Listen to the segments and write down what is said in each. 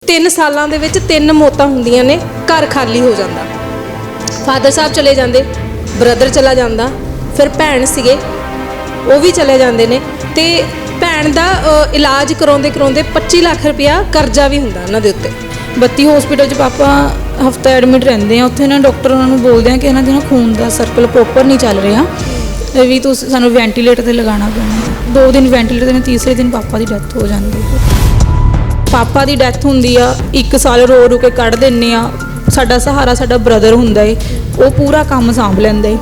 3 ਸਾਲਾਂ ਦੇ ਵਿੱਚ 3 ਮੌਤਾਂ ਹੁੰਦੀਆਂ ਨੇ, ਘਰ ਖਾਲੀ ਹੋ ਜਾਂਦਾ। ਫਾਦਰ ਸਾਹਿਬ ਚਲੇ ਜਾਂਦੇ, ਬ੍ਰਦਰ ਚਲਾ ਜਾਂਦਾ, ਫਿਰ ਭੈਣ ਸੀਗੇ ਉਹ ਵੀ ਚਲੇ ਜਾਂਦੇ ਨੇ, ਤੇ ਭੈਣ ਦਾ ਇਲਾਜ ਕਰਾਉਂਦੇ 25 ਲੱਖ ਰੁਪਇਆ ਕਰਜ਼ਾ ਵੀ ਹੁੰਦਾ ਉਹਨਾਂ ਦੇ ਉੱਤੇ। 32 ਹਸਪੀਟਲ 'ਚ ਪਾਪਾ ਹਫਤਾ ਐਡਮਿਟ ਰਹਿੰਦੇ ਆ। ਉੱਥੇ ਨਾ ਡਾਕਟਰ ਉਹਨਾਂ ਨੂੰ ਬੋਲਦੇ ਆ ਕਿ ਇਹਨਾਂ ਦੇ ਨਾ ਖੂਨ ਦਾ ਸਰਕਲ ਪ੍ਰੋਪਰ ਨਹੀਂ ਚੱਲ ਰਿਹਾ, ਵੀ ਤੁਸੀਂ ਸਾਨੂੰ ਵੈਂਟੀਲੇਟਰ 'ਤੇ ਲਗਾਉਣਾ ਪੈਣਾ। 2 ਦਿਨ ਵੈਂਟੀਲੇਟਰ 'ਤੇ, ਤੀਸਰੇ ਦਿਨ ਪਾਪਾ ਦੀ ਡੈਥ ਹੋ ਜਾਂਦੀ। ਪਾਪਾ ਦੀ ਡੈਥ ਹੁੰਦੀ ਆ, 1 ਸਾਲ ਰੋ ਕੇ ਕੱਢ ਦਿੰਦੇ ਆ। ਸਾਡਾ ਸਹਾਰਾ ਸਾਡਾ ਬ੍ਰਦਰ ਹੁੰਦਾ ਏ, ਉਹ ਪੂਰਾ ਕੰਮ ਸਾਂਭ ਲੈਂਦਾ ਏ,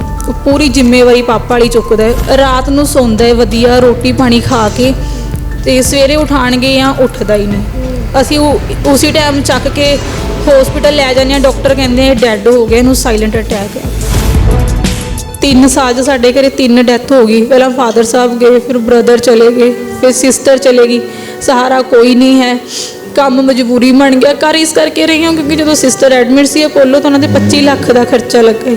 ਪੂਰੀ ਜ਼ਿੰਮੇਵਾਰੀ ਪਾਪਾ ਵਾਲੀ ਚੁੱਕਦਾ ਏ। ਰਾਤ ਨੂੰ ਸੌਂਦਾ ਏ ਵਧੀਆ ਰੋਟੀ ਪਾਣੀ ਖਾ ਕੇ, ਤੇ ਸਵੇਰੇ ਉਠਾਣਗੇ ਜਾਂ ਉੱਠਦਾ ਹੀ ਨਹੀਂ। ਅਸੀਂ ਉਸੇ ਟਾਈਮ ਚੱਕ ਕੇ ਹਸਪੀਟਲ ਲੈ ਜਾਂਦੇ ਹਾਂ, ਡਾਕਟਰ ਕਹਿੰਦੇ ਡੈਡ ਹੋ ਗਿਆ, ਇਹਨੂੰ ਸਾਇਲੈਂਟ ਅਟੈਕ ਹੈ। 3 ਸਾਲ 'ਚ ਸਾਡੇ ਘਰੇ 3 ਡੈਥ ਹੋ ਗਈ। ਪਹਿਲਾਂ ਫਾਦਰ ਸਾਹਿਬ ਗਏ, ਫਿਰ ਬ੍ਰਦਰ ਚਲੇ ਗਏ, ਫਿਰ ਸਿਸਟਰ ਚਲੇ ਗਈ। ਸਹਾਰਾ ਕੋਈ ਨਹੀਂ ਹੈ, ਕੰਮ ਮਜਬੂਰੀ ਬਣ ਗਿਆ। ਘਰ ਇਸ ਕਰਕੇ ਰਹੀ ਹਾਂ ਕਿਉਂਕਿ ਜਦੋਂ ਸਿਸਟਰ ਐਡਮਿਟ ਸੀ ਅਪੋਲੋ ਤਾਂ ਉਹਨਾਂ ਦੇ 25 ਲੱਖ ਦਾ ਖਰਚਾ ਲੱਗਾ।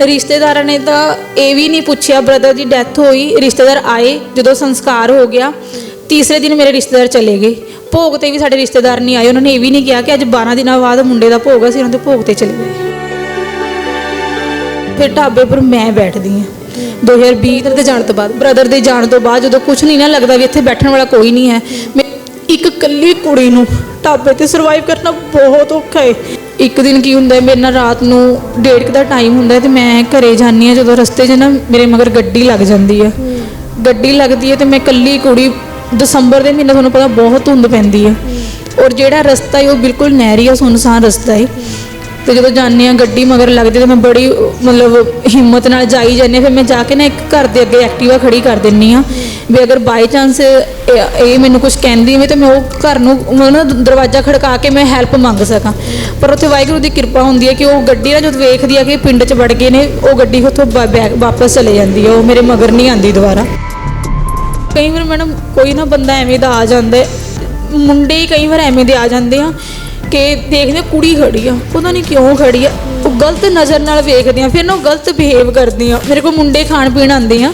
ਰਿਸ਼ਤੇਦਾਰਾਂ ਨੇ ਤਾਂ ਇਹ ਵੀ ਨਹੀਂ ਪੁੱਛਿਆ, ਬ੍ਰਦਰ ਦੀ ਡੈਥ ਹੋਈ, ਰਿਸ਼ਤੇਦਾਰ ਆਏ, ਜਦੋਂ ਸੰਸਕਾਰ ਹੋ ਗਿਆ ਤੀਸਰੇ ਦਿਨ ਮੇਰੇ ਰਿਸ਼ਤੇਦਾਰ ਚਲੇ ਗਏ। ਭੋਗ 'ਤੇ ਵੀ ਸਾਡੇ ਰਿਸ਼ਤੇਦਾਰ ਨਹੀਂ ਆਏ। ਉਹਨਾਂ ਨੇ ਇਹ ਵੀ ਨਹੀਂ ਕਿਹਾ ਕਿ ਅੱਜ 12 ਦਿਨਾਂ ਬਾਅਦ ਮੁੰਡੇ ਦਾ ਭੋਗ ਆ, ਸੀ ਉਹਨਾਂ ਦੇ ਭੋਗ 'ਤੇ ਚਲੇ ਗਏ। ਫਿਰ ਢਾਬੇ ਪਰ ਮੈਂ ਬੈਠਦੀ ਹਾਂ 2020 ਦੇ ਜਾਣ ਤੋਂ ਬਾਅਦ, ਬ੍ਰਦਰ ਦੇ ਜਾਣ ਤੋਂ ਬਾਅਦ, ਜਦੋਂ ਕੁਝ ਨਹੀਂ ਨਾ ਲੱਗਦਾ ਵੀ ਇੱਥੇ ਬੈਠਣ ਵਾਲਾ ਕੋਈ ਨਹੀਂ ਹੈ। ਮੈਂ ਇੱਕ ਇਕੱਲੀ ਕੁੜੀ ਨੂੰ ਢਾਬੇ 'ਤੇ ਸਰਵਾਈਵ ਕਰਨਾ ਬਹੁਤ ਔਖਾ ਹੈ। ਇੱਕ ਦਿਨ ਕੀ ਹੁੰਦਾ, ਮੇਰੇ ਨਾਲ ਰਾਤ ਨੂੰ 1:30 ਦਾ ਟਾਈਮ ਹੁੰਦਾ ਅਤੇ ਮੈਂ ਘਰੇ ਜਾਂਦੀ ਹਾਂ। ਜਦੋਂ ਰਸਤੇ 'ਚ ਨਾ ਮੇਰੇ ਮਗਰ ਗੱਡੀ ਲੱਗ ਜਾਂਦੀ ਹੈ। ਗੱਡੀ ਲੱਗਦੀ ਹੈ ਅਤੇ ਮੈਂ ਇਕੱਲੀ ਕੁੜੀ, ਦਸੰਬਰ ਦੇ ਮਹੀਨੇ ਤੁਹਾਨੂੰ ਪਤਾ ਬਹੁਤ ਧੁੰਦ ਪੈਂਦੀ ਹੈ, ਔਰ ਜਿਹੜਾ ਰਸਤਾ ਹੈ ਉਹ ਬਿਲਕੁਲ ਨਹਿਰੀ ਆ, ਸੁੰਨਸਾਨ ਰਸਤਾ ਹੈ। ਅਤੇ ਜਦੋਂ ਜਾਂਦੇ ਹਾਂ ਗੱਡੀ ਮਗਰ ਲੱਗਦੀ ਤਾਂ ਮੈਂ ਬੜੀ ਹਿੰਮਤ ਨਾਲ ਜਾਈ ਜਾਂਦੀ ਹਾਂ। ਫਿਰ ਮੈਂ ਜਾ ਕੇ ਨਾ ਇੱਕ ਘਰ ਦੇ ਅੱਗੇ ਐਕਟੀਵਾ ਖੜੀ ਕਰ ਦਿੰਦੀ ਹਾਂ ਵੀ ਅਗਰ ਬਾਈ ਚਾਂਸ ਇਹ ਮੈਨੂੰ ਕੁਝ ਕਹਿੰਦੀ ਹੋਵੇ ਤਾਂ ਮੈਂ ਉਹ ਘਰ ਨੂੰ ਨਾ ਦਰਵਾਜ਼ਾ ਖੜਕਾ ਕੇ ਮੈਂ ਹੈਲਪ ਮੰਗ ਸਕਾਂ। ਪਰ ਉੱਥੇ ਵਾਹਿਗੁਰੂ ਦੀ ਕਿਰਪਾ ਹੁੰਦੀ ਹੈ ਕਿ ਉਹ ਗੱਡੀ ਨਾ ਜਦੋਂ ਵੇਖਦੀ ਆ ਕਿ ਪਿੰਡ 'ਚ ਵੜ ਗਏ ਨੇ, ਉਹ ਗੱਡੀ ਉੱਥੋਂ ਵਾਪਸ ਚਲੇ ਜਾਂਦੀ ਹੈ, ਉਹ ਮੇਰੇ ਮਗਰ ਨਹੀਂ ਆਉਂਦੀ ਦੁਬਾਰਾ। ਕਈ ਵਾਰ ਮੈਡਮ ਕੋਈ ਨਾ ਬੰਦਾ ਐਵੇਂ ਦਾ ਆ ਜਾਂਦਾ, ਮੁੰਡੇ ਹੀ ਕਈ ਵਾਰ ਐਵੇਂ ਦੇ ਆ ਜਾਂਦੇ ਆ ਕਿ ਦੇਖਦੇ ਕੁੜੀ ਖੜੀ ਆ, ਪਤਾ ਨਹੀਂ ਕਿਉਂ ਖੜੀ ਆ, ਉਹ ਗਲਤ ਨਜ਼ਰ ਨਾਲ ਵੇਖਦੇ ਆ, ਫਿਰ ਨਾ ਉਹ ਗਲਤ ਬਿਹੇਵ ਕਰਦੇ ਆ। ਮੇਰੇ ਕੋਲ ਮੁੰਡੇ ਖਾਣ ਪੀਣ ਆਉਂਦੇ ਆ,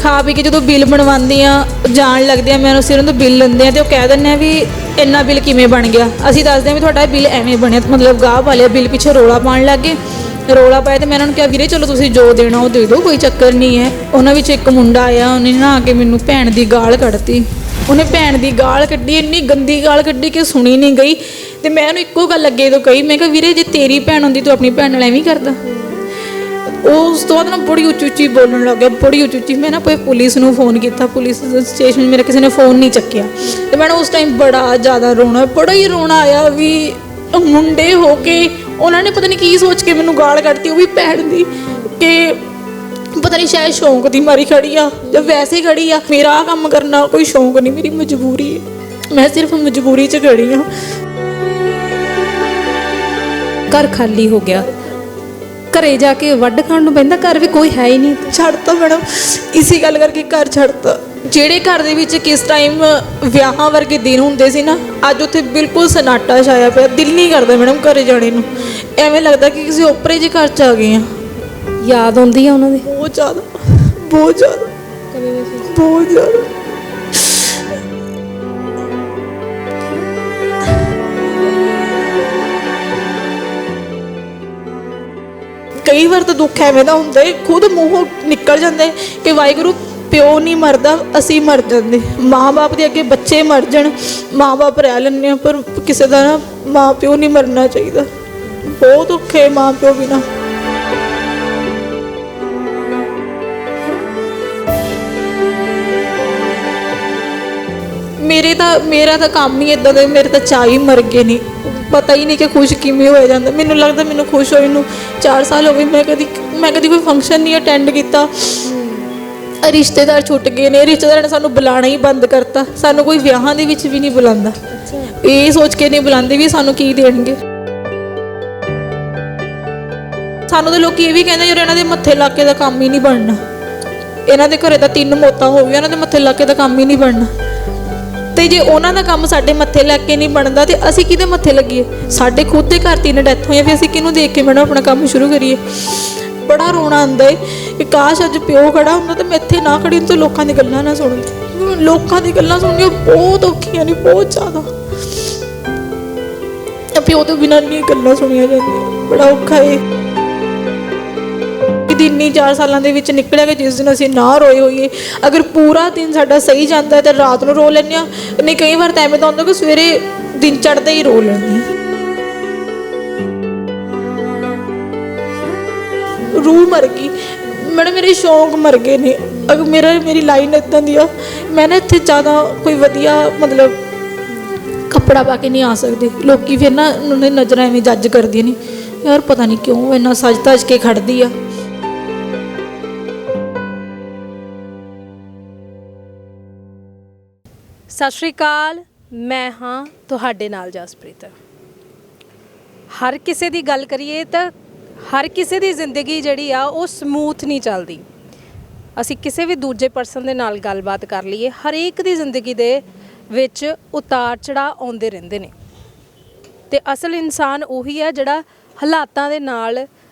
ਖਾ ਪੀ ਕੇ ਜਦੋਂ ਬਿੱਲ ਬਣਵਾਉਂਦੇ ਆ, ਜਾਣ ਲੱਗਦੇ ਆ, ਮੈਂ ਸਿਰੋਂ ਤੋਂ ਬਿੱਲ ਲੈਂਦੇ ਆ ਅਤੇ ਉਹ ਕਹਿ ਦਿੰਦੇ ਆ ਵੀ ਇੰਨਾ ਬਿੱਲ ਕਿਵੇਂ ਬਣ ਗਿਆ। ਅਸੀਂ ਦੱਸਦੇ ਹਾਂ ਵੀ ਤੁਹਾਡਾ ਬਿੱਲ ਐਵੇਂ ਬਣਿਆ, ਮਤਲਬ ਗਾਹ ਵਾਲੇ ਬਿੱਲ ਪਿੱਛੇ ਰੌਲਾ ਪਾਉਣ ਲੱਗ ਗਏ। ਰੌਲਾ ਪਾਇਆ ਅਤੇ ਮੈਂ ਉਹਨਾਂ ਨੂੰ ਕਿਹਾ ਵੀਰੇ ਚਲੋ ਤੁਸੀਂ ਜੋ ਦੇਣਾ ਉਹ ਦੇ ਦਿਓ, ਕੋਈ ਚੱਕਰ ਨਹੀਂ ਹੈ। ਉਹਨਾਂ ਵਿੱਚ ਇੱਕ ਮੁੰਡਾ ਆਇਆ, ਉਹਨੇ ਨਾ ਆ ਕੇ ਮੈਨੂੰ ਭੈਣ ਦੀ ਗਾਲ ਕੱਢਤੀ। ਉਹਨੇ ਭੈਣ ਦੀ ਗਾਲ ਕੱਢੀ, ਇੰਨੀ ਗੰਦੀ ਗਾਲ ਕੱਢੀ ਕਿ ਸੁਣੀ ਨਹੀਂ ਗਈ। ਅਤੇ ਮੈਂ ਉਹਨੂੰ ਇੱਕੋ ਗੱਲ ਅੱਗੇ ਤੋਂ ਕਹੀ, ਮੈਂ ਕਿਹਾ ਵੀਰੇ ਜੇ ਤੇਰੀ ਭੈਣ ਹੁੰਦੀ ਤੂੰ ਆਪਣੀ ਭੈਣ ਨਾਲ ਐਵੇਂ ਕਰਦਾ। ਉਸ ਤੋਂ ਬਾਅਦ ਨਾ ਬੜੀ ਉੱਚੀ ਉੱਚੀ ਬੋਲਣ ਲੱਗ ਗਿਆ, ਬੜੀ ਉੱਚੀ ਉੱਚੀ। ਮੈਂ ਨਾ ਪੁਲਿਸ ਨੂੰ ਫੋਨ ਕੀਤਾ, ਪੁਲਿਸ ਸਟੇਸ਼ਨ ਮੇਰਾ ਕਿਸੇ ਨੇ ਫ਼ੋਨ ਨਹੀਂ ਚੱਕਿਆ। ਅਤੇ ਮੈਂ ਉਸ ਟਾਈਮ ਬੜਾ ਜ਼ਿਆਦਾ ਰੋਣਾ, ਬੜਾ ਹੀ ਰੋਣਾ ਆਇਆ ਵੀ ਮੁੰਡੇ ਹੋ ਕੇ ਉਹਨਾਂ ਨੇ ਪਤਾ ਨਹੀਂ ਕੀ ਸੋਚ ਕੇ ਮੈਨੂੰ ਗਾਲ ਕੱਢਤੀ, ਉਹ ਵੀ ਭੈਣ ਦੀ, ਕਿ ਪਤਾ ਨਹੀਂ ਸ਼ਾਇਦ ਸ਼ੌਂਕ ਦੀ ਮਾਰੀ ਖੜੀ ਆ ਜਾਂ ਵੈਸੇ ਖੜੀ ਆ। ਮੇਰਾ ਆਹ ਕੰਮ ਕਰਨਾ ਕੋਈ ਸ਼ੌਂਕ ਨਹੀਂ, ਮੇਰੀ ਮਜਬੂਰੀ ਹੈ, ਮੈਂ ਸਿਰਫ ਮਜਬੂਰੀ 'ਚ ਖੜੀ ਹਾਂ। ਘਰ ਖਾਲੀ ਹੋ ਗਿਆ, ਘਰੇ ਜਾ ਕੇ ਵੱਢ ਖਾਣ ਨੂੰ ਪੈਂਦਾ, ਘਰ ਵੀ ਕੋਈ ਹੈ ਹੀ ਨਹੀਂ। ਛੱਡਤਾ ਮੈਡਮ, ਇਸੇ ਗੱਲ ਕਰਕੇ ਘਰ ਛੱਡਤਾ। ਜਿਹੜੇ ਘਰ ਦੇ ਵਿੱਚ ਕਿਸ ਟਾਈਮ ਵਿਆਹਾਂ ਵਰਗੇ ਦਿਨ ਹੁੰਦੇ ਸੀ ਨਾ, ਅੱਜ ਉੱਥੇ ਬਿਲਕੁਲ ਸਨਾਟਾ ਛਾਇਆ ਪਿਆ। ਦਿਲ ਨਹੀਂ ਕਰਦਾ ਮੈਡਮ ਘਰੇ ਜਾਣੇ ਨੂੰ, ਐਵੇਂ ਲੱਗਦਾ ਕਿ ਕਿਸੇ ਓਪਰੇ ਜਿਹੇ ਘਰ 'ਚ ਆ ਗਏ ਹਾਂ। ਯਾਦ ਆਉਂਦੀ ਆ ਉਹਨਾਂ ਦੀ ਬਹੁਤ ਜ਼ਿਆਦਾ, ਬਹੁਤ ਜ਼ਿਆਦਾ, ਬਹੁਤ ਜ਼ਿਆਦਾ। ਕਈ ਵਾਰ ਤਾਂ ਦੁੱਖ ਐਵੇਂ ਦਾ ਹੁੰਦਾ ਹੈ, ਖੁਦ ਮੂੰਹੋਂ ਨਿਕਲ ਜਾਂਦਾ ਹੈ ਕਿ ਵਾਹਿਗੁਰੂ ਪਿਓ ਨਹੀਂ ਮਰਦਾ, ਅਸੀਂ ਮਰ ਜਾਂਦੇ। ਮਾਂ ਬਾਪ ਦੇ ਅੱਗੇ ਬੱਚੇ ਮਰ ਜਾਣ, ਮਾਂ ਬਾਪ ਰਹਿ ਲੈਂਦੇ ਆ, ਪਰ ਕਿਸੇ ਦਾ ਨਾ ਮਾਂ ਪਿਓ ਨਹੀਂ ਮਰਨਾ ਚਾਹੀਦਾ। ਬਹੁਤ ਔਖੇ ਹੈ ਮਾਂ ਪਿਓ ਬਿਨਾਂ। ਮੇਰਾ ਤਾਂ ਕੰਮ ਹੀ ਇੱਦਾਂ ਦਾ, ਮੇਰੇ ਤਾਂ ਚਾਹ ਹੀ ਮਰ ਗਏ ਨਹੀਂ, ਪਤਾ ਹੀ ਨਹੀਂ ਕਿ ਖੁਸ਼ ਕਿਵੇਂ ਹੋਇਆ ਜਾਂਦਾ। ਮੈਨੂੰ ਲੱਗਦਾ ਮੈਨੂੰ ਖੁਸ਼ ਹੋਏ ਨੂੰ 4 ਸਾਲ ਹੋ ਗਏ, ਮੈਂ ਕਦੀ ਕੋਈ ਫੰਕਸ਼ਨ ਨਹੀਂ ਅਟੈਂਡ ਕੀਤਾ। ਰਿਸ਼ਤੇਦਾਰ ਛੁੱਟ ਗਏ ਨੇ, ਰਿਸ਼ਤੇਦਾਰਾਂ ਨੇ ਸਾਨੂੰ ਬੁਲਾਉਣਾ ਹੀ ਬੰਦ ਕਰਤਾ, ਸਾਨੂੰ ਕੋਈ ਵਿਆਹਾਂ ਦੇ ਵਿੱਚ ਵੀ ਨਹੀਂ ਬੁਲਾਉਂਦਾ। ਇਹ ਸੋਚ ਕੇ ਨਹੀਂ ਬੁਲਾਉਂਦੇ ਵੀ ਸਾਨੂੰ ਕੀ ਦੇਣਗੇ। ਸਾਨੂੰ ਤਾਂ ਲੋਕ ਇਹ ਵੀ ਕਹਿੰਦੇ ਯਾਰ ਇਹਨਾਂ ਦੇ ਮੱਥੇ ਲਾਕੇ ਦਾ ਕੰਮ ਹੀ ਨਹੀਂ ਬਣਨਾ, ਇਹਨਾਂ ਦੇ ਘਰੇ ਤਾਂ 3 ਮੌਤਾਂ ਹੋ ਗਈਆਂ, ਇਹਨਾਂ ਦੇ ਮੱਥੇ ਲਾਕੇ ਦਾ ਕੰਮ ਹੀ ਨਹੀਂ ਬਣਨਾ। ਤੇ ਜੇ ਉਹਨਾਂ ਦਾ ਕੰਮ ਸਾਡੇ ਮੱਥੇ ਲੱਗ ਕੇ ਨਹੀਂ ਬਣਦਾ ਤੇ ਅਸੀਂ ਕਿਹਦੇ ਮੱਥੇ ਲੱਗੀਏ? ਸਾਡੇ ਖੁਦ ਦੇ ਘਰ 3 ਡੈਥ ਹੋਈਆਂ, ਫਿਰ ਅਸੀਂ ਕਿਹਨੂੰ ਦੇਖ ਕੇ ਮੈਡਮ ਆਪਣਾ ਕੰਮ ਸ਼ੁਰੂ ਕਰੀਏ? ਬੜਾ ਰੋਣਾ ਆਉਂਦਾ ਏ ਕਿ ਕਾਸ਼ ਅੱਜ ਪਿਓ ਖੜਾ ਹੁੰਦਾ ਤਾਂ ਮੈਂ ਇੱਥੇ ਨਾ ਖੜੀ ਹੁੰਦੀ, ਤੇ ਲੋਕਾਂ ਦੀ ਗੱਲਾਂ ਨਾ ਸੁਣਦੀ। ਲੋਕਾਂ ਦੀ ਗੱਲਾਂ ਸੁਣਨੀਆਂ ਬਹੁਤ ਔਖੀਆਂ ਨੇ, ਬਹੁਤ ਜ਼ਿਆਦਾ। ਪਿਓ ਤੋਂ ਬਿਨਾਂ ਨਹੀਂ ਗੱਲਾਂ ਸੁਣੀਆਂ ਜਾਂਦੀਆਂ, ਬੜਾ ਔਖਾ ਏ। ਦਿਨ ਹੀ 4 ਸਾਲਾਂ ਦੇ ਵਿੱਚ ਨਿਕਲਿਆ ਕਿ ਜਿਸ ਦਿਨ ਅਸੀਂ ਨਾ ਰੋਏ ਹੋਈਏ। ਅਗਰ ਪੂਰਾ ਦਿਨ ਸਾਡਾ ਸਹੀ ਜਾਂਦਾ ਹੈ ਤਾਂ ਰਾਤ ਨੂੰ ਰੋ ਲੈਂਦੇ ਹਾਂ, ਨਹੀਂ ਕਈ ਵਾਰ ਤਾਂ ਐਵੇਂ ਤਾਂ ਹੁੰਦਾ ਕਿ ਸਵੇਰੇ ਦਿਨ ਚੜ੍ਹਦੇ ਹੀ ਰੋ ਲੈਂਦੇ ਹਾਂ। ਰੂਹ ਮਰ ਗਈ ਮੈਡਮ, ਮੇਰੇ ਸ਼ੌਂਕ ਮਰ ਗਏ ਨੇ। ਅਗਰ ਮੇਰੀ ਲਾਈਨ ਇੱਦਾਂ ਦੀ ਆ, ਮੈਂ ਨਾ ਇੱਥੇ ਜ਼ਿਆਦਾ ਕੋਈ ਵਧੀਆ ਮਤਲਬ ਕੱਪੜਾ ਪਾ ਕੇ ਨਹੀਂ ਆ ਸਕਦੀ। ਲੋਕੀ ਫਿਰ ਨਾ ਉਹਨਾਂ ਦੀ ਨਜ਼ਰਾਂ ਐਵੇਂ ਜੱਜ ਕਰਦੀਆਂ ਨੇ, ਯਾਰ ਪਤਾ ਨਹੀਂ ਕਿਉਂ ਇੰਨਾ ਸੱਜ ਧੱਜ ਕੇ ਖੜਦੀ ਆ। ਸਤਿ ਸ਼੍ਰੀ ਅਕਾਲ, ਮੈਂ ਹਾਂ ਤੁਹਾਡੇ ਨਾਲ ਜਸਪ੍ਰੀਤ। ਹਰ ਕਿਸੇ ਦੀ ਗੱਲ ਕਰੀਏ ਤਾਂ ਹਰ ਕਿਸੇ ਦੀ ਜ਼ਿੰਦਗੀ ਜਿਹੜੀ ਆ ਉਹ ਸਮੂਥ ਨਹੀਂ ਚੱਲਦੀ। ਅਸੀਂ ਕਿਸੇ ਵੀ ਦੂਜੇ ਪਰਸਨ ਦੇ ਨਾਲ ਗੱਲਬਾਤ ਕਰ ਲਈਏ, ਹਰੇਕ ਦੀ ਜ਼ਿੰਦਗੀ ਦੇ ਵਿੱਚ ਉਤਾਰ ਚੜ੍ਹਾਅ ਆਉਂਦੇ ਰਹਿੰਦੇ ਨੇ, ਤੇ ਅਸਲ ਇਨਸਾਨ ਉਹੀ ਹੈ ਜਿਹੜਾ ਹਾਲਾਤਾਂ ਦੇ ਨਾਲ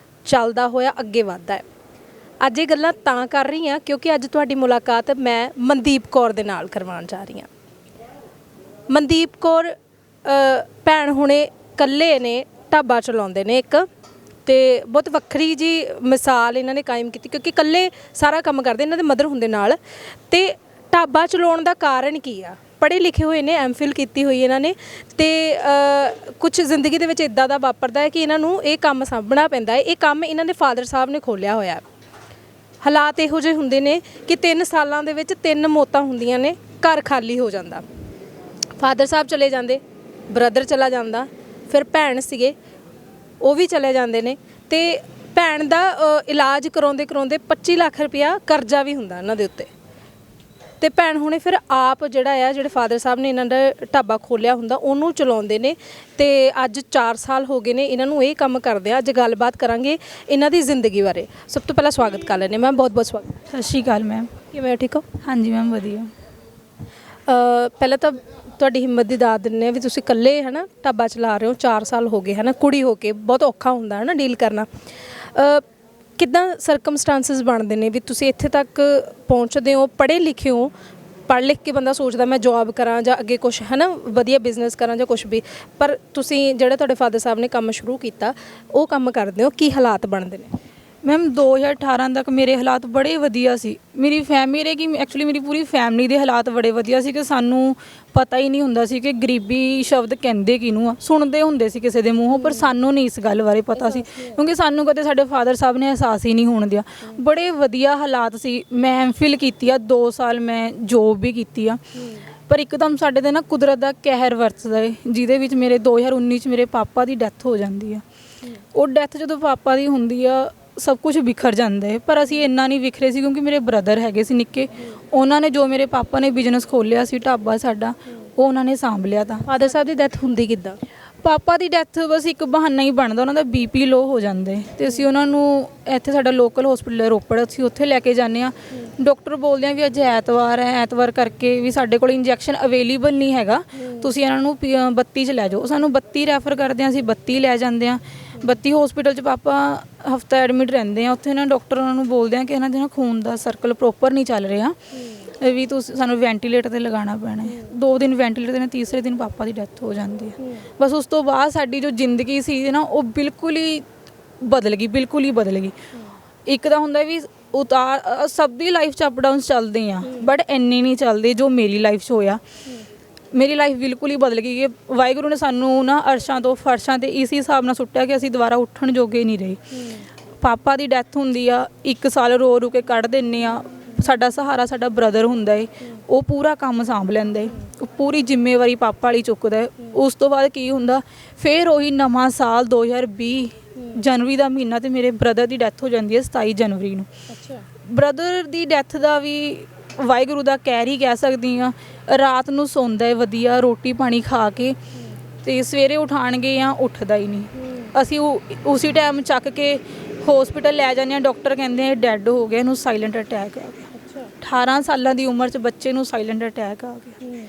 ਚੱਲਦਾ ਹੋਇਆ ਅੱਗੇ ਵੱਧਦਾ ਹੈ। ਅੱਜ ਇਹ ਗੱਲਾਂ ਤਾਂ ਕਰ ਰਹੀ ਹਾਂ ਕਿਉਂਕਿ ਅੱਜ ਤੁਹਾਡੀ ਮੁਲਾਕਾਤ ਮੈਂ ਮਨਦੀਪ ਕੌਰ ਦੇ ਨਾਲ ਕਰਵਾਉਣ ਜਾ ਰਹੀ ਹਾਂ। ਮਨਦੀਪ ਕੌਰ ਭੈਣ ਹੁਣੇ ਇਕੱਲੇ ਨੇ, ਢਾਬਾ ਚਲਾਉਂਦੇ ਨੇ ਇੱਕ, ਤੇ ਬਹੁਤ ਵੱਖਰੀ ਜੀ ਮਿਸਾਲ ਇਹਨਾਂ ਨੇ ਕਾਇਮ ਕੀਤੀ ਕਿਉਂਕਿ ਇਕੱਲੇ ਸਾਰਾ ਕੰਮ ਕਰਦੇ। ਇਹਨਾਂ ਦੇ ਮਦਰ ਹੁੰਦੇ ਨਾਲ, ਤੇ ਢਾਬਾ ਚਲਾਉਣ ਦਾ ਕਾਰਨ ਕੀ ਆ? ਪੜ੍ਹੇ ਲਿਖੇ ਹੋਏ ਨੇ, ਐਮਫਿਲ ਕੀਤੀ ਹੋਈ ਇਹਨਾਂ ਨੇ, ਤੇ ਕੁਝ ਜ਼ਿੰਦਗੀ ਦੇ ਵਿੱਚ ਇੱਦਾਂ ਦਾ ਵਾਪਰਦਾ ਹੈ ਕਿ ਇਹਨਾਂ ਨੂੰ ਇਹ ਕੰਮ ਸਾਂਭਣਾ ਪੈਂਦਾ ਹੈ। ਇਹ ਕੰਮ ਇਹਨਾਂ ਦੇ ਫਾਦਰ ਸਾਹਿਬ ਨੇ ਖੋਲ੍ਹਿਆ ਹੋਇਆ। ਹਾਲਾਤ ਇਹੋ ਜਿਹੇ ਹੁੰਦੇ ਨੇ ਕਿ 3 ਸਾਲਾਂ ਦੇ ਵਿੱਚ 3 ਮੌਤਾਂ ਹੁੰਦੀਆਂ ਨੇ, ਘਰ ਖਾਲੀ ਹੋ ਜਾਂਦਾ। ਫਾਦਰ ਸਾਹਿਬ ਚਲੇ ਜਾਂਦੇ, ਬ੍ਰਦਰ ਚਲਾ ਜਾਂਦਾ, ਫਿਰ ਭੈਣ ਸੀਗੇ ਉਹ ਵੀ ਚਲੇ ਜਾਂਦੇ ਨੇ, ਤੇ ਭੈਣ ਦਾ ਇਲਾਜ ਕਰਾਉਂਦੇ 25 ਲੱਖ ਰੁਪਇਆ ਕਰਜ਼ਾ ਵੀ ਹੁੰਦਾ ਇਹਨਾਂ ਦੇ ਉੱਤੇ। ਤੇ ਭੈਣ ਹੁਣੇ ਫਿਰ ਆਪ ਜਿਹੜੇ ਫਾਦਰ ਸਾਹਿਬ ਨੇ ਇਹਨਾਂ ਦਾ ਢਾਬਾ ਖੋਲ੍ਹਿਆ ਹੁੰਦਾ ਉਹਨੂੰ ਚਲਾਉਂਦੇ ਨੇ, ਤੇ ਅੱਜ 4 ਸਾਲ ਹੋ ਗਏ ਨੇ ਇਹਨਾਂ ਨੂੰ ਇਹ ਕੰਮ ਕਰਦੇ ਆ। ਅੱਜ ਗੱਲਬਾਤ ਕਰਾਂਗੇ ਇਹਨਾਂ ਦੀ ਜ਼ਿੰਦਗੀ ਬਾਰੇ। ਸਭ ਤੋਂ ਪਹਿਲਾਂ ਸਵਾਗਤ ਕਰ ਲੈਂਦੇ ਮੈਮ, ਬਹੁਤ ਬਹੁਤ ਸਵਾਗਤ। ਸਤਿ ਸ਼੍ਰੀ ਅਕਾਲ ਮੈਮ, ਕਿਵੇਂ ਹੋ? ਠੀਕ ਹੋ? ਹਾਂਜੀ ਮੈਮ ਵਧੀਆ। ਪਹਿਲਾਂ ਤਾਂ ਤੁਹਾਡੀ ਹਿੰਮਤ ਦੀ ਦਾਤ ਦਿੰਦੇ ਹਾਂ ਵੀ ਤੁਸੀਂ ਇਕੱਲੇ ਹੈ ਨਾ ਢਾਬਾ ਚਲਾ ਰਹੇ ਹੋ, 4 ਸਾਲ ਹੋ ਗਏ ਹੈ ਨਾ, ਕੁੜੀ ਹੋ ਕੇ ਬਹੁਤ ਔਖਾ ਹੁੰਦਾ ਹੈ ਨਾ ਡੀਲ ਕਰਨਾ। ਕਿੱਦਾਂ ਸਰਕਮਸਟਾਂਸਿਸ ਬਣਦੇ ਨੇ ਵੀ ਤੁਸੀਂ ਇੱਥੇ ਤੱਕ ਪਹੁੰਚਦੇ ਹੋ? ਪੜ੍ਹੇ ਲਿਖੇ ਹੋ, ਪੜ੍ਹ ਲਿਖ ਕੇ ਬੰਦਾ ਸੋਚਦਾ ਮੈਂ ਜੋਬ ਕਰਾਂ ਜਾਂ ਅੱਗੇ ਕੁਛ ਹੈ ਨਾ ਵਧੀਆ ਬਿਜ਼ਨਸ ਕਰਾਂ ਜਾਂ ਕੁਛ ਵੀ, ਪਰ ਤੁਸੀਂ ਜਿਹੜਾ ਤੁਹਾਡੇ ਫਾਦਰ ਸਾਹਿਬ ਨੇ ਕੰਮ ਸ਼ੁਰੂ ਕੀਤਾ ਉਹ ਕੰਮ ਕਰਦੇ ਹੋ। ਕੀ ਹਾਲਾਤ ਬਣਦੇ ਨੇ? ਮੈਮ 2018 ਤੱਕ ਮੇਰੇ ਹਾਲਾਤ ਬੜੇ ਵਧੀਆ ਸੀ। ਮੇਰੀ ਐਕਚੁਅਲੀ ਮੇਰੀ ਪੂਰੀ ਫੈਮਿਲੀ ਦੇ ਹਾਲਾਤ ਬੜੇ ਵਧੀਆ ਸੀ ਕਿ ਸਾਨੂੰ ਪਤਾ ਹੀ ਨਹੀਂ ਹੁੰਦਾ ਸੀ ਕਿ ਗਰੀਬੀ ਸ਼ਬਦ ਕਹਿੰਦੇ ਕਿਹਨੂੰ ਆ। ਸੁਣਦੇ ਹੁੰਦੇ ਸੀ ਕਿਸੇ ਦੇ ਮੂੰਹੋਂ, ਪਰ ਸਾਨੂੰ ਨਹੀਂ ਇਸ ਗੱਲ ਬਾਰੇ ਪਤਾ ਸੀ ਕਿਉਂਕਿ ਸਾਨੂੰ ਕਦੇ ਸਾਡੇ ਫਾਦਰ ਸਾਹਿਬ ਨੇ ਅਹਿਸਾਸ ਹੀ ਨਹੀਂ ਹੋਣ ਦਿਆ। ਬੜੇ ਵਧੀਆ ਹਾਲਾਤ ਸੀ। ਮੈਂ ਐਮਫਿਲ ਕੀਤੀ ਆ, 2 ਸਾਲ ਮੈਂ ਜੋਬ ਵੀ ਕੀਤੀ ਆ, ਪਰ ਇੱਕਦਮ ਸਾਡੇ 'ਤੇ ਨਾ ਕੁਦਰਤ ਦਾ ਕਹਿਰ ਵਰਤਦਾ ਹੈ, ਜਿਹਦੇ ਵਿੱਚ ਮੇਰੇ 2019 'ਚ ਮੇਰੇ ਪਾਪਾ ਦੀ ਡੈਥ ਹੋ ਜਾਂਦੀ ਆ। ਉਹ ਡੈਥ ਜਦੋਂ ਪਾਪਾ ਦੀ ਹੁੰਦੀ ਆ ਸਭ ਕੁਝ ਵਿਖਰ ਜਾਂਦਾ ਹੈ, ਪਰ ਅਸੀਂ ਇੰਨਾ ਨਹੀਂ ਵਿਖਰੇ ਸੀ ਕਿਉਂਕਿ ਮੇਰੇ ਬ੍ਰਦਰ ਹੈਗੇ ਸੀ ਨਿੱਕੇ। ਉਹਨਾਂ ਨੇ ਜੋ ਮੇਰੇ ਪਾਪਾ ਨੇ ਬਿਜ਼ਨਸ ਖੋਲ੍ਹਿਆ ਸੀ ਢਾਬਾ ਸਾਡਾ, ਉਹ ਉਹਨਾਂ ਨੇ ਸਾਂਭ ਲਿਆ। ਤਾਂ ਫਾਦਰ ਸਾਹਿਬ ਦੀ ਡੈਥ ਹੁੰਦੀ ਕਿੱਦਾਂ? ਪਾਪਾ ਦੀ ਡੈਥ ਬਸ ਇੱਕ ਬਹਾਨਾ ਹੀ ਬਣਦਾ, ਉਹਨਾਂ ਦਾ BP ਲੋ ਹੋ ਜਾਂਦਾ ਹੈ, ਤੇ ਅਸੀਂ ਉਹਨਾਂ ਨੂੰ ਇੱਥੇ ਸਾਡਾ ਲੋਕਲ ਹਸਪੀਟਲ ਰੋਪੜ, ਅਸੀਂ ਉੱਥੇ ਲੈ ਕੇ ਜਾਂਦੇ ਹਾਂ। ਡਾਕਟਰ ਬੋਲਦੇ ਆ ਵੀ ਅੱਜ ਐਤਵਾਰ ਹੈ, ਐਤਵਾਰ ਕਰਕੇ ਵੀ ਸਾਡੇ ਕੋਲ ਇੰਜੈਕਸ਼ਨ ਅਵੇਲੇਬਲ ਨਹੀਂ ਹੈਗਾ, ਤੁਸੀਂ ਇਹਨਾਂ ਨੂੰ 32 'ਚ ਲੈ ਜਾਓ। ਸਾਨੂੰ 32 ਰੈਫਰ ਕਰਦੇ ਹਾਂ, ਅਸੀਂ 32 ਲੈ ਜਾਂਦੇ ਹਾਂ। 32 ਹਸਪੀਟਲ 'ਚ ਪਾਪਾ ਹਫਤਾ ਐਡਮਿਟ ਰਹਿੰਦੇ ਆ ਉੱਥੇ ਨਾ। ਡਾਕਟਰ ਉਹਨਾਂ ਨੂੰ ਬੋਲਦੇ ਆ ਕਿ ਇਹਨਾਂ ਦੇ ਨਾ ਖੂਨ ਦਾ ਸਰਕਲ ਪ੍ਰੋਪਰ ਨਹੀਂ ਚੱਲ ਰਿਹਾ, ਵੀ ਤੁਸੀਂ ਸਾਨੂੰ ਵੈਂਟੀਲੇਟਰ 'ਤੇ ਲਗਾਉਣਾ ਪੈਣਾ ਹੈ। 2 ਦਿਨ ਵੈਂਟੀਲੇਟਰ 'ਤੇ ਨੇ, ਤੀਸਰੇ ਦਿਨ ਪਾਪਾ ਦੀ ਡੈਥ ਹੋ ਜਾਂਦੀ ਹੈ। ਬਸ ਉਸ ਤੋਂ ਬਾਅਦ ਸਾਡੀ ਜੋ ਜ਼ਿੰਦਗੀ ਸੀ ਨਾ ਉਹ ਬਿਲਕੁਲ ਹੀ ਬਦਲ ਗਈ। ਇੱਕ ਤਾਂ ਹੁੰਦਾ ਵੀ ਉਤਾਰ, ਸਭ ਦੀ ਲਾਈਫ 'ਚ ਅਪ ਡਾਊਨਸ ਚੱਲਦੇ ਆ, ਬਟ ਇੰਨੇ ਨਹੀਂ ਚੱਲਦੇ ਜੋ ਮੇਰੀ ਲਾਈਫ 'ਚ ਹੋਇਆ। ਮੇਰੀ ਲਾਈਫ ਬਿਲਕੁਲ ਹੀ ਬਦਲ ਗਈ ਕਿ ਵਾਹਿਗੁਰੂ ਨੇ ਸਾਨੂੰ ਨਾ ਅਰਸ਼ਾਂ ਤੋਂ ਫਰਸ਼ਾਂ 'ਤੇ ਇਸ ਹਿਸਾਬ ਨਾਲ ਸੁੱਟਿਆ ਕਿ ਅਸੀਂ ਦੁਬਾਰਾ ਉੱਠਣ ਜੋਗੇ ਨਹੀਂ ਰਹੇ। ਪਾਪਾ ਦੀ ਡੈਥ ਹੁੰਦੀ ਆ, 1 ਸਾਲ ਰੋ ਕੇ ਕੱਢ ਦਿੰਦੇ ਆ। ਸਾਡਾ ਸਹਾਰਾ ਸਾਡਾ ਬ੍ਰਦਰ ਹੁੰਦਾ ਏ, ਉਹ ਪੂਰਾ ਕੰਮ ਸਾਂਭ ਲੈਂਦਾ ਏ, ਉਹ ਪੂਰੀ ਜ਼ਿੰਮੇਵਾਰੀ ਪਾਪਾ ਵਾਲੀ ਚੁੱਕਦਾ ਏ। ਉਸ ਤੋਂ ਬਾਅਦ ਕੀ ਹੁੰਦਾ, ਫਿਰ ਉਹੀ ਨਵਾਂ ਸਾਲ 2020 ਜਨਵਰੀ ਦਾ ਮਹੀਨਾ, ਤੇ ਮੇਰੇ ਬ੍ਰਦਰ ਦੀ ਡੈਥ ਹੋ ਜਾਂਦੀ ਹੈ 27 ਜਨਵਰੀ ਨੂੰ। ਬ੍ਰਦਰ ਦੀ ਡੈਥ ਦਾ ਵੀ ਵਾਹਿਗੁਰੂ ਦਾ ਕਹਿਰ ਹੀ ਕਹਿ ਸਕਦੀ ਹਾਂ। ਰਾਤ ਨੂੰ ਸੌਂਦਾ ਹੈ ਵਧੀਆ, ਰੋਟੀ ਪਾਣੀ ਖਾ ਕੇ, ਤੇ ਸਵੇਰੇ ਉਠਾਣਗੇ ਜਾਂ ਉੱਠਦਾ ਹੀ ਨਹੀਂ। ਅਸੀਂ ਉਸੇ ਟਾਈਮ ਚੱਕ ਕੇ ਹਸਪੀਟਲ ਲੈ ਜਾਂਦੇ ਹਾਂ, ਡਾਕਟਰ ਕਹਿੰਦੇ ਆ ਡੈੱਡ ਹੋ ਗਿਆ, ਇਹਨੂੰ ਸਾਇਲੈਂਟ ਅਟੈਕ ਆ ਗਿਆ। 18 ਸਾਲਾਂ ਦੀ ਉਮਰ 'ਚ ਬੱਚੇ ਨੂੰ ਸਾਇਲੈਂਟ ਅਟੈਕ ਆ ਗਿਆ।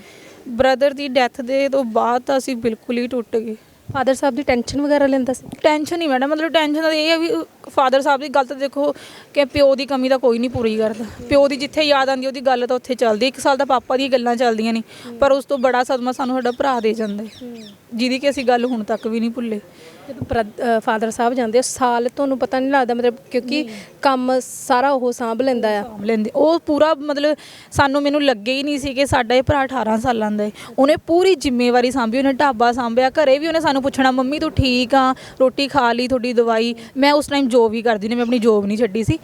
ਬ੍ਰਦਰ ਦੀ ਡੈਥ ਦੇ ਤੋਂ ਬਾਅਦ ਤਾਂ ਅਸੀਂ ਬਿਲਕੁਲ ਹੀ ਟੁੱਟ ਗਏ। ਫਾਦਰ ਸਾਹਿਬ ਦੀ ਟੈਨਸ਼ਨ ਵਗੈਰਾ ਲੈਂਦਾ ਸੀ? ਟੈਨਸ਼ਨ ਹੀ ਮੈਡਮ, ਮਤਲਬ ਟੈਨਸ਼ਨ ਦਾ ਇਹ ਹੈ ਵੀ ਫਾਦਰ ਸਾਹਿਬ ਦੀ ਗੱਲ ਤਾਂ ਦੇਖੋ ਕਿ ਪਿਓ ਦੀ ਕਮੀ ਤਾਂ ਕੋਈ ਨਹੀਂ ਪੂਰੀ ਕਰਦਾ। ਪਿਓ ਦੀ ਜਿੱਥੇ ਯਾਦ ਆਉਂਦੀ ਉਹਦੀ ਗੱਲ ਤਾਂ ਉੱਥੇ ਚੱਲਦੀ। 1 ਸਾਲ ਦਾ ਪਾਪਾ ਦੀਆਂ ਗੱਲਾਂ ਚੱਲਦੀਆਂ ਨੇ, ਪਰ ਉਸ ਤੋਂ ਬੜਾ ਸਦਮਾ ਸਾਨੂੰ ਸਾਡਾ ਭਰਾ ਦੇ ਜਾਂਦਾ ਹੈ, ਜਿਹਦੀ ਕਿ ਅਸੀਂ ਗੱਲ ਹੁਣ ਤੱਕ ਵੀ ਨਹੀਂ ਭੁੱਲੇ। ਜਦੋਂ ਫਾਦਰ ਸਾਹਿਬ ਜਾਂਦੇ ਆ, ਸਾਲ ਤੁਹਾਨੂੰ ਪਤਾ ਨਹੀਂ ਲੱਗਦਾ, ਮਤਲਬ ਕਿਉਂਕਿ ਕੰਮ ਸਾਰਾ ਉਹ ਸਾਂਭ ਲੈਂਦਾ ਆ। ਸਾਂਭ ਲੈਂਦੇ ਉਹ ਪੂਰਾ, ਮਤਲਬ ਮੈਨੂੰ ਲੱਗੇ ਹੀ ਨਹੀਂ ਸੀ ਕਿ ਸਾਡਾ ਇਹ ਭਰਾ 18 ਸਾਲਾਂ ਦਾ ਹੈ। ਉਹਨੇ ਪੂਰੀ ਜ਼ਿੰਮੇਵਾਰੀ ਸਾਂਭੀ, ਉਹਨੇ ਢਾਬਾ ਸਾਂਭਿਆ, ਘਰੇ ਵੀ ਉਹਨੇ ਸਾਨੂੰ ਪੁੱਛਣਾ ਮੰਮੀ ਤੂੰ ਠੀਕ ਆ, ਰੋਟੀ ਖਾ ਲਈ, ਤੁਹਾਡੀ ਦਵਾਈ। ਮੈਂ ਉਸ ਟਾਈਮ ਜੋਬ ਵੀ ਕਰਦੀ ਨੇ, ਮੈਂ ਆਪਣੀ ਜੋਬ ਨਹੀਂ ਛੱਡੀ ਸੀ।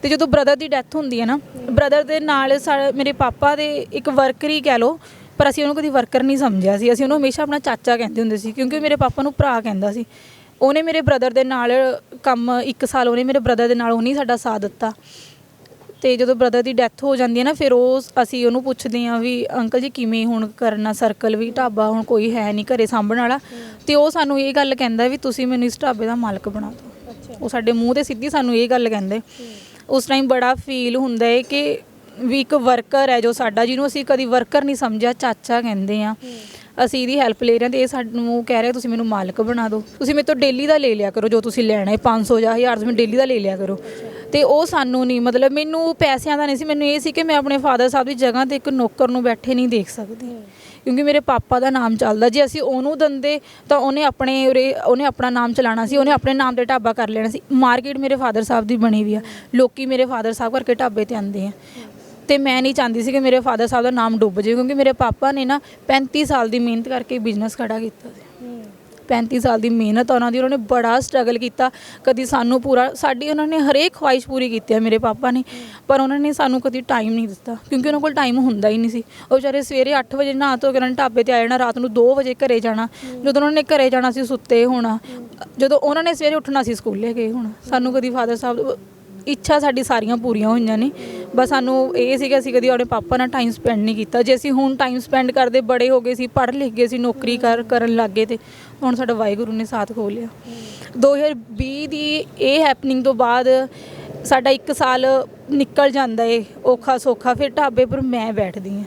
ਤੇ ਜਦੋਂ ਬ੍ਰਦਰ ਦੀ ਡੈਥ ਹੁੰਦੀ ਹੈ ਨਾ, ਬ੍ਰਦਰ ਦੇ ਨਾਲ ਮੇਰੇ ਪਾਪਾ ਦੇ ਇੱਕ ਵਰਕਰ ਹੀ ਕਹਿ ਲਓ, ਪਰ ਅਸੀਂ ਉਹਨੂੰ ਕਦੀ ਵਰਕਰ ਨਹੀਂ ਸਮਝਿਆ ਸੀ। ਅਸੀਂ ਉਹਨੂੰ ਹਮੇਸ਼ਾ ਆਪਣਾ ਚਾਚਾ ਕਹਿੰਦੇ ਹੁੰਦੇ ਸੀ, ਕਿਉਂਕਿ ਮੇਰੇ ਪਾਪਾ ਨੂੰ ਭਰਾ ਕਹਿੰਦਾ ਸੀ। ਉਹਨੇ ਮੇਰੇ ਬ੍ਰਦਰ ਦੇ ਨਾਲ ਕੰਮ 1 ਸਾਲ ਉਹਨੇ ਮੇਰੇ ਬ੍ਰਦਰ ਦੇ ਨਾਲ ਉਹਨੇ ਸਾਡਾ ਸਾਥ ਦਿੱਤਾ। ਤੇ ਜਦੋਂ ਬ੍ਰਦਰ ਦੀ ਡੈਥ ਹੋ ਜਾਂਦੀ ਹੈ ਨਾ, ਫਿਰ ਅਸੀਂ ਉਹਨੂੰ ਪੁੱਛਦੇ ਹਾਂ ਵੀ ਅੰਕਲ ਜੀ ਕਿਵੇਂ ਹੁਣ ਕਰਨਾ ਸਰਕਲ, ਵੀ ਢਾਬਾ ਹੁਣ ਕੋਈ ਹੈ ਨਹੀਂ ਘਰੇ ਸਾਂਭਣ ਵਾਲਾ। ਤੇ ਉਹ ਸਾਨੂੰ ਇਹ ਗੱਲ ਕਹਿੰਦਾ ਵੀ ਤੁਸੀਂ ਮੈਨੂੰ ਇਸ ਢਾਬੇ ਦਾ ਮਾਲਕ ਬਣਾ ਦਿਓ। ਉਹ ਸਾਡੇ ਮੂੰਹ 'ਤੇ ਸਿੱਧੀ ਸਾਨੂੰ ਇਹ ਗੱਲ ਕਹਿੰਦੇ। ਉਸ ਟਾਈਮ ਬੜਾ ਫੀਲ ਹੁੰਦਾ ਹੈ ਕਿ ਵੀ ਇੱਕ ਵਰਕਰ ਹੈ ਜੋ ਸਾਡਾ, ਜਿਹਨੂੰ ਅਸੀਂ ਕਦੀ ਵਰਕਰ ਨਹੀਂ ਸਮਝਿਆ, ਚਾਚਾ ਕਹਿੰਦੇ ਆ। ਅਸੀਂ ਇਹਦੀ ਹੈਲਪ ਲੈ ਰਹੇ ਹਾਂ, ਅਤੇ ਇਹ ਸਾਨੂੰ ਕਹਿ ਰਿਹਾ ਤੁਸੀਂ ਮੈਨੂੰ ਮਾਲਕ ਬਣਾ ਦਿਓ, ਤੁਸੀਂ ਮੇਰੇ ਤੋਂ ਡੇਲੀ ਦਾ ਲੈ ਲਿਆ ਕਰੋ ਜੋ ਤੁਸੀਂ ਲੈਣਾ ਹੈ, 500 ਜਾਂ 1000 ਤੁਸੀਂ ਡੇਲੀ ਦਾ ਲੈ ਲਿਆ ਕਰੋ। ਅਤੇ ਉਹ ਸਾਨੂੰ ਨਹੀਂ, ਮਤਲਬ ਮੈਨੂੰ ਪੈਸਿਆਂ ਦਾ ਨਹੀਂ ਸੀ, ਮੈਨੂੰ ਇਹ ਸੀ ਕਿ ਮੈਂ ਆਪਣੇ ਫਾਦਰ ਸਾਹਿਬ ਦੀ ਜਗ੍ਹਾ 'ਤੇ ਇੱਕ ਨੌਕਰ ਨੂੰ ਬੈਠੇ ਨਹੀਂ ਦੇਖ ਸਕਦੀ, ਕਿਉਂਕਿ ਮੇਰੇ ਪਾਪਾ ਦਾ ਨਾਮ ਚੱਲਦਾ। ਜੇ ਅਸੀਂ ਉਹਨੂੰ ਦਿੰਦੇ ਤਾਂ ਉਹਨੇ ਆਪਣਾ ਨਾਮ ਚਲਾਉਣਾ ਸੀ, ਉਹਨੇ ਆਪਣੇ ਨਾਮ 'ਤੇ ਢਾਬਾ ਕਰ ਲੈਣਾ ਸੀ। ਮਾਰਕੀਟ ਮੇਰੇ ਫਾਦਰ ਸਾਹਿਬ ਦੀ ਬਣੀ ਵੀ ਆ, ਲੋਕੀ ਮੇਰੇ ਫਾਦਰ ਸਾਹਿਬ ਕਰਕੇ ਢਾਬੇ 'ਤੇ ਆਉਂਦੇ ਆ। ਅਤੇ ਮੈਂ ਨਹੀਂ ਚਾਹੁੰਦੀ ਸੀ ਕਿ ਮੇਰੇ ਫਾਦਰ ਸਾਹਿਬ ਦਾ ਨਾਮ ਡੁੱਬ ਜਾਵੇ, ਕਿਉਂਕਿ ਮੇਰੇ ਪਾਪਾ ਨੇ ਨਾ 35 ਸਾਲ ਦੀ ਮਿਹਨਤ ਕਰਕੇ ਬਿਜ਼ਨਸ ਖੜਾ ਕੀਤਾ ਸੀ। 35 ਸਾਲ ਦੀ ਮਿਹਨਤ ਉਹਨਾਂ ਦੀ, ਉਹਨਾਂ ਨੇ ਬੜਾ ਸਟਰਗਲ ਕੀਤਾ। ਕਦੀ ਸਾਨੂੰ ਸਾਡੀ ਉਹਨਾਂ ਨੇ ਹਰੇਕ ਖੁਆਇਸ਼ ਪੂਰੀ ਕੀਤੀ ਹੈ ਮੇਰੇ ਪਾਪਾ ਨੇ, ਪਰ ਉਹਨਾਂ ਨੇ ਸਾਨੂੰ ਕਦੀ ਟਾਈਮ ਨਹੀਂ ਦਿੱਤਾ, ਕਿਉਂਕਿ ਉਹਨਾਂ ਕੋਲ ਟਾਈਮ ਹੁੰਦਾ ਹੀ ਨਹੀਂ ਸੀ। ਉਹ ਵਿਚਾਰੇ ਸਵੇਰੇ 8 ਵਜੇ ਨਹਾ ਧੋ ਕੇ ਉਹਨਾਂ ਨੇ ਢਾਬੇ 'ਤੇ ਆ ਜਾਣਾ, ਰਾਤ ਨੂੰ 2 ਵਜੇ ਘਰੇ ਜਾਣਾ। ਜਦੋਂ ਉਹਨਾਂ ਨੇ ਘਰੇ ਜਾਣਾ ਸੀ ਸੁੱਤੇ ਹੋਣਾ, ਜਦੋਂ ਉਹਨਾਂ ਨੇ ਸਵੇਰੇ ਉੱਠਣਾ ਸੀ ਸਕੂਲੇ ਗਏ ਹੋਣਾ। ਸਾਨੂੰ ਕਦੀ ਫਾਦਰ ਸਾਹਿਬ ਇੱਛਾ ਸਾਡੀ ਸਾਰੀਆਂ ਪੂਰੀਆਂ ਹੋਈਆਂ ਨੇ, ਬਸ ਸਾਨੂੰ ਇਹ ਸੀ ਕਿ ਅਸੀਂ ਕਦੀ ਆਪਣੇ ਪਾਪਾ ਨਾਲ ਟਾਈਮ ਸਪੈਂਡ ਨਹੀਂ ਕੀਤਾ। ਜੇ ਅਸੀਂ ਹੁਣ ਟਾਈਮ ਸਪੈਂਡ ਕਰਦੇ, ਬੜੇ ਹੋ ਗਏ ਸੀ, ਪੜ੍ਹ ਲਿਖ ਗਏ ਸੀ, ਨੌਕਰੀ ਕਰਨ ਲੱਗ ਗਏ, ਅਤੇ ਹੁਣ ਸਾਡਾ ਵਾਹਿਗੁਰੂ ਨੇ ਸਾਥ ਖੋਲ੍ਹ ਲਿਆ। 2020 ਦੀ ਇਹ ਹੈਪਨਿੰਗ ਤੋਂ ਬਾਅਦ ਸਾਡਾ 1 ਸਾਲ ਨਿਕਲ ਜਾਂਦਾ ਏ ਔਖਾ ਸੌਖਾ। ਫਿਰ ਢਾਬੇ ਪਰ ਮੈਂ ਬੈਠਦੀ ਹਾਂ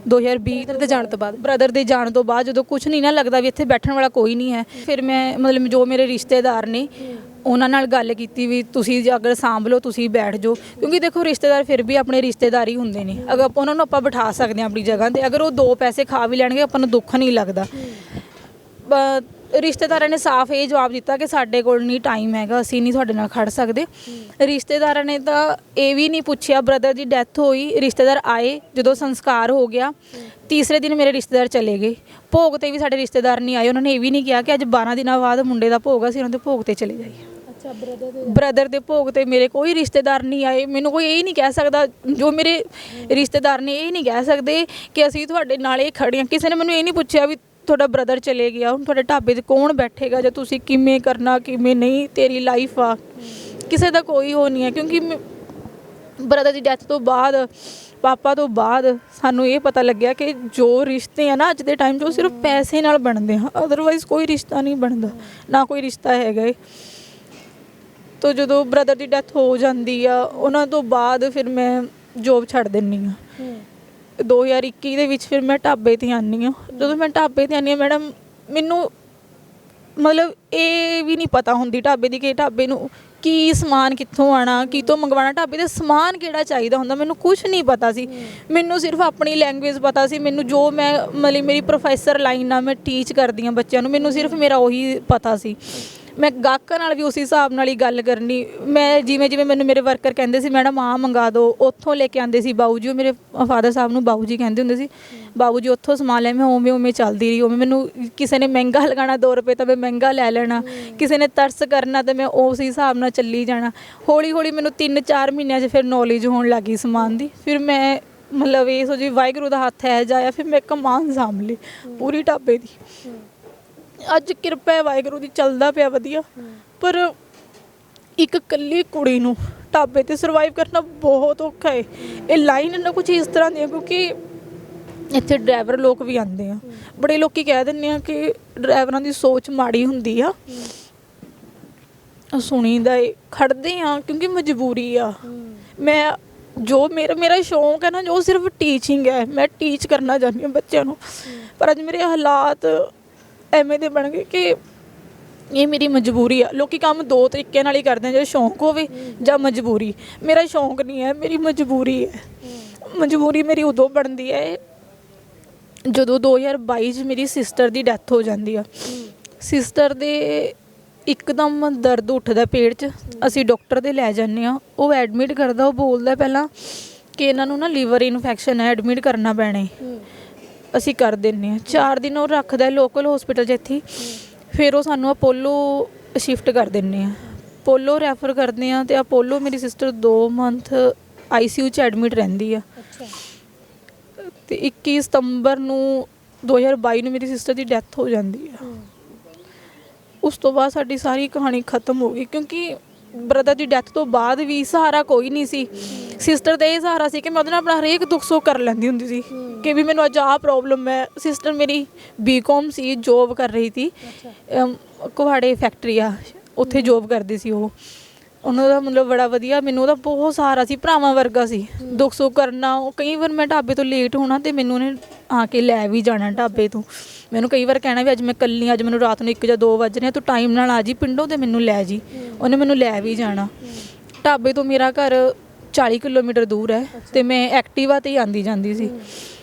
2020 ਦੇ ਜਾਣ ਤੋਂ ਬਾਅਦ, ਬ੍ਰਦਰ ਦੇ ਜਾਣ ਤੋਂ ਬਾਅਦ, ਜਦੋਂ ਕੁਝ ਨਹੀਂ ਨਾ ਲੱਗਦਾ ਵੀ ਇੱਥੇ ਬੈਠਣ ਵਾਲਾ ਕੋਈ ਨਹੀਂ ਹੈ, ਫਿਰ ਮੈਂ ਮਤਲਬ ਜੋ ਮੇਰੇ ਰਿਸ਼ਤੇਦਾਰ ਨੇ ਉਹਨਾਂ ਨਾਲ ਗੱਲ ਕੀਤੀ ਵੀ ਤੁਸੀਂ ਅਗਰ ਸਾਂਭ ਲਓ, ਤੁਸੀਂ ਬੈਠ ਜਾਓ, ਕਿਉਂਕਿ ਦੇਖੋ ਰਿਸ਼ਤੇਦਾਰ ਫਿਰ ਵੀ ਆਪਣੇ ਰਿਸ਼ਤੇਦਾਰ ਹੀ ਹੁੰਦੇ ਨੇ। ਅਗਰ ਉਹਨਾਂ ਨੂੰ ਆਪਾਂ ਬਿਠਾ ਸਕਦੇ ਹਾਂ ਆਪਣੀ ਜਗ੍ਹਾ 'ਤੇ, ਅਗਰ ਉਹ 2 ਪੈਸੇ ਖਾ ਵੀ ਲੈਣਗੇ ਆਪਾਂ ਨੂੰ ਦੁੱਖ ਨਹੀਂ ਲੱਗਦਾ। ਰਿਸ਼ਤੇਦਾਰਾਂ ਨੇ ਸਾਫ਼ ਇਹ ਜਵਾਬ ਦਿੱਤਾ ਕਿ ਸਾਡੇ ਕੋਲ ਨਹੀਂ ਟਾਈਮ ਹੈਗਾ, ਅਸੀਂ ਨਹੀਂ ਤੁਹਾਡੇ ਨਾਲ ਖੜ ਸਕਦੇ। ਰਿਸ਼ਤੇਦਾਰਾਂ ਨੇ ਤਾਂ ਇਹ ਵੀ ਨਹੀਂ ਪੁੱਛਿਆ, ਬ੍ਰਦਰ ਦੀ ਡੈਥ ਹੋਈ, ਰਿਸ਼ਤੇਦਾਰ ਆਏ, ਜਦੋਂ ਸੰਸਕਾਰ ਹੋ ਗਿਆ ਤੀਸਰੇ ਦਿਨ ਮੇਰੇ ਰਿਸ਼ਤੇਦਾਰ ਚਲੇ ਗਏ। ਭੋਗ 'ਤੇ ਵੀ ਸਾਡੇ ਰਿਸ਼ਤੇਦਾਰ ਨਹੀਂ ਆਏ, ਉਹਨਾਂ ਨੇ ਇਹ ਵੀ ਨਹੀਂ ਕਿਹਾ ਕਿ ਅੱਜ 12 ਦਿਨਾਂ ਬਾਅਦ ਮੁੰਡੇ ਦਾ ਭੋਗ ਆ, ਅਸੀਂ ਉਹਨਾਂ ਦੇ ਭੋਗ 'ਤੇ ਚਲੇ ਜਾਈਏ। ਅੱਛਾ, ਬ੍ਰਦਰ ਦੇ ਭੋਗ 'ਤੇ ਮੇਰੇ ਕੋਈ ਰਿਸ਼ਤੇਦਾਰ ਨਹੀਂ ਆਏ। ਮੈਨੂੰ ਕੋਈ ਇਹ ਨਹੀਂ ਕਹਿ ਸਕਦਾ, ਜੋ ਮੇਰੇ ਰਿਸ਼ਤੇਦਾਰ ਨੇ ਇਹ ਨਹੀਂ ਕਹਿ ਸਕਦੇ ਕਿ ਅਸੀਂ ਤੁਹਾਡੇ ਨਾਲ ਇਹ ਖੜੇ ਹਾਂ। ਕਿਸੇ ਨੇ ਮੈਨੂੰ ਇਹ ਨਹੀਂ ਪੁੱਛਿਆ ਵੀ ਤੁਹਾਡਾ ਬ੍ਰਦਰ ਚਲੇ ਗਿਆ, ਹੁਣ ਤੁਹਾਡੇ ਢਾਬੇ 'ਤੇ ਕੌਣ ਬੈਠੇਗਾ, ਜਾਂ ਤੁਸੀਂ ਕਿਵੇਂ ਕਰਨਾ ਕਿਵੇਂ ਨਹੀਂ, ਤੇਰੀ ਲਾਈਫ ਆ। ਕਿਸੇ ਦਾ ਕੋਈ ਉਹ ਨਹੀਂ ਹੈ, ਕਿਉਂਕਿ ਬ੍ਰਦਰ ਦੀ ਡੈਥ ਤੋਂ ਬਾਅਦ, ਪਾਪਾ ਤੋਂ ਬਾਅਦ ਸਾਨੂੰ ਇਹ ਪਤਾ ਲੱਗਿਆ ਕਿ ਜੋ ਰਿਸ਼ਤੇ ਆ ਨਾ ਅੱਜ ਦੇ ਟਾਈਮ 'ਚ, ਉਹ ਸਿਰਫ ਪੈਸੇ ਨਾਲ ਬਣਦੇ ਆ, ਅਦਰਵਾਈਜ਼ ਕੋਈ ਰਿਸ਼ਤਾ ਨਹੀਂ ਬਣਦਾ, ਨਾ ਕੋਈ ਰਿਸ਼ਤਾ ਹੈਗਾ ਏ। ਤੋ ਜਦੋਂ ਬ੍ਰਦਰ ਦੀ ਡੈਥ ਹੋ ਜਾਂਦੀ ਆ, ਉਹਨਾਂ ਤੋਂ ਬਾਅਦ ਫਿਰ ਮੈਂ ਜੋਬ ਛੱਡ ਦਿੰਦੀ ਹਾਂ। 2021 ਦੇ ਵਿੱਚ ਫਿਰ ਮੈਂ ਢਾਬੇ 'ਤੇ ਆਉਂਦੀ ਹਾਂ। ਜਦੋਂ ਮੈਂ ਢਾਬੇ 'ਤੇ ਆਉਂਦੀ ਹਾਂ, ਮੈਡਮ ਮੈਨੂੰ ਮਤਲਬ ਇਹ ਵੀ ਨਹੀਂ ਪਤਾ ਹੁੰਦੀ ਢਾਬੇ ਦੀ ਕਿ ਢਾਬੇ ਨੂੰ ਕੀ ਸਮਾਨ ਕਿੱਥੋਂ ਆਉਣਾ, ਕਿਤੋਂ ਮੰਗਵਾਉਣਾ, ਢਾਬੇ 'ਤੇ ਸਮਾਨ ਕਿਹੜਾ ਚਾਹੀਦਾ ਹੁੰਦਾ, ਮੈਨੂੰ ਕੁਛ ਨਹੀਂ ਪਤਾ ਸੀ। ਮੈਨੂੰ ਸਿਰਫ ਆਪਣੀ ਲੈਂਗੁਏਜ ਪਤਾ ਸੀ, ਮੈਨੂੰ ਜੋ ਮੈਂ ਮਤਲਬ ਮੇਰੀ ਪ੍ਰੋਫੈਸਰ ਲਾਈਨ ਆ, ਮੈਂ ਟੀਚ ਕਰਦੀ ਹਾਂ ਬੱਚਿਆਂ ਨੂੰ, ਮੈਨੂੰ ਸਿਰਫ ਮੇਰਾ ਉਹੀ ਪਤਾ ਸੀ। ਮੈਂ ਗਾਹਕਾਂ ਨਾਲ ਵੀ ਉਸ ਹਿਸਾਬ ਨਾਲ ਹੀ ਗੱਲ ਕਰਨੀ। ਮੈਂ ਜਿਵੇਂ ਮੈਨੂੰ ਮੇਰੇ ਵਰਕਰ ਕਹਿੰਦੇ ਸੀ ਮੈਡਮ ਆਹ ਮੰਗਾ ਦਿਓ, ਉੱਥੋਂ ਲੈ ਕੇ ਆਉਂਦੇ ਸੀ ਬਾਊ ਜੀ, ਉਹ ਮੇਰੇ ਫਾਦਰ ਸਾਹਿਬ ਨੂੰ ਬਾਊ ਜੀ ਕਹਿੰਦੇ ਹੁੰਦੇ ਸੀ, ਬਾਊ ਜੀ ਉੱਥੋਂ ਸਮਾਨ ਲੈ, ਮੈਂ ਉਵੇਂ ਚੱਲਦੀ ਰਹੀ। ਉਵੇਂ ਮੈਨੂੰ ਕਿਸੇ ਨੇ ਮਹਿੰਗਾ ਲਗਾਉਣਾ 2 ਰੁਪਏ ਤਾਂ ਮੈਂ ਮਹਿੰਗਾ ਲੈ ਲੈਣਾ, ਕਿਸੇ ਨੇ ਤਰਸ ਕਰਨਾ ਤਾਂ ਮੈਂ ਉਸ ਹਿਸਾਬ ਨਾਲ ਚੱਲੀ ਜਾਣਾ। ਹੌਲੀ ਹੌਲੀ ਮੈਨੂੰ 3-4 ਮਹੀਨਿਆਂ 'ਚ ਫਿਰ ਨੌਲੇਜ ਹੋਣ ਲੱਗੀ ਸਮਾਨ ਦੀ। ਫਿਰ ਮੈਂ ਮਤਲਬ ਇਹ ਸੋਚੀ ਵਾਹਿਗੁਰੂ ਦਾ ਹੱਥ ਹੈ ਜਾਇਆ, ਫਿਰ ਮੈਂ ਕਮਾਨ ਸਾਂਭ ਲਈ ਪੂਰੀ ਢਾਬੇ ਦੀ। ਅੱਜ ਕਿਰਪਾ ਹੈ ਵਾਹਿਗੁਰੂ ਦੀ, ਚੱਲਦਾ ਪਿਆ ਵਧੀਆ। ਪਰ ਇੱਕ ਇਕੱਲੀ ਕੁੜੀ ਨੂੰ ਢਾਬੇ 'ਤੇ ਸਰਵਾਈਵ ਕਰਨਾ ਬਹੁਤ ਔਖਾ ਹੈ। ਇਹ ਲਾਈਨ ਨਾ ਕੁਛ ਇਸ ਤਰ੍ਹਾਂ ਦੀ ਹੈ, ਕਿਉਂਕਿ ਇੱਥੇ ਡਰਾਈਵਰ ਲੋਕ ਵੀ ਆਉਂਦੇ ਆ, ਬੜੇ ਲੋਕੀ ਕਹਿ ਦਿੰਦੇ ਆ ਕਿ ਡਰਾਈਵਰਾਂ ਦੀ ਸੋਚ ਮਾੜੀ ਹੁੰਦੀ ਆ। ਸੁਣੀਦਾ ਏ, ਖੜਦੇ ਆ ਕਿਉਂਕਿ ਮਜਬੂਰੀ ਆ। ਮੈਂ ਜੋ ਮੇਰਾ ਸ਼ੌਂਕ ਹੈ ਨਾ, ਜੋ ਸਿਰਫ ਟੀਚਿੰਗ ਹੈ, ਮੈਂ ਟੀਚ ਕਰਨਾ ਚਾਹੁੰਦੀ ਹਾਂ ਬੱਚਿਆਂ ਨੂੰ। ਪਰ ਅੱਜ ਮੇਰੇ ਹਾਲਾਤ ਐਵੇਂ ਦੇ ਬਣ ਗਏ ਕਿ ਇਹ ਮੇਰੀ ਮਜਬੂਰੀ ਆ। ਲੋਕੀ ਕੰਮ ਦੋ ਤਰੀਕੇ ਨਾਲ ਹੀ ਕਰਦੇ ਆ, ਜੇ ਸ਼ੌਂਕ ਹੋਵੇ ਜਾਂ ਮਜਬੂਰੀ। ਮੇਰਾ ਸ਼ੌਂਕ ਨਹੀਂ ਹੈ, ਮੇਰੀ ਮਜਬੂਰੀ ਹੈ। ਮਜਬੂਰੀ ਮੇਰੀ ਉਦੋਂ ਬਣਦੀ ਹੈ ਜਦੋਂ 2022 'ਚ ਮੇਰੀ ਸਿਸਟਰ ਦੀ ਡੈਥ ਹੋ ਜਾਂਦੀ ਆ। ਸਿਸਟਰ ਦੇ ਇੱਕਦਮ ਦਰਦ ਉੱਠਦਾ ਪੇਟ 'ਚ, ਅਸੀਂ ਡਾਕਟਰ ਦੇ ਲੈ ਜਾਂਦੇ ਹਾਂ। ਉਹ ਐਡਮਿਟ ਕਰਦਾ, ਉਹ ਬੋਲਦਾ ਪਹਿਲਾਂ ਕਿ ਇਹਨਾਂ ਨੂੰ ਨਾ ਲੀਵਰ ਇਨਫੈਕਸ਼ਨ ਹੈ, ਐਡਮਿਟ ਕਰਨਾ ਪੈਣਾ ਹੈ। ਅਸੀਂ ਕਰ ਦਿੰਦੇ ਹਾਂ। 4 ਦਿਨ ਉਹ ਰੱਖਦਾ ਲੋਕਲ ਹਸਪੀਟਲ 'ਚ ਇੱਥੇ। ਫਿਰ ਉਹ ਸਾਨੂੰ ਅਪੋਲੋ ਸ਼ਿਫਟ ਕਰ ਦਿੰਦੇ ਆ, ਅਪੋਲੋ ਰੈਫਰ ਕਰਦੇ ਆ। ਅਤੇ ਅਪੋਲੋ ਮੇਰੀ ਸਿਸਟਰ 2 ਮੰਥ ICU 'ਚ ਐਡਮਿਟ ਰਹਿੰਦੀ ਆ। ਅਤੇ 21 ਸਤੰਬਰ ਨੂੰ 2022 ਨੂੰ ਮੇਰੀ ਸਿਸਟਰ ਦੀ ਡੈਥ ਹੋ ਜਾਂਦੀ ਆ। ਉਸ ਤੋਂ ਬਾਅਦ ਸਾਡੀ ਸਾਰੀ ਕਹਾਣੀ ਖਤਮ ਹੋ ਗਈ, ਕਿਉਂਕਿ ਬ੍ਰਦਰ ਦੀ ਡੈਥ ਤੋਂ ਬਾਅਦ ਵੀ ਸਹਾਰਾ ਕੋਈ ਨਹੀਂ ਸੀ। ਸਿਸਟਰ ਦਾ ਇਹ ਸਹਾਰਾ ਸੀ ਕਿ ਮੈਂ ਉਹਦੇ ਨਾਲ ਆਪਣਾ ਹਰੇਕ ਦੁੱਖ ਸੁੱਖ ਕਰ ਲੈਂਦੀ ਹੁੰਦੀ ਸੀ ਕਿ ਵੀ ਮੈਨੂੰ ਅੱਜ ਆਹ ਪ੍ਰੋਬਲਮ ਹੈ। ਸਿਸਟਰ ਮੇਰੀ BCom ਸੀ, ਜੋਬ ਕਰ ਰਹੀ ਸੀ, ਕੁਹਾੜੇ ਫੈਕਟਰੀ ਆ, ਉੱਥੇ ਜੋਬ ਕਰਦੀ ਸੀ ਉਹ। ਉਹਨਾਂ ਦਾ ਮਤਲਬ ਬੜਾ ਵਧੀਆ, ਮੈਨੂੰ ਉਹਦਾ ਬਹੁਤ ਸਹਾਰਾ ਸੀ, ਭਰਾਵਾਂ ਵਰਗਾ ਸੀ। ਦੁੱਖ ਸੁੱਖ ਕਰਨਾ, ਉਹ ਕਈ ਵਾਰ ਮੈਂ ਢਾਬੇ ਤੋਂ ਲੇਟ ਹੋਣਾ ਅਤੇ ਮੈਨੂੰ ਉਹਨੇ ਆ ਕੇ ਲੈ ਵੀ ਜਾਣਾ ਢਾਬੇ ਤੋਂ। ਮੈਨੂੰ ਕਈ ਵਾਰ ਕਹਿਣਾ ਵੀ ਅੱਜ ਮੈਂ ਇਕੱਲੀ, ਅੱਜ ਮੈਨੂੰ ਰਾਤ ਨੂੰ 1 ਜਾਂ 2 ਵੱਜ ਰਹੇ, ਤੂੰ ਟਾਈਮ ਨਾਲ ਆ ਜੀ ਪਿੰਡੋਂ ਅਤੇ ਮੈਨੂੰ ਲੈ ਜੀ। ਉਹਨੇ ਮੈਨੂੰ ਲੈ ਵੀ ਜਾਣਾ। ਢਾਬੇ ਤੋਂ ਮੇਰਾ ਘਰ 40 ਕਿਲੋਮੀਟਰ ਦੂਰ ਹੈ ਅਤੇ ਮੈਂ ਐਕਟੀਵਾ 'ਤੇ ਹੀ ਆਉਂਦੀ ਜਾਂਦੀ ਸੀ।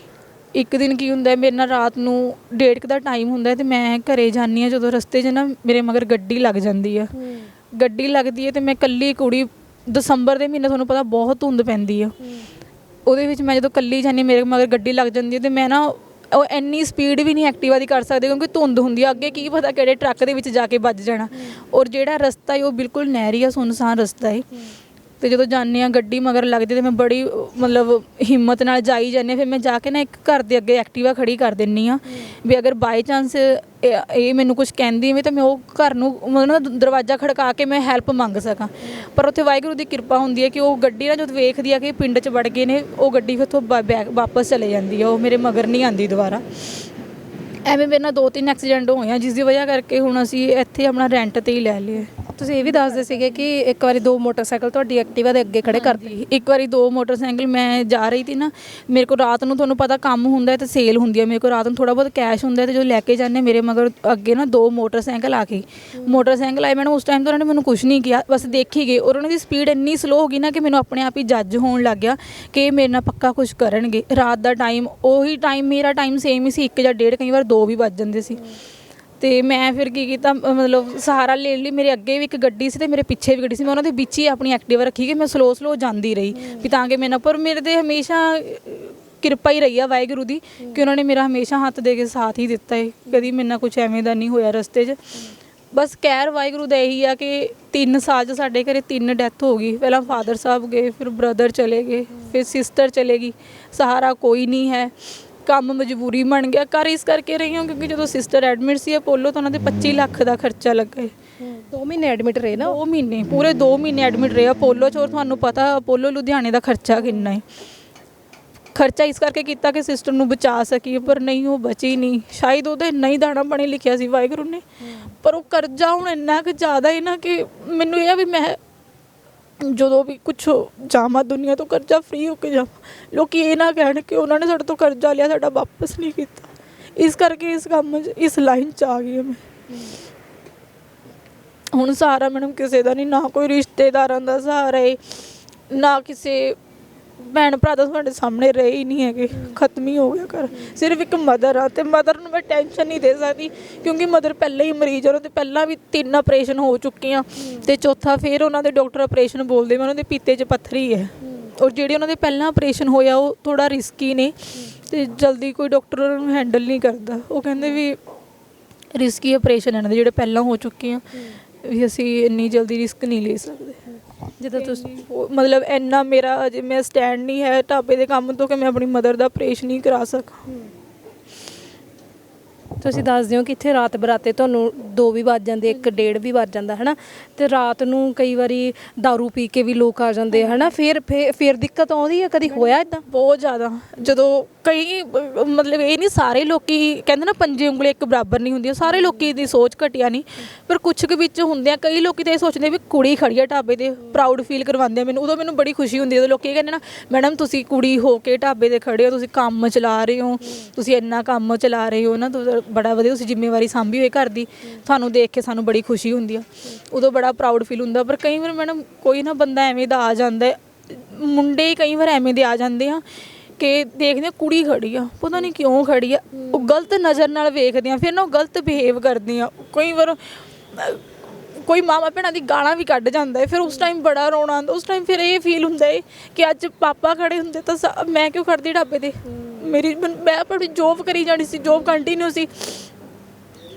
ਇੱਕ ਦਿਨ ਕੀ ਹੁੰਦਾ, ਮੇਰੇ ਨਾਲ ਰਾਤ ਨੂੰ 1:30 ਦਾ ਟਾਈਮ ਹੁੰਦਾ ਅਤੇ ਮੈਂ ਘਰੇ ਜਾਂਦੀ ਹਾਂ। ਜਦੋਂ ਰਸਤੇ 'ਚ ਨਾ ਮੇਰੇ ਮਗਰ ਗੱਡੀ ਲੱਗ ਜਾਂਦੀ ਆ। ਗੱਡੀ ਲੱਗਦੀ ਹੈ ਅਤੇ ਮੈਂ ਇਕੱਲੀ ਕੁੜੀ, ਦਸੰਬਰ ਦੇ ਮਹੀਨੇ ਤੁਹਾਨੂੰ ਪਤਾ ਬਹੁਤ ਧੁੰਦ ਪੈਂਦੀ ਆ, ਉਹਦੇ ਵਿੱਚ ਮੈਂ ਜਦੋਂ ਇਕੱਲੀ ਜਾਂਦੀ ਮੇਰੇ ਮਗਰ ਗੱਡੀ ਲੱਗ ਜਾਂਦੀ ਹੈ ਅਤੇ ਮੈਂ ਨਾ ਉਹ ਇੰਨੀ ਸਪੀਡ ਵੀ ਨਹੀਂ ਐਕਟਿਵਾ ਦੀ ਕਰ ਸਕਦੇ, ਕਿਉਂਕਿ ਧੁੰਦ ਹੁੰਦੀ ਆ, ਅੱਗੇ ਕੀ ਪਤਾ ਕਿਹੜੇ ਟਰੱਕ ਦੇ ਵਿੱਚ ਜਾ ਕੇ ਵੱਜ ਜਾਣਾ। ਔਰ ਜਿਹੜਾ ਰਸਤਾ ਹੈ ਉਹ ਬਿਲਕੁਲ ਨਹਿਰੀ ਆ, ਸੁੰਨਸਾਨ ਰਸਤਾ ਹੈ। ਅਤੇ ਜਦੋਂ ਜਾਂਦੇ ਹਾਂ ਗੱਡੀ ਮਗਰ ਲੱਗਦੀ ਅਤੇ ਮੈਂ ਬੜੀ ਮਤਲਬ ਹਿੰਮਤ ਨਾਲ ਜਾਈ ਜਾਂਦੀ ਹਾਂ। ਫਿਰ ਮੈਂ ਜਾ ਕੇ ਨਾ ਇੱਕ ਘਰ ਦੇ ਅੱਗੇ ਐਕਟਿਵਾ ਖੜੀ ਕਰ ਦਿੰਦੀ ਹਾਂ ਵੀ ਅਗਰ ਬਾਈ ਚਾਂਸ ਇਹ ਮੈਨੂੰ ਕੁਝ ਕਹਿੰਦੀ ਵੀ ਤਾਂ ਮੈਂ ਉਹ ਘਰ ਨੂੰ ਮਤਲਬ ਦਰਵਾਜ਼ਾ ਖੜਕਾ ਕੇ ਮੈਂ ਹੈਲਪ ਮੰਗ ਸਕਾਂ। ਪਰ ਉੱਥੇ ਵਾਹਿਗੁਰੂ ਦੀ ਕਿਰਪਾ ਹੁੰਦੀ ਹੈ ਕਿ ਉਹ ਗੱਡੀ ਨਾ ਜਦੋਂ ਵੇਖਦੀ ਆ ਕਿ ਪਿੰਡ 'ਚ ਵੜ ਗਏ ਨੇ, ਉਹ ਗੱਡੀ ਉੱਥੋਂ ਵਾਪਸ ਚਲੇ ਜਾਂਦੀ ਆ, ਉਹ ਮੇਰੇ ਮਗਰ ਨਹੀਂ ਆਉਂਦੀ ਦੁਬਾਰਾ। ਐਵੇਂ ਮੇਰੇ ਨਾਲ 2-3 ਐਕਸੀਡੈਂਟ ਹੋਏ ਆ, ਜਿਸ ਦੀ ਵਜ੍ਹਾ ਕਰਕੇ ਹੁਣ ਅਸੀਂ ਇੱਥੇ ਆਪਣਾ ਰੈਂਟ 'ਤੇ ਹੀ ਲੈ ਲਿਆ। ਤੁਸੀਂ ਇਹ ਵੀ ਦੱਸਦੇ ਸੀਗੇ ਕਿ ਇੱਕ ਵਾਰੀ 2 ਮੋਟਰਸਾਈਕਲ ਤੁਹਾਡੀ ਐਕਟਿਵਾ ਦੇ ਅੱਗੇ ਖੜੇ ਕਰਦੇ। ਇੱਕ ਵਾਰੀ 2 ਮੋਟਰਸਾਈਕਲ ਮੈਂ ਜਾ ਰਹੀ ਸੀ ਨਾ, ਮੇਰੇ ਕੋਲ ਰਾਤ ਨੂੰ ਤੁਹਾਨੂੰ ਪਤਾ ਕੰਮ ਹੁੰਦਾ ਅਤੇ ਸੇਲ ਹੁੰਦੀ ਹੈ, ਮੇਰੇ ਕੋਲ ਰਾਤ ਨੂੰ ਥੋੜ੍ਹਾ ਬਹੁਤ ਕੈਸ਼ ਹੁੰਦਾ ਅਤੇ ਜਦੋਂ ਲੈ ਕੇ ਜਾਂਦੇ ਮੇਰੇ ਮਗਰ ਅੱਗੇ ਨਾ 2 ਮੋਟਰਸਾਈਕਲ ਆ ਕੇ ਮੋਟਰਸਾਈਕਲ ਆਏ। ਮੈਨੂੰ ਉਸ ਟਾਈਮ ਤੋਂ ਉਹਨਾਂ ਨੇ ਮੈਨੂੰ ਕੁਛ ਨਹੀਂ ਕਿਹਾ, ਬਸ ਦੇਖੀ ਗਏ। ਔਰ ਉਹਨਾਂ ਦੀ ਸਪੀਡ ਇੰਨੀ ਸਲੋ ਹੋ ਗਈ ਨਾ ਕਿ ਮੈਨੂੰ ਆਪਣੇ ਆਪ ਹੀ ਜੱਜ ਹੋਣ ਲੱਗ ਗਿਆ ਕਿ ਇਹ ਮੇਰੇ ਨਾਲ ਪੱਕਾ ਕੁਛ ਕਰਨਗੇ। ਰਾਤ ਦਾ ਟਾਈਮ, ਉਹੀ ਟਾਈਮ ਮੇਰਾ ਟਾਈਮ ਸੇਮ ਹੀ ਸੀ, 1 ਜਾਂ 1:30, ਕਈ ਵਾਰ 2 ਵੀ ਵੱਜ ਜਾਂਦੇ ਸੀ। ਅਤੇ ਮੈਂ ਫਿਰ ਕੀ ਕੀਤਾ, ਮਤਲਬ ਸਹਾਰਾ ਲੈਣ ਲਈ ਮੇਰੇ ਅੱਗੇ ਵੀ ਇੱਕ ਗੱਡੀ ਸੀ ਅਤੇ ਮੇਰੇ ਪਿੱਛੇ ਵੀ ਗੱਡੀ ਸੀ। ਮੈਂ ਉਹਨਾਂ ਦੇ ਵਿੱਚ ਹੀ ਆਪਣੀ ਐਕਟਿਵਾ ਰੱਖੀ ਕਿ ਮੈਂ ਸਲੋ ਜਾਂਦੀ ਰਹੀ ਵੀ ਤਾਂ ਕਿ ਮੇਰੇ ਨਾਲ। ਪਰ ਮੇਰੇ 'ਤੇ ਹਮੇਸ਼ਾ ਕਿਰਪਾ ਹੀ ਰਹੀ ਆ ਵਾਹਿਗੁਰੂ ਦੀ ਕਿ ਉਹਨਾਂ ਨੇ ਮੇਰਾ ਹਮੇਸ਼ਾ ਹੱਥ ਦੇ ਕੇ ਸਾਥ ਹੀ ਦਿੱਤਾ ਹੈ। ਕਦੀ ਮੇਰੇ ਨਾਲ ਕੁਛ ਐਵੇਂ ਦਾ ਨਹੀਂ ਹੋਇਆ ਰਸਤੇ 'ਚ। ਬਸ ਕਹਿਰ ਵਾਹਿਗੁਰੂ ਦਾ ਇਹੀ ਆ ਕਿ 3 ਸਾਲ 'ਚ ਸਾਡੇ ਘਰੇ 3 ਡੈਥ ਹੋ ਗਈ। ਪਹਿਲਾਂ ਫਾਦਰ ਸਾਹਿਬ ਗਏ, ਫਿਰ ਬ੍ਰਦਰ ਚਲੇ ਗਏ, ਫਿਰ ਸਿਸਟਰ ਚਲੇ ਗਈ। ਸਹਾਰਾ ਕੋਈ ਨਹੀਂ ਹੈ, ਕੰਮ ਮਜਬੂਰੀ ਬਣ ਗਿਆ। ਕਰ ਇਸ ਕਰਕੇ ਰਹੀ ਹਾਂ ਕਿਉਂਕਿ ਜਦੋਂ ਸਿਸਟਰ ਐਡਮਿਟ ਸੀ ਅਪੋਲੋ ਤਾਂ ਉਹਨਾਂ ਦੇ 25 ਲੱਖ ਦਾ ਖਰਚਾ ਲੱਗਾ ਹੈ। 2 ਮਹੀਨੇ ਐਡਮਿਟ ਰਹੇ ਨਾ? 2 ਮਹੀਨੇ, ਪੂਰੇ 2 ਮਹੀਨੇ ਐਡਮਿਟ ਰਹੇ ਅਪੋਲੋ 'ਚ। ਔਰ ਤੁਹਾਨੂੰ ਪਤਾ ਅਪੋਲੋ ਲੁਧਿਆਣੇ ਦਾ ਖਰਚਾ ਕਿੰਨਾ ਹੈ। ਖਰਚਾ ਇਸ ਕਰਕੇ ਕੀਤਾ ਕਿ ਸਿਸਟਰ ਨੂੰ ਬਚਾ ਸਕੀਏ, ਪਰ ਨਹੀਂ, ਉਹ ਬਚੀ ਨਹੀਂ। ਸ਼ਾਇਦ ਉਹਦੇ ਨਹੀਂ ਦਾਣਾ ਪਾਣੀ ਲਿਖਿਆ ਸੀ ਵਾਹਿਗੁਰੂ ਨੇ, ਪਰ ਉਹ ਕਰਜ਼ਾ ਹੁਣ ਇੰਨਾ ਕੁ ਜ਼ਿਆਦਾ ਹੈ ਨਾ ਕਿ ਮੈਨੂੰ ਇਹ ਆ ਵੀ ਮੈਂ ਜਦੋਂ ਵੀ ਕੁਛ ਜਾਵਾਂ ਦੁਨੀਆ ਤੋਂ ਕਰਜ਼ਾ ਫ੍ਰੀ ਹੋ ਕੇ ਜਾਵਾਂ। ਲੋਕ ਇਹ ਨਾ ਕਹਿਣ ਕਿ ਉਹਨਾਂ ਨੇ ਸਾਡੇ ਤੋਂ ਕਰਜ਼ਾ ਲਿਆ, ਸਾਡਾ ਵਾਪਸ ਨਹੀਂ ਕੀਤਾ। ਇਸ ਕਰਕੇ ਇਸ ਕੰਮ 'ਚ, ਇਸ ਲਾਈਨ 'ਚ ਆ ਗਈ ਮੈਂ। ਹੁਣ ਸਹਾਰਾ ਮੈਡਮ ਕਿਸੇ ਦਾ ਨਹੀਂ, ਨਾ ਕੋਈ ਰਿਸ਼ਤੇਦਾਰਾਂ ਦਾ ਸਹਾਰਾ ਹੈ, ਨਾ ਕਿਸੇ ਭੈਣ ਭਰਾ ਦਾ ਸਾਡੇ ਸਾਹਮਣੇ ਰਹੇ ਹੀ ਨਹੀਂ ਹੈਗੇ। ਖਤਮ ਹੀ ਹੋ ਗਿਆ ਘਰ। ਸਿਰਫ ਇੱਕ ਮਦਰ ਆ, ਅਤੇ ਮਦਰ ਨੂੰ ਮੈਂ ਟੈਨਸ਼ਨ ਨਹੀਂ ਦੇ ਸਕਦੀ ਕਿਉਂਕਿ ਮਦਰ ਪਹਿਲਾਂ ਹੀ ਮਰੀਜ਼ ਆ। ਉਹਨਾਂ ਦੇ ਪਹਿਲਾਂ ਵੀ 3 ਆਪਰੇਸ਼ਨ ਹੋ ਚੁੱਕੇ ਆ ਅਤੇ ਚੌਥਾ ਫਿਰ ਉਹਨਾਂ ਦੇ ਡਾਕਟਰ ਆਪਰੇਸ਼ਨ ਬੋਲਦੇ, ਉਹਨਾਂ ਦੇ ਪੀਤੇ 'ਚ ਪੱਥਰੀ ਹੈ। ਔਰ ਜਿਹੜੇ ਉਹਨਾਂ ਦੇ ਪਹਿਲਾਂ ਆਪਰੇਸ਼ਨ ਹੋਇਆ ਉਹ ਥੋੜ੍ਹਾ ਰਿਸਕੀ ਨੇ ਅਤੇ ਜਲਦੀ ਕੋਈ ਡਾਕਟਰ ਉਹਨਾਂ ਨੂੰ ਹੈਂਡਲ ਨਹੀਂ ਕਰਦਾ। ਉਹ ਕਹਿੰਦੇ ਵੀ ਰਿਸਕੀ ਆਪਰੇਸ਼ਨ ਇਹਨਾਂ ਦੇ ਜਿਹੜੇ ਪਹਿਲਾਂ ਹੋ ਚੁੱਕੇ ਆ, ਵੀ ਅਸੀਂ ਇੰਨੀ ਜਲਦੀ ਰਿਸਕ ਨਹੀਂ ਲੈ ਸਕਦੇ। ਜਦੋਂ ਤੁਸੀਂ ਮਤਲਬ ਇੰਨਾ ਮੇਰਾ ਅਜੇ ਮੈਂ ਸਟੈਂਡ ਨਹੀਂ ਹੈ ਢਾਬੇ ਦੇ ਕੰਮ ਤੋਂ ਕਿ ਮੈਂ ਆਪਣੀ ਮਦਰ ਦਾ ਆਪਰੇਸ਼ਨ ਹੀ ਕਰਾ ਸਕਾਂ। ਤੁਸੀਂ ਦੱਸਦੇ ਹੋ ਕਿ ਇੱਥੇ ਰਾਤ ਬਰਾਤੇ ਤੁਹਾਨੂੰ 2 ਵੀ ਵੱਜ ਜਾਂਦੇ, 1-1:30 ਵੀ ਵੱਜ ਜਾਂਦਾ ਹੈ ਨਾ, ਅਤੇ ਰਾਤ ਨੂੰ ਕਈ ਵਾਰੀ ਦਾਰੂ ਪੀ ਕੇ ਵੀ ਲੋਕ ਆ ਜਾਂਦੇ ਹੈ ਨਾ, ਫਿਰ ਦਿੱਕਤ ਆਉਂਦੀ ਹੈ? ਕਦੀ ਹੋਇਆ ਇੱਦਾਂ? ਬਹੁਤ ਜ਼ਿਆਦਾ। ਜਦੋਂ ਕਈ ਮਤਲਬ ਇਹ ਨਹੀਂ ਸਾਰੇ ਲੋਕੀ ਕਹਿੰਦੇ ਨਾ 5 ਉਂਗਲੀਆਂ ਇੱਕ ਬਰਾਬਰ ਨਹੀਂ ਹੁੰਦੀਆਂ, ਸਾਰੇ ਲੋਕੀ ਦੀ ਸੋਚ ਘਟੀਆ ਨਹੀਂ, ਪਰ ਕੁਛ ਕੁ ਵਿੱਚ ਹੁੰਦੇ ਆ। ਕਈ ਲੋਕੀ ਤਾਂ ਇਹ ਸੋਚਦੇ ਵੀ ਕੁੜੀ ਖੜੀ ਆ ਢਾਬੇ 'ਤੇ, ਪ੍ਰਾਊਡ ਫੀਲ ਕਰਵਾਉਂਦੇ ਆ ਮੈਨੂੰ। ਉਦੋਂ ਮੈਨੂੰ ਬੜੀ ਖੁਸ਼ੀ ਹੁੰਦੀ ਜਦੋਂ ਲੋਕੀ ਇਹ ਕਹਿੰਦੇ ਨਾ ਮੈਡਮ ਤੁਸੀਂ ਕੁੜੀ ਹੋ ਕੇ ਢਾਬੇ 'ਤੇ ਖੜੇ ਹੋ, ਤੁਸੀਂ ਕੰਮ ਚਲਾ ਰਹੇ ਹੋ, ਤੁਸੀਂ ਇੰਨਾ ਕੰਮ ਚਲਾ ਰਹੇ ਹੋ ਨਾ, ਬੜਾ ਵਧੀਆ ਤੁਸੀਂ ਜ਼ਿੰਮੇਵਾਰੀ ਸਾਂਭੀ ਹੋਈ ਘਰ ਦੀ, ਤੁਹਾਨੂੰ ਦੇਖ ਕੇ ਸਾਨੂੰ ਬੜੀ ਖੁਸ਼ੀ ਹੁੰਦੀ ਆ, ਉਦੋਂ ਬੜਾ ਪ੍ਰਾਊਡ ਫੀਲ ਹੁੰਦਾ। ਪਰ ਕਈ ਵਾਰ ਮੈਡਮ ਕੋਈ ਨਾ ਬੰਦਾ ਐਵੇਂ ਦਾ ਆ ਜਾਂਦਾ, ਮੁੰਡੇ ਕਈ ਵਾਰ ਐਵੇਂ ਦੇ ਆ ਜਾਂਦੇ ਆ ਕਿ ਦੇਖਦੇ ਆ ਕੁੜੀ ਖੜੀ ਆ, ਪਤਾ ਨਹੀਂ ਕਿਉਂ ਖੜੀ ਆ, ਉਹ ਗਲਤ ਨਜ਼ਰ ਨਾਲ ਵੇਖਦੇ ਆ, ਫਿਰ ਨਾ ਉਹ ਗਲਤ ਬਿਹੇਵ ਕਰਦੇ ਆ। ਕਈ ਵਾਰ ਕੋਈ ਮਾਮਾ ਭੈਣਾਂ ਦੀ ਗਾਲਾਂ ਵੀ ਕੱਢ ਜਾਂਦਾ ਹੈ, ਫਿਰ ਉਸ ਟਾਈਮ ਬੜਾ ਰੋਣਾ ਆਉਂਦਾ। ਉਸ ਟਾਈਮ ਫਿਰ ਇਹ ਫੀਲ ਹੁੰਦਾ ਹੈ ਕਿ ਅੱਜ ਪਾਪਾ ਖੜੇ ਹੁੰਦੇ ਤਾਂ ਮੈਂ ਕਿਉਂ ਖੜਦੀ ਢਾਬੇ 'ਤੇ। ਮੈਂ ਆਪਣੀ ਜੋਬ ਕਰੀ ਜਾਣੀ ਸੀ, ਜੋਬ ਕੰਟੀਨਿਊ ਸੀ,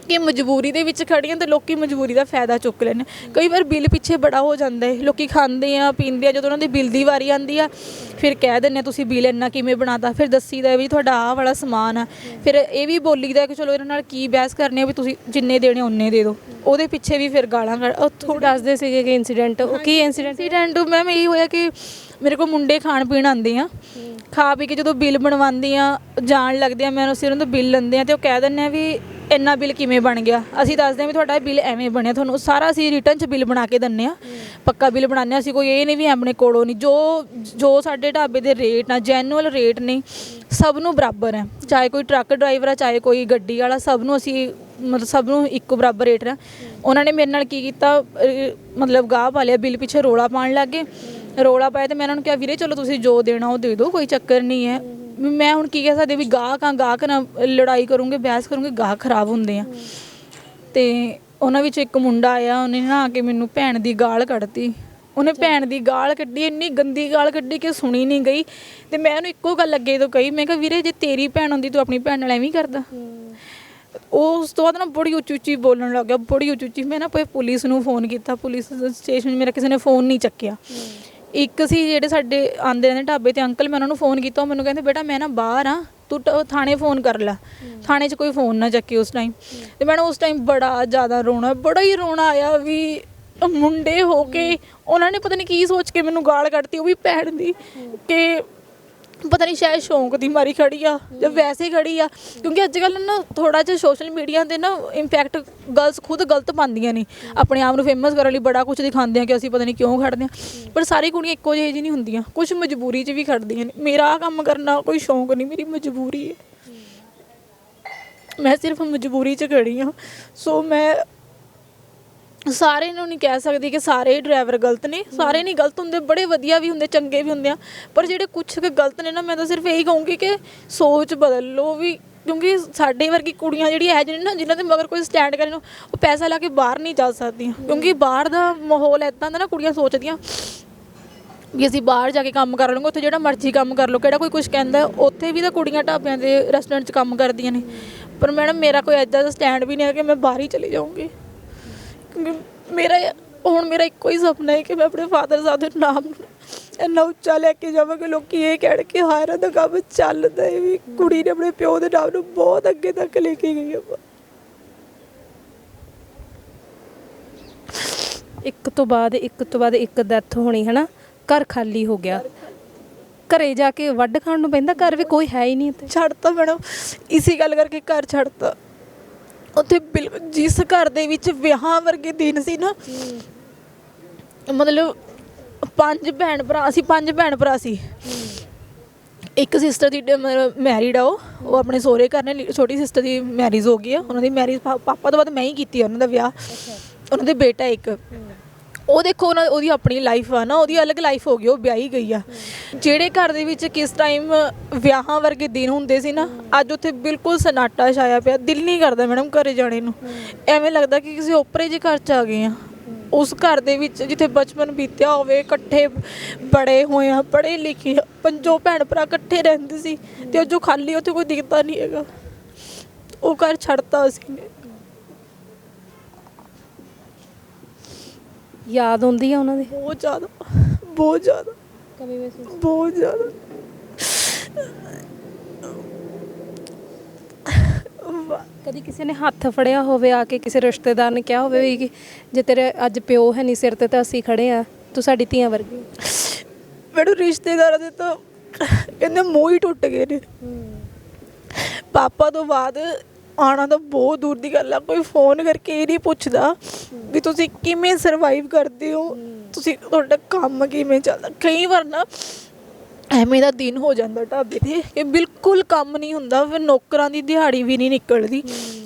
ਕਿ ਮਜਬੂਰੀ ਦੇ ਵਿੱਚ ਖੜੀਆਂ ਤੇ ਲੋਕੀ ਮਜਬੂਰੀ ਦਾ ਫਾਇਦਾ ਚੁੱਕ ਲੈਣ। ਕਈ ਵਾਰ ਬਿੱਲ ਪਿੱਛੇ ਬੜਾ ਹੋ ਜਾਂਦਾ ਹੈ, ਲੋਕੀ ਖਾਂਦੇ ਆ ਪੀਂਦੇ ਆ, ਜਦੋਂ ਉਹਨਾਂ ਦੀ ਬਿੱਲ ਦੀ ਵਾਰੀ ਆਉਂਦੀ ਆ ਫਿਰ ਕਹਿ ਦਿੰਦੇ ਤੁਸੀਂ ਬਿੱਲ ਇੰਨਾ ਕਿਵੇਂ ਬਣਾਤਾ, ਫਿਰ ਦੱਸੀਦਾ ਵੀ ਤੁਹਾਡਾ ਆਹ ਵਾਲਾ ਸਮਾਨ ਆ, ਫਿਰ ਇਹ ਵੀ ਬੋਲੀਦਾ ਕਿ ਚਲੋ ਇਹਨਾਂ ਨਾਲ ਕੀ ਬਹਿਸ ਕਰਨੀ ਆ, ਵੀ ਤੁਸੀਂ ਜਿੰਨੇ ਦੇਣੇ ਉਨੇ ਦੇ ਦਿਓ। ਉਹਦੇ ਪਿੱਛੇ ਵੀ ਫਿਰ ਗਾਲਾਂ ਥੋੜ੍ਹਾ ਦੱਸਦੇ ਸੀਗੇ ਕਿ ਇੰਸੀਡੈਂਟ, ਉਹ ਕੀ ਇੰਸੀਡੈਂਟ ਮੈਮ ਇਹ ਹੋਇਆ ਕਿ ਮੇਰੇ ਕੋਲ ਮੁੰਡੇ ਖਾਣ ਪੀਣ ਆਉਂਦੇ ਆ, ਖਾ ਪੀ ਕੇ ਜਦੋਂ ਬਿੱਲ ਬਣਵਾਉਂਦੀ ਆ ਜਾਣ ਲੱਗਦੇ ਆ, ਮੈਂ ਉਹਨਾਂ ਤੋਂ ਬਿੱਲ ਲੈਂਦੇ ਆ ਅਤੇ ਉਹ ਕਹਿ ਦਿੰਦੇ ਆ ਵੀ ਇੰਨਾ ਬਿੱਲ ਕਿਵੇਂ ਬਣ ਗਿਆ। ਅਸੀਂ ਦੱਸਦੇ ਹਾਂ ਵੀ ਤੁਹਾਡਾ ਬਿੱਲ ਐਵੇਂ ਬਣਿਆ, ਤੁਹਾਨੂੰ ਸਾਰਾ ਅਸੀਂ ਰਿਟਰਨ 'ਚ ਬਿੱਲ ਬਣਾ ਕੇ ਦਿੰਦੇ ਹਾਂ, ਪੱਕਾ ਬਿੱਲ ਬਣਾਉਂਦੇ ਹਾਂ ਅਸੀਂ, ਕੋਈ ਇਹ ਨਹੀਂ ਵੀ ਆਪਣੇ ਕੋਲੋਂ ਨਹੀਂ। ਜੋ ਸਾਡੇ ਢਾਬੇ ਦੇ ਰੇਟ ਆ ਜੈਨੂਅਲ ਰੇਟ ਨੇ, ਸਭ ਨੂੰ ਬਰਾਬਰ ਹੈ, ਚਾਹੇ ਕੋਈ ਟਰੱਕ ਡਰਾਈਵਰ ਆ ਚਾਹੇ ਕੋਈ ਗੱਡੀ ਵਾਲਾ, ਸਭ ਨੂੰ ਅਸੀਂ ਮਤਲਬ ਸਭ ਨੂੰ ਇੱਕੋ ਬਰਾਬਰ ਰੇਟ ਆ। ਉਹਨਾਂ ਨੇ ਮੇਰੇ ਨਾਲ ਕੀ ਕੀਤਾ, ਮਤਲਬ ਗਾਹ ਪਾ ਲਿਆ, ਬਿੱਲ ਪਿੱਛੇ ਰੌਲਾ ਪਾਉਣ ਲੱਗ ਗਏ। ਰੌਲਾ ਪਾਇਆ ਅਤੇ ਮੈਂ ਉਹਨਾਂ ਨੂੰ ਕਿਹਾ ਵੀਰੇ ਚਲੋ ਤੁਸੀਂ ਜੋ ਦੇਣਾ ਉਹ ਦੇ ਦਿਓ, ਕੋਈ ਚੱਕਰ ਨਹੀਂ ਹੈ। ਮੈਂ ਹੁਣ ਕੀ ਕਹਿ ਸਕਦੀ ਵੀ ਗਾਹਕ ਨਾਲ ਲੜਾਈ ਕਰੂੰਗੇ ਬਹਿਸ ਕਰੂੰਗੇ, ਗਾਹਕ ਖਰਾਬ ਹੁੰਦੇ ਆ। ਅਤੇ ਉਹਨਾਂ ਵਿੱਚ ਇੱਕ ਮੁੰਡਾ ਆਇਆ, ਉਹਨੇ ਨਾ ਆ ਕੇ ਮੈਨੂੰ ਭੈਣ ਦੀ ਗਾਲ ਕੱਢਤੀ। ਉਹਨੇ ਭੈਣ ਦੀ ਗਾਲ ਕੱਢੀ, ਇੰਨੀ ਗੰਦੀ ਗਾਲ ਕੱਢੀ ਕਿ ਸੁਣੀ ਨਹੀਂ ਗਈ। ਅਤੇ ਮੈਂ ਉਹਨੂੰ ਇੱਕੋ ਗੱਲ ਅੱਗੇ ਤੋਂ ਕਹੀ, ਮੈਂ ਕਿਹਾ ਵੀਰੇ ਜੇ ਤੇਰੀ ਭੈਣ ਹੁੰਦੀ ਤੂੰ ਆਪਣੀ ਭੈਣ ਨਾਲ ਐਵੇਂ ਕਰਦਾ। ਉਸ ਤੋਂ ਬਾਅਦ ਨਾ ਬੜੀ ਉੱਚੀ ਉੱਚੀ ਬੋਲਣ ਲੱਗ ਗਿਆ, ਬੜੀ ਉੱਚੀ ਉੱਚੀ। ਮੈਂ ਨਾ ਪੁਲਿਸ ਨੂੰ ਫੋਨ ਕੀਤਾ, ਪੁਲਿਸ ਸਟੇਸ਼ਨ ਮੇਰਾ ਕਿਸੇ ਨੇ ਫ਼ੋਨ ਨਹੀਂ ਚੱਕਿਆ। ਇੱਕ ਸੀ ਜਿਹੜੇ ਸਾਡੇ ਆਉਂਦੇ ਰਹਿੰਦੇ ਢਾਬੇ 'ਤੇ ਅੰਕਲ, ਮੈਂ ਉਹਨਾਂ ਨੂੰ ਫ਼ੋਨ ਕੀਤਾ, ਉਹ ਮੈਨੂੰ ਕਹਿੰਦੇ ਬੇਟਾ ਮੈਂ ਨਾ ਬਾਹਰ ਹਾਂ, ਤੂੰ ਥਾਣੇ ਫ਼ੋਨ ਕਰ ਲੈ। ਥਾਣੇ 'ਚ ਕੋਈ ਫ਼ੋਨ ਨਾ ਚੱਕੇ ਉਸ ਟਾਈਮ। ਅਤੇ ਮੈਨੂੰ ਉਸ ਟਾਈਮ ਬੜਾ ਜ਼ਿਆਦਾ ਬੜਾ ਹੀ ਰੋਣਾ ਆਇਆ ਵੀ ਮੁੰਡੇ ਹੋ ਕੇ ਉਹਨਾਂ ਨੇ ਪਤਾ ਨਹੀਂ ਕੀ ਸੋਚ ਕੇ ਮੈਨੂੰ ਗਾਲ ਕੱਢਤੀ, ਉਹ ਵੀ ਭੈਣ ਦੀ, ਕਿ ਪਤਾ ਨਹੀਂ ਸ਼ਾਇਦ ਸ਼ੌਂਕ ਦੀ ਮਾਰੀ ਖੜੀ ਆ ਜਾਂ ਵੈਸੇ ਖੜੀ ਆ। ਕਿਉਂਕਿ ਅੱਜ ਕੱਲ੍ਹ ਨਾ ਥੋੜ੍ਹਾ ਜਿਹਾ ਸੋਸ਼ਲ ਮੀਡੀਆ 'ਤੇ ਨਾ ਇੰਪੈਕਟ ਗਰਲਸ ਖੁਦ ਗਲਤ ਪਾਉਂਦੀਆਂ ਨੇ, ਆਪਣੇ ਆਪ ਨੂੰ ਫੇਮਸ ਕਰਨ ਲਈ ਬੜਾ ਕੁਛ ਦਿਖਾਉਂਦੇ ਆ ਕਿ ਅਸੀਂ ਪਤਾ ਨਹੀਂ ਕਿਉਂ ਖੜਦੇ ਹਾਂ। ਪਰ ਸਾਰੀ ਕੁੜੀਆਂ ਇੱਕੋ ਜਿਹੀ ਨਹੀਂ ਹੁੰਦੀਆਂ, ਕੁਛ ਮਜਬੂਰੀ 'ਚ ਵੀ ਖੜਦੀਆਂ ਨੇ। ਮੇਰਾ ਆਹ ਕੰਮ ਕਰਨਾ ਕੋਈ ਸ਼ੌਂਕ ਨਹੀਂ, ਮੇਰੀ ਮਜਬੂਰੀ ਹੈ, ਮੈਂ ਸਿਰਫ ਮਜਬੂਰੀ 'ਚ ਖੜੀ ਹਾਂ। ਸੋ ਮੈਂ ਸਾਰੇ ਨੂੰ ਨਹੀਂ ਕਹਿ ਸਕਦੀ ਕਿ ਸਾਰੇ ਡਰਾਈਵਰ ਗਲਤ ਨੇ, ਸਾਰੇ ਨਹੀਂ ਗਲਤ ਹੁੰਦੇ, ਬੜੇ ਵਧੀਆ ਵੀ ਹੁੰਦੇ, ਚੰਗੇ ਵੀ ਹੁੰਦੇ ਆ, ਪਰ ਜਿਹੜੇ ਕੁਛ ਕੁ ਗਲਤ ਨੇ ਨਾ, ਮੈਂ ਤਾਂ ਸਿਰਫ ਇਹੀ ਕਹੂੰਗੀ ਕਿ ਸੋਚ ਬਦਲ ਲਓ ਵੀ। ਕਿਉਂਕਿ ਸਾਡੇ ਵਰਗੀ ਕੁੜੀਆਂ ਜਿਹੜੀਆਂ ਹੈ ਜਿਹਨਾਂ ਜਿਨ੍ਹਾਂ ਦੇ ਮਗਰ ਕੋਈ ਸਟੈਂਡ ਕਰਨ, ਉਹ ਪੈਸਾ ਲਾ ਕੇ ਬਾਹਰ ਨਹੀਂ ਜਾ ਸਕਦੀਆਂ। ਕਿਉਂਕਿ ਬਾਹਰ ਦਾ ਮਾਹੌਲ ਇੱਦਾਂ ਦਾ ਨਾ, ਕੁੜੀਆਂ ਸੋਚਦੀਆਂ ਵੀ ਅਸੀਂ ਬਾਹਰ ਜਾ ਕੇ ਕੰਮ ਕਰ ਲਵਾਂਗੇ, ਉੱਥੇ ਜਿਹੜਾ ਮਰਜ਼ੀ ਕੰਮ ਕਰ ਲਓ, ਕਿਹੜਾ ਕੋਈ ਕੁਛ ਕਹਿੰਦਾ। ਉੱਥੇ ਵੀ ਤਾਂ ਕੁੜੀਆਂ ਢਾਬਿਆਂ ਦੇ ਰੈਸਟੋਰੈਂਟ 'ਚ ਕੰਮ ਕਰਦੀਆਂ ਨੇ। ਪਰ ਮੈਡਮ ਮੇਰਾ ਕੋਈ ਇੱਦਾਂ ਦਾ ਸਟੈਂਡ ਵੀ ਨਹੀਂ ਹੈ ਕਿ ਮੈਂ ਬਾਹਰ ਹੀ ਚਲੀ ਜਾਊਂਗੀ। ਕਿਉਂਕਿ ਮੇਰਾ ਇੱਕੋ ਹੀ ਸੁਪਨਾ ਹੈ ਕਿ ਮੈਂ ਆਪਣੇ ਫਾਦਰ ਸਾਹਿਬ ਦੇ ਨਾਮ ਨੂੰ ਇੰਨਾ ਉੱਚਾ ਲੈ ਕੇ ਜਾਵਾਂ ਕਿ ਲੋਕ ਇਹ ਕਹਿਣ ਕਿ ਹਾਂ ਇਹਨਾਂ ਦਾ ਕੰਮ ਚੱਲਦਾ ਹੈ, ਵੀ ਕੁੜੀ ਨੇ ਆਪਣੇ ਪਿਓ ਦੇ ਨਾਮ ਨੂੰ ਬਹੁਤ ਅੱਗੇ ਤੱਕ ਲੈ ਕੇ ਗਈ ਹੈ। ਇੱਕ ਤੋਂ ਬਾਅਦ ਇੱਕ ਡੈਥ ਹੋਣੀ ਹੈ ਨਾ, ਘਰ ਖਾਲੀ ਹੋ ਗਿਆ, ਘਰੇ ਜਾ ਕੇ ਵੱਢ ਖਾਣ ਨੂੰ ਪੈਂਦਾ, ਘਰ ਵੀ ਕੋਈ ਹੈ ਹੀ ਨਹੀਂ। ਛੱਡਤਾ ਮੈਡਮ, ਇਸੀ ਗੱਲ ਕਰਕੇ ਘਰ ਛੱਡਤਾ। ਉੱਥੇ ਬਿਲਕੁਲ ਜਿਸ ਘਰ ਦੇ ਵਿੱਚ ਵਿਆਹਾਂ ਵਰਗੇ ਦਿਨ ਸੀ ਨਾ, ਮਤਲਬ 5 ਭੈਣ ਭਰਾ ਸੀ। ਇੱਕ ਸਿਸਟਰ ਦੀ ਮੈਰਿਡ ਆ, ਉਹ ਆਪਣੇ ਸਹੁਰੇ ਘਰ ਨੇ, ਛੋਟੀ ਸਿਸਟਰ ਦੀ ਮੈਰਿਜ ਹੋ ਗਈ ਆ। ਉਹਨਾਂ ਦੀ ਮੈਰਿਜ ਪਾਪਾ ਤੋਂ ਬਾਅਦ ਮੈਂ ਹੀ ਕੀਤੀ ਆ, ਉਹਨਾਂ ਦਾ ਵਿਆਹ। ਉਹਨਾਂ ਦੇ ਬੇਟਾ ਇੱਕ, ਉਹ ਦੇਖੋ ਉਹਦੀ ਆਪਣੀ ਲਾਈਫ ਆ ਨਾ, ਉਹਦੀ ਅਲੱਗ ਲਾਈਫ ਹੋ ਗਈ, ਉਹ ਵਿਆਹੀ ਗਈ ਆ। ਜਿਹੜੇ ਘਰ ਦੇ ਵਿੱਚ ਕਿਸ ਟਾਈਮ ਵਿਆਹਾਂ ਵਰਗੇ ਦਿਨ ਹੁੰਦੇ ਸੀ ਨਾ, ਅੱਜ ਉੱਥੇ ਬਿਲਕੁਲ ਸਨਾਟਾ ਛਾਇਆ ਪਿਆ। ਦਿਲ ਨਹੀਂ ਕਰਦਾ ਮੈਡਮ ਘਰੇ ਜਾਣੇ ਨੂੰ, ਐਵੇਂ ਲੱਗਦਾ ਕਿ ਕਿਸੇ ਓਪਰੇ ਜਿਹੇ ਘਰ 'ਚ ਆ ਗਏ ਆ। ਉਸ ਘਰ ਦੇ ਵਿੱਚ ਜਿੱਥੇ ਬਚਪਨ ਬੀਤਿਆ ਹੋਵੇ, ਇਕੱਠੇ ਬੜੇ ਹੋਏ ਆ, ਪੜ੍ਹੇ ਲਿਖੇ, 5 ਭੈਣ ਭਰਾ ਇਕੱਠੇ ਰਹਿੰਦੇ ਸੀ, ਅਤੇ ਉਹ ਜੋ ਖਾਲੀ ਉੱਥੇ ਕੋਈ ਦਿਖਦਾ ਨਹੀਂ ਹੈਗਾ। ਉਹ ਘਰ ਛੱਡਤਾ ਅਸੀਂ ਨੇ। ਯਾਦ ਆਉਂਦੀ ਆ ਉਹਨਾਂ ਦੀ? ਬਹੁਤ ਜ਼ਿਆਦਾ ਕਮੀ ਮਹਿਸੂਸ, ਬਹੁਤ ਜ਼ਿਆਦਾ। ਕਦੀ ਕਿਸੇ ਨੇ ਹੱਥ ਫੜਿਆ ਹੋਵੇ ਆ ਕੇ, ਕਿਸੇ ਰਿਸ਼ਤੇਦਾਰ ਨੇ ਕਿਹਾ ਹੋਵੇ ਵੀ ਕਿ ਜੇ ਤੇਰੇ ਅੱਜ ਪਿਓ ਹੈ ਨਹੀਂ ਸਿਰ 'ਤੇ ਤਾਂ ਅਸੀਂ ਖੜੇ ਆ, ਤੂੰ ਸਾਡੀ ਧੀਆਂ ਵਰਗੀ? ਮੈਨੂੰ ਰਿਸ਼ਤੇਦਾਰਾਂ ਦੇ ਤਾਂ ਕਹਿੰਦੇ ਮੂੰਹ ਹੀ ਟੁੱਟ ਗਏ ਨੇ। ਪਾਪਾ ਤੋਂ ਬਾਅਦ ਆਉਣਾ ਤਾਂ ਬਹੁਤ ਦੂਰ ਦੀ ਗੱਲ ਆ। ਕੋਈ ਫੋਨ ਕਰਕੇ ਇਹ ਨਹੀਂ ਪੁੱਛਦਾ ਵੀ ਤੁਸੀਂ ਕਿਵੇਂ ਸਰਵਾਈਵ ਕਰਦੇ ਹੋ, ਤੁਹਾਡਾ ਕੰਮ ਕਿਵੇਂ ਚੱਲਦਾ। ਕਈ ਵਾਰ ਨਾ ਐਵੇਂ ਦਾ ਦਿਨ ਹੋ ਜਾਂਦਾ ਢਾਬੇ 'ਤੇ ਕਿ ਬਿਲਕੁਲ ਕੰਮ ਨਹੀਂ ਹੁੰਦਾ। ਫਿਰ ਨੌਕਰਾਂ ਦੀ ਦਿਹਾੜੀ ਵੀ ਨਹੀਂ ਨਿਕਲਦੀ,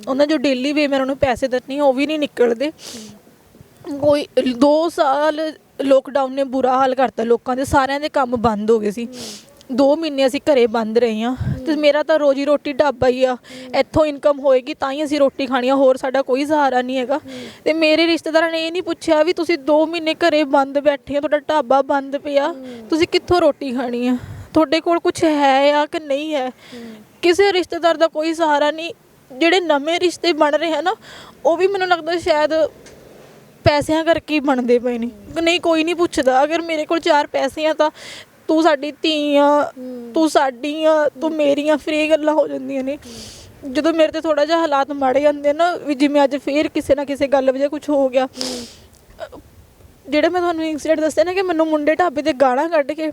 ਉਹਨਾਂ ਜੋ ਡੇਲੀ ਵੇ ਮੈਂ ਉਹਨਾਂ ਨੂੰ ਪੈਸੇ ਦਿੱਤੇ ਉਹ ਵੀ ਨਹੀਂ ਨਿਕਲਦੇ। ਕੋਈ 2 ਸਾਲ ਲੋਕਡਾਊਨ ਨੇ ਬੁਰਾ ਹਾਲ ਕਰਤਾ ਲੋਕਾਂ ਦੇ, ਸਾਰਿਆਂ ਦੇ ਕੰਮ ਬੰਦ ਹੋ ਗਏ ਸੀ। 2 ਮਹੀਨੇ ਅਸੀਂ ਘਰੇ ਬੰਦ ਰਹੇ ਹਾਂ ਅਤੇ ਮੇਰਾ ਤਾਂ ਰੋਜੀ ਰੋਟੀ ਢਾਬਾ ਹੀ ਆ। ਇੱਥੋਂ ਇਨਕਮ ਹੋਏਗੀ ਤਾਂ ਹੀ ਅਸੀਂ ਰੋਟੀ ਖਾਣੀ ਆ, ਹੋਰ ਸਾਡਾ ਕੋਈ ਸਹਾਰਾ ਨਹੀਂ ਹੈਗਾ। ਅਤੇ ਮੇਰੇ ਰਿਸ਼ਤੇਦਾਰਾਂ ਨੇ ਇਹ ਨਹੀਂ ਪੁੱਛਿਆ ਵੀ ਤੁਸੀਂ 2 ਮਹੀਨੇ ਘਰੇ ਬੰਦ ਬੈਠੇ ਹੋ, ਤੁਹਾਡਾ ਢਾਬਾ ਬੰਦ ਪਿਆ, ਤੁਸੀਂ ਕਿੱਥੋਂ ਰੋਟੀ ਖਾਣੀ ਆ, ਤੁਹਾਡੇ ਕੋਲ ਕੁਛ ਹੈ ਆ ਕਿ ਨਹੀਂ ਹੈ। ਕਿਸੇ ਰਿਸ਼ਤੇਦਾਰ ਦਾ ਕੋਈ ਸਹਾਰਾ ਨਹੀਂ। ਜਿਹੜੇ ਨਵੇਂ ਰਿਸ਼ਤੇ ਬਣ ਰਹੇ ਹਨ ਨਾ, ਉਹ ਵੀ ਮੈਨੂੰ ਲੱਗਦਾ ਸ਼ਾਇਦ ਪੈਸਿਆਂ ਕਰਕੇ ਹੀ ਬਣਦੇ ਪਏ ਨੇ। ਨਹੀਂ, ਕੋਈ ਨਹੀਂ ਪੁੱਛਦਾ। ਅਗਰ ਮੇਰੇ ਕੋਲ 4 ਪੈਸੇ ਆ ਤਾਂ ਤੂੰ ਸਾਡੀ ਧੀ ਆ, ਤੂੰ ਸਾਡੀ ਆ, ਤੂੰ ਮੇਰੀ ਆ, ਫਿਰ ਇਹ ਗੱਲਾਂ ਹੋ ਜਾਂਦੀਆਂ ਨੇ। ਜਦੋਂ ਮੇਰੇ 'ਤੇ ਥੋੜ੍ਹਾ ਜਿਹਾ ਹਾਲਾਤ ਮਾੜੇ ਜਾਂਦੇ ਨਾ, ਵੀ ਜਿਵੇਂ ਅੱਜ ਫਿਰ ਕਿਸੇ ਨਾ ਕਿਸੇ ਗੱਲ ਵਜ੍ਹਾ ਕੁਛ ਹੋ ਗਿਆ। ਜਿਹੜਾ ਮੈਂ ਤੁਹਾਨੂੰ ਇੰਸੀਡੈਂਟ ਦੱਸਿਆ ਨਾ ਕਿ ਮੈਨੂੰ ਮੁੰਡੇ ਢਾਬੇ 'ਤੇ ਗਾਲਾਂ ਕੱਢ ਕੇ,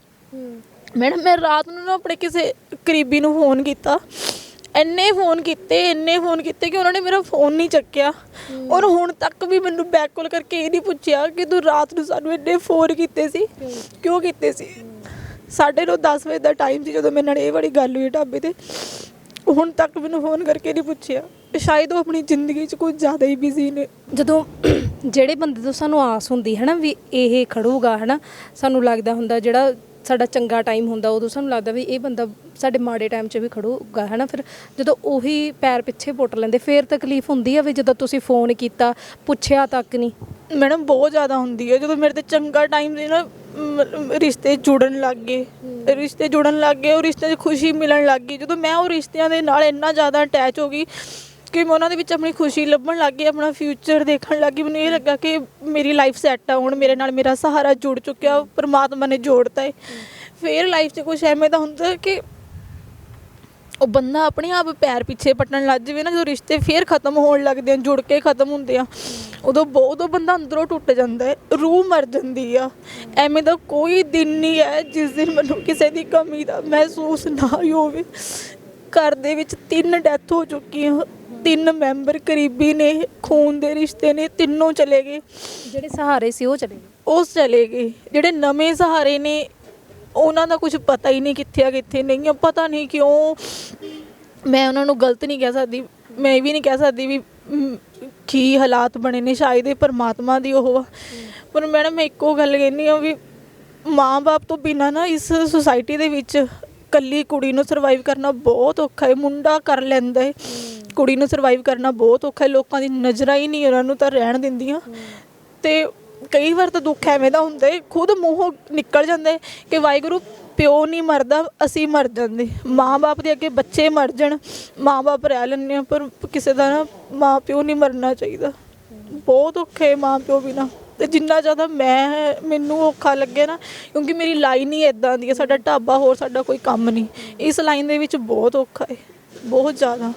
ਮੈਡਮ ਮੈਂ ਰਾਤ ਨੂੰ ਨਾ ਆਪਣੇ ਕਿਸੇ ਕਰੀਬੀ ਨੂੰ ਫੋਨ ਕੀਤਾ, ਇੰਨੇ ਫੋਨ ਕੀਤੇ ਕਿ ਉਹਨਾਂ ਨੇ ਮੇਰਾ ਫੋਨ ਨਹੀਂ ਚੱਕਿਆ। ਔਰ ਹੁਣ ਤੱਕ ਵੀ ਮੈਨੂੰ ਬੈਕ ਕਾਲ ਕਰਕੇ ਇਹ ਨਹੀਂ ਪੁੱਛਿਆ ਕਿ ਤੂੰ ਰਾਤ ਨੂੰ ਸਾਨੂੰ ਇੰਨੇ ਫੋਨ ਕੀਤੇ ਸੀ, ਕਿਉਂ ਕੀਤੇ ਸੀ। 9:30 10 ਵਜੇ ਦਾ ਟਾਈਮ ਸੀ ਜਦੋਂ ਮੇਰੇ ਨਾਲ ਇਹ ਵਾਲੀ ਗੱਲ ਹੋਈ ਢਾਬੇ 'ਤੇ। ਹੁਣ ਤੱਕ ਮੈਨੂੰ ਫੋਨ ਕਰਕੇ ਨਹੀਂ ਪੁੱਛਿਆ। ਸ਼ਾਇਦ ਉਹ ਆਪਣੀ ਜ਼ਿੰਦਗੀ 'ਚ ਕੁਝ ਜ਼ਿਆਦਾ ਹੀ ਬਿਜ਼ੀ ਨੇ। ਜਦੋਂ ਜਿਹੜੇ ਬੰਦੇ ਤੋਂ ਸਾਨੂੰ ਆਸ ਹੁੰਦੀ ਹੈ ਨਾ ਵੀ ਇਹ ਖੜੂਗਾ, ਹੈ ਨਾ, ਸਾਨੂੰ ਲੱਗਦਾ ਹੁੰਦਾ ਜਿਹੜਾ ਸਾਡਾ ਚੰਗਾ ਟਾਈਮ ਹੁੰਦਾ ਉਦੋਂ ਸਾਨੂੰ ਲੱਗਦਾ ਵੀ ਇਹ ਬੰਦਾ ਸਾਡੇ ਮਾੜੇ ਟਾਈਮ 'ਚ ਵੀ ਖੜੂਗਾ, ਹੈ ਨਾ। ਫਿਰ ਜਦੋਂ ਉਹੀ ਪੈਰ ਪਿੱਛੇ ਪੁੱਟ ਲੈਂਦੇ ਫਿਰ ਤਕਲੀਫ ਹੁੰਦੀ ਆ ਵੀ ਜਦੋਂ ਤੁਸੀਂ ਫੋਨ ਕੀਤਾ ਪੁੱਛਿਆ ਤੱਕ ਨਹੀਂ। ਮੈਡਮ ਬਹੁਤ ਜ਼ਿਆਦਾ ਹੁੰਦੀ ਹੈ। ਜਦੋਂ ਮੇਰੇ 'ਤੇ ਚੰਗਾ ਟਾਈਮ ਸੀ ਨਾ, ਰਿਸ਼ਤੇ ਜੁੜਨ ਲੱਗ ਗਏ, ਉਹ ਰਿਸ਼ਤੇ 'ਚ ਖੁਸ਼ੀ ਮਿਲਣ ਲੱਗ ਗਈ। ਜਦੋਂ ਮੈਂ ਉਹ ਰਿਸ਼ਤਿਆਂ ਦੇ ਨਾਲ ਇੰਨਾ ਜ਼ਿਆਦਾ ਅਟੈਚ ਹੋ ਗਈ ਕਿ ਮੈਂ ਉਹਨਾਂ ਦੇ ਵਿੱਚ ਆਪਣੀ ਖੁਸ਼ੀ ਲੱਭਣ ਲੱਗ ਗਈ, ਆਪਣਾ ਫਿਊਚਰ ਦੇਖਣ ਲੱਗ ਗਈ। ਮੈਨੂੰ ਇਹ ਲੱਗਾ ਕਿ ਮੇਰੀ ਲਾਈਫ ਸੈੱਟ ਆ, ਹੁਣ ਮੇਰੇ ਨਾਲ ਮੇਰਾ ਸਹਾਰਾ ਜੁੜ ਚੁੱਕਿਆ, ਪਰਮਾਤਮਾ ਨੇ ਜੋੜਤਾ ਹੈ। ਫਿਰ ਲਾਈਫ 'ਚ ਕੁਛ ਐਵੇਂ ਦਾ ਹੁੰਦਾ ਕਿ ਉਹ ਬੰਦਾ ਆਪਣੇ ਆਪ ਪੈਰ ਪਿੱਛੇ ਪੱਟਣ ਲੱਗ ਜਾਵੇ ਨਾ, ਜਦੋਂ ਰਿਸ਼ਤੇ ਫਿਰ ਖਤਮ ਹੋਣ ਲੱਗਦੇ ਆ, ਜੁੜ ਕੇ ਖਤਮ ਹੁੰਦੇ ਆ, ਉਦੋਂ ਬੰਦਾ ਅੰਦਰੋਂ ਟੁੱਟ ਜਾਂਦਾ ਹੈ, ਰੂਹ ਮਰ ਜਾਂਦੀ ਆ। ਐਵੇਂ ਦਾ ਕੋਈ ਦਿਨ ਨਹੀਂ ਹੈ ਜਿਸ ਦਿਨ ਮੈਨੂੰ ਕਿਸੇ ਦੀ ਕਮੀ ਦਾ ਮਹਿਸੂਸ ਨਾ ਹੋਵੇ। ਘਰ ਦੇ ਵਿੱਚ 3 ਡੈਥ ਹੋ ਚੁੱਕੀਆਂ, 3 ਮੈਂਬਰ ਕਰੀਬੀ ਨੇ, ਖੂਨ ਦੇ ਰਿਸ਼ਤੇ ਨੇ, ਤਿੰਨੋਂ ਚਲੇ ਗਏ। ਜਿਹੜੇ ਸਹਾਰੇ ਸੀ ਉਹ ਚਲੇ ਗਏ। ਜਿਹੜੇ ਨਵੇਂ ਸਹਾਰੇ ਨੇ ਉਹਨਾਂ ਦਾ ਕੁਝ ਪਤਾ ਹੀ ਨਹੀਂ ਕਿੱਥੇ ਆ ਕਿੱਥੇ ਨਹੀਂ ਆ। ਪਤਾ ਨਹੀਂ ਕਿਉਂ, ਮੈਂ ਉਹਨਾਂ ਨੂੰ ਗਲਤ ਨਹੀਂ ਕਹਿ ਸਕਦੀ, ਮੈਂ ਇਹ ਵੀ ਨਹੀਂ ਕਹਿ ਸਕਦੀ ਵੀ ਕੀ ਹਾਲਾਤ ਬਣੇ ਨੇ, ਸ਼ਾਇਦ ਇਹ ਪਰਮਾਤਮਾ ਦੀ ਉਹ ਆ। ਪਰ ਮੈਡਮ ਮੈਂ ਇੱਕੋ ਗੱਲ ਕਹਿੰਦੀ ਹਾਂ ਵੀ ਮਾਂ-ਬਾਪ ਤੋਂ ਬਿਨਾਂ ਨਾ ਇਸ ਸੁਸਾਇਟੀ ਦੇ ਵਿੱਚ ਇਕੱਲੀ ਕੁੜੀ ਨੂੰ ਸਰਵਾਈਵ ਕਰਨਾ ਬਹੁਤ ਔਖਾ ਹੈ। ਮੁੰਡਾ ਕਰ ਲੈਂਦਾ ਹੈ, ਕੁੜੀ ਨੂੰ ਸਰਵਾਈਵ ਕਰਨਾ ਬਹੁਤ ਔਖਾ ਹੈ। ਲੋਕਾਂ ਦੀ ਨਜ਼ਰਾਂ ਹੀ ਨਹੀਂ ਉਹਨਾਂ ਨੂੰ ਤਾਂ ਰਹਿਣ ਦਿੰਦੀਆਂ। ਅਤੇ ਕਈ ਵਾਰ ਤਾਂ ਦੁੱਖ ਐਵੇਂ ਦਾ ਹੁੰਦਾ ਹੈ, ਖੁਦ ਮੂੰਹੋਂ ਨਿਕਲ ਜਾਂਦਾ ਹੈ ਕਿ ਵਾਹਿਗੁਰੂ ਪਿਓ ਨਹੀਂ ਮਰਦਾ, ਅਸੀਂ ਮਰ ਜਾਂਦੇ। ਮਾਂ-ਬਾਪ ਦੇ ਅੱਗੇ ਬੱਚੇ ਮਰ ਜਾਣ, ਮਾਂ-ਬਾਪ ਰਹਿ ਲੈਂਦੇ ਆ, ਪਰ ਕਿਸੇ ਦਾ ਨਾ ਮਾਂ ਪਿਓ ਨਹੀਂ ਮਰਨਾ ਚਾਹੀਦਾ। ਬਹੁਤ ਔਖਾ ਹੈ ਮਾਂ ਪਿਓ ਬਿਨਾਂ। ਅਤੇ ਜਿੰਨਾ ਜ਼ਿਆਦਾ ਮੈਨੂੰ ਔਖਾ ਲੱਗੇ ਨਾ, ਕਿਉਂਕਿ ਮੇਰੀ ਲਾਈਨ ਹੀ ਇੱਦਾਂ ਦੀ ਹੈ, ਸਾਡਾ ਢਾਬਾ, ਹੋਰ ਸਾਡਾ ਕੋਈ ਕੰਮ ਨਹੀਂ। ਇਸ ਲਾਈਨ ਦੇ ਵਿੱਚ ਬਹੁਤ ਔਖਾ ਹੈ, ਬਹੁਤ ਜ਼ਿਆਦਾ।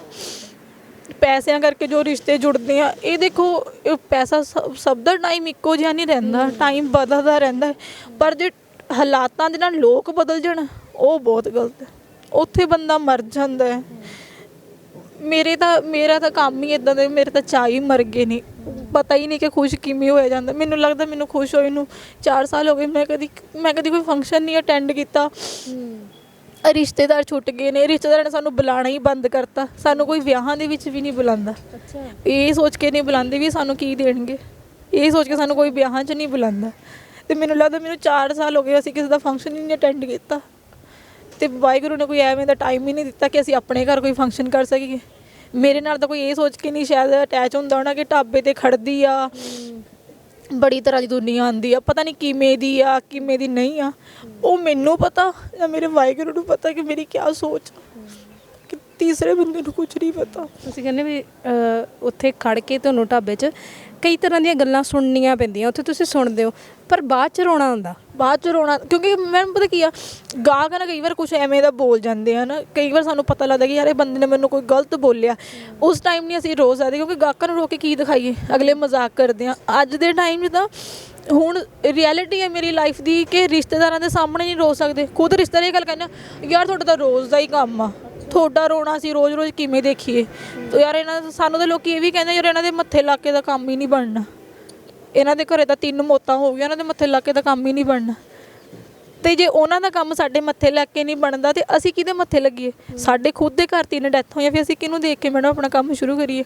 ਪੈਸਿਆਂ ਕਰਕੇ ਜੋ ਰਿਸ਼ਤੇ ਜੁੜਦੇ ਆ, ਇਹ ਦੇਖੋ ਪੈਸਾ ਸਭ ਦਾ ਟਾਈਮ ਇੱਕੋ ਜਿਹਾ ਨਹੀਂ ਰਹਿੰਦਾ, ਟਾਈਮ ਬਦਲਦਾ ਰਹਿੰਦਾ ਹੈ। ਪਰ ਜੇ ਹਾਲਾਤਾਂ ਦੇ ਨਾਲ ਲੋਕ ਬਦਲ ਜਾਣ, ਉਹ ਬਹੁਤ ਗਲਤ ਹੈ, ਉੱਥੇ ਬੰਦਾ ਮਰ ਜਾਂਦਾ ਹੈ। ਮੇਰਾ ਤਾਂ ਕੰਮ ਹੀ ਇੱਦਾਂ ਦਾ, ਮੇਰੇ ਤਾਂ ਚਾਅ ਹੀ ਮਰ ਗਏ ਨੇ। ਪਤਾ ਹੀ ਨਹੀਂ ਕਿ ਖੁਸ਼ ਕਿਵੇਂ ਹੋਇਆ ਜਾਂਦਾ। ਮੈਨੂੰ ਲੱਗਦਾ ਮੈਨੂੰ ਖੁਸ਼ ਹੋਏ ਨੂੰ 4 ਸਾਲ ਹੋ ਗਏ। ਮੈਂ ਕਦੀ ਕੋਈ ਫੰਕਸ਼ਨ ਨਹੀਂ ਅਟੈਂਡ ਕੀਤਾ। ਰਿਸ਼ਤੇਦਾਰ ਛੁੱਟ ਗਏ ਨੇ, ਰਿਸ਼ਤੇਦਾਰਾਂ ਨੇ ਸਾਨੂੰ ਬੁਲਾਉਣਾ ਹੀ ਬੰਦ ਕਰਤਾ। ਸਾਨੂੰ ਕੋਈ ਵਿਆਹਾਂ ਦੇ ਵਿੱਚ ਵੀ ਨਹੀਂ ਬੁਲਾਉਂਦਾ। ਇਹ ਸੋਚ ਕੇ ਨਹੀਂ ਬੁਲਾਉਂਦੇ ਵੀ ਸਾਨੂੰ ਕੀ ਦੇਣਗੇ, ਇਹ ਸੋਚ ਕੇ ਸਾਨੂੰ ਕੋਈ ਵਿਆਹਾਂ 'ਚ ਨਹੀਂ ਬੁਲਾਉਂਦਾ। ਅਤੇ ਮੈਨੂੰ ਲੱਗਦਾ ਮੈਨੂੰ 4 ਸਾਲ ਹੋ ਗਏ ਅਸੀਂ ਕਿਸੇ ਦਾ ਫੰਕਸ਼ਨ ਹੀ ਨਹੀਂ ਅਟੈਂਡ ਕੀਤਾ। ਅਤੇ ਵਾਹਿਗੁਰੂ ਨੇ ਕੋਈ ਐਵੇਂ ਦਾ ਟਾਈਮ ਹੀ ਨਹੀਂ ਦਿੱਤਾ ਕਿ ਅਸੀਂ ਆਪਣੇ ਘਰ ਕੋਈ ਫੰਕਸ਼ਨ ਕਰ ਸਕੀਏ। ਮੇਰੇ ਨਾਲ ਤਾਂ ਕੋਈ ਇਹ ਸੋਚ ਕੇ ਨਹੀਂ ਸ਼ਾਇਦ ਅਟੈਚ ਹੁੰਦਾ ਹੋਣਾ ਕਿ ਢਾਬੇ 'ਤੇ ਖੜਦੀ ਆ, ਬੜੀ ਤਰ੍ਹਾਂ ਦੀ ਦੁਨੀਆ ਆਉਂਦੀ ਆ, ਪਤਾ ਨਹੀਂ ਕਿਵੇਂ ਦੀ ਆ ਕਿਵੇਂ ਦੀ ਨਹੀਂ ਆ। ਉਹ ਮੈਨੂੰ ਪਤਾ ਜਾਂ ਮੇਰੇ ਵਾਹਿਗੁਰੂ ਨੂੰ ਪਤਾ ਕਿ ਮੇਰੀ ਕਿਆ ਸੋਚ, ਕਿ ਤੀਸਰੇ ਬੰਦੇ ਨੂੰ ਕੁਝ ਨਹੀਂ ਪਤਾ। ਤੁਸੀਂ ਕਹਿੰਦੇ ਵੀ ਉੱਥੇ ਖੜ ਕੇ ਤੁਹਾਨੂੰ ਢਾਬੇ 'ਚ ਕਈ ਤਰ੍ਹਾਂ ਦੀਆਂ ਗੱਲਾਂ ਸੁਣਨੀਆਂ ਪੈਂਦੀਆਂ, ਉੱਥੇ ਤੁਸੀਂ ਸੁਣਦੇ ਹੋ, ਪਰ ਬਾਅਦ 'ਚ ਰੋਣਾ ਆਉਂਦਾ। ਕਿਉਂਕਿ ਮੈਨੂੰ ਪਤਾ ਕੀ ਆ, ਗਾਹਕ ਨਾ ਕਈ ਵਾਰ ਕੁਛ ਐਵੇਂ ਦਾ ਬੋਲ ਜਾਂਦੇ ਆ ਨਾ, ਕਈ ਵਾਰ ਸਾਨੂੰ ਪਤਾ ਲੱਗਦਾ ਕਿ ਯਾਰ ਇਹ ਬੰਦੇ ਨੇ ਮੈਨੂੰ ਕੋਈ ਗਲਤ ਬੋਲਿਆ। ਉਸ ਟਾਈਮ ਨਹੀਂ ਅਸੀਂ ਰੋ ਸਕਦੇ, ਕਿਉਂਕਿ ਗਾਹਕਾਂ ਨੂੰ ਰੋ ਕੇ ਕੀ ਦਿਖਾਈਏ, ਅਗਲੇ ਮਜ਼ਾਕ ਕਰਦੇ ਆ। ਅੱਜ ਦੇ ਟਾਈਮ 'ਚ ਤਾਂ ਹੁਣ ਰਿਐਲਿਟੀ ਹੈ ਮੇਰੀ ਲਾਈਫ ਦੀ ਕਿ ਰਿਸ਼ਤੇਦਾਰਾਂ ਦੇ ਸਾਹਮਣੇ ਨਹੀਂ ਰੋ ਸਕਦੇ। ਖੁਦ ਰਿਸ਼ਤੇਦਾਰ ਇਹ ਗੱਲ ਕਹਿੰਦੇ ਯਾਰ ਤੁਹਾਡਾ ਤਾਂ ਰੋਜ਼ ਦਾ ਹੀ ਕੰਮ ਆ, ਤੁਹਾਡਾ ਰੋਣਾ ਅਸੀਂ ਰੋਜ਼ ਕਿਵੇਂ ਦੇਖੀਏ। ਤਾਂ ਯਾਰ ਸਾਨੂੰ ਤਾਂ ਲੋਕ ਇਹ ਵੀ ਕਹਿੰਦੇ ਯਾਰ ਇਹਨਾਂ ਦੇ ਮੱਥੇ ਲਾ ਕੇ ਦਾ ਕੰਮ ਹੀ ਨਹੀਂ ਬਣਨਾ, ਇਹਨਾਂ ਦੇ ਘਰੇ ਤਾਂ 3 ਮੌਤਾਂ ਹੋ ਗਈਆਂ, ਇਹਨਾਂ ਦੇ ਮੱਥੇ ਲਾ ਕੇ ਦਾ ਕੰਮ ਹੀ ਨਹੀਂ ਬਣਨਾ। ਤੇ ਜੇ ਉਹਨਾਂ ਦਾ ਕੰਮ ਸਾਡੇ ਮੱਥੇ ਲੱਗ ਕੇ ਨਹੀਂ ਬਣਦਾ ਤੇ ਅਸੀਂ ਕਿਹਦੇ ਮੱਥੇ ਲੱਗੀਏ? ਸਾਡੇ ਖੁਦ ਦੇ ਘਰ 3 ਡੈਥ ਹੋਈਆਂ, ਫਿਰ ਅਸੀਂ ਕਿਹਨੂੰ ਦੇਖ ਕੇ ਮੈਡਮ ਆਪਣਾ ਕੰਮ ਸ਼ੁਰੂ ਕਰੀਏ?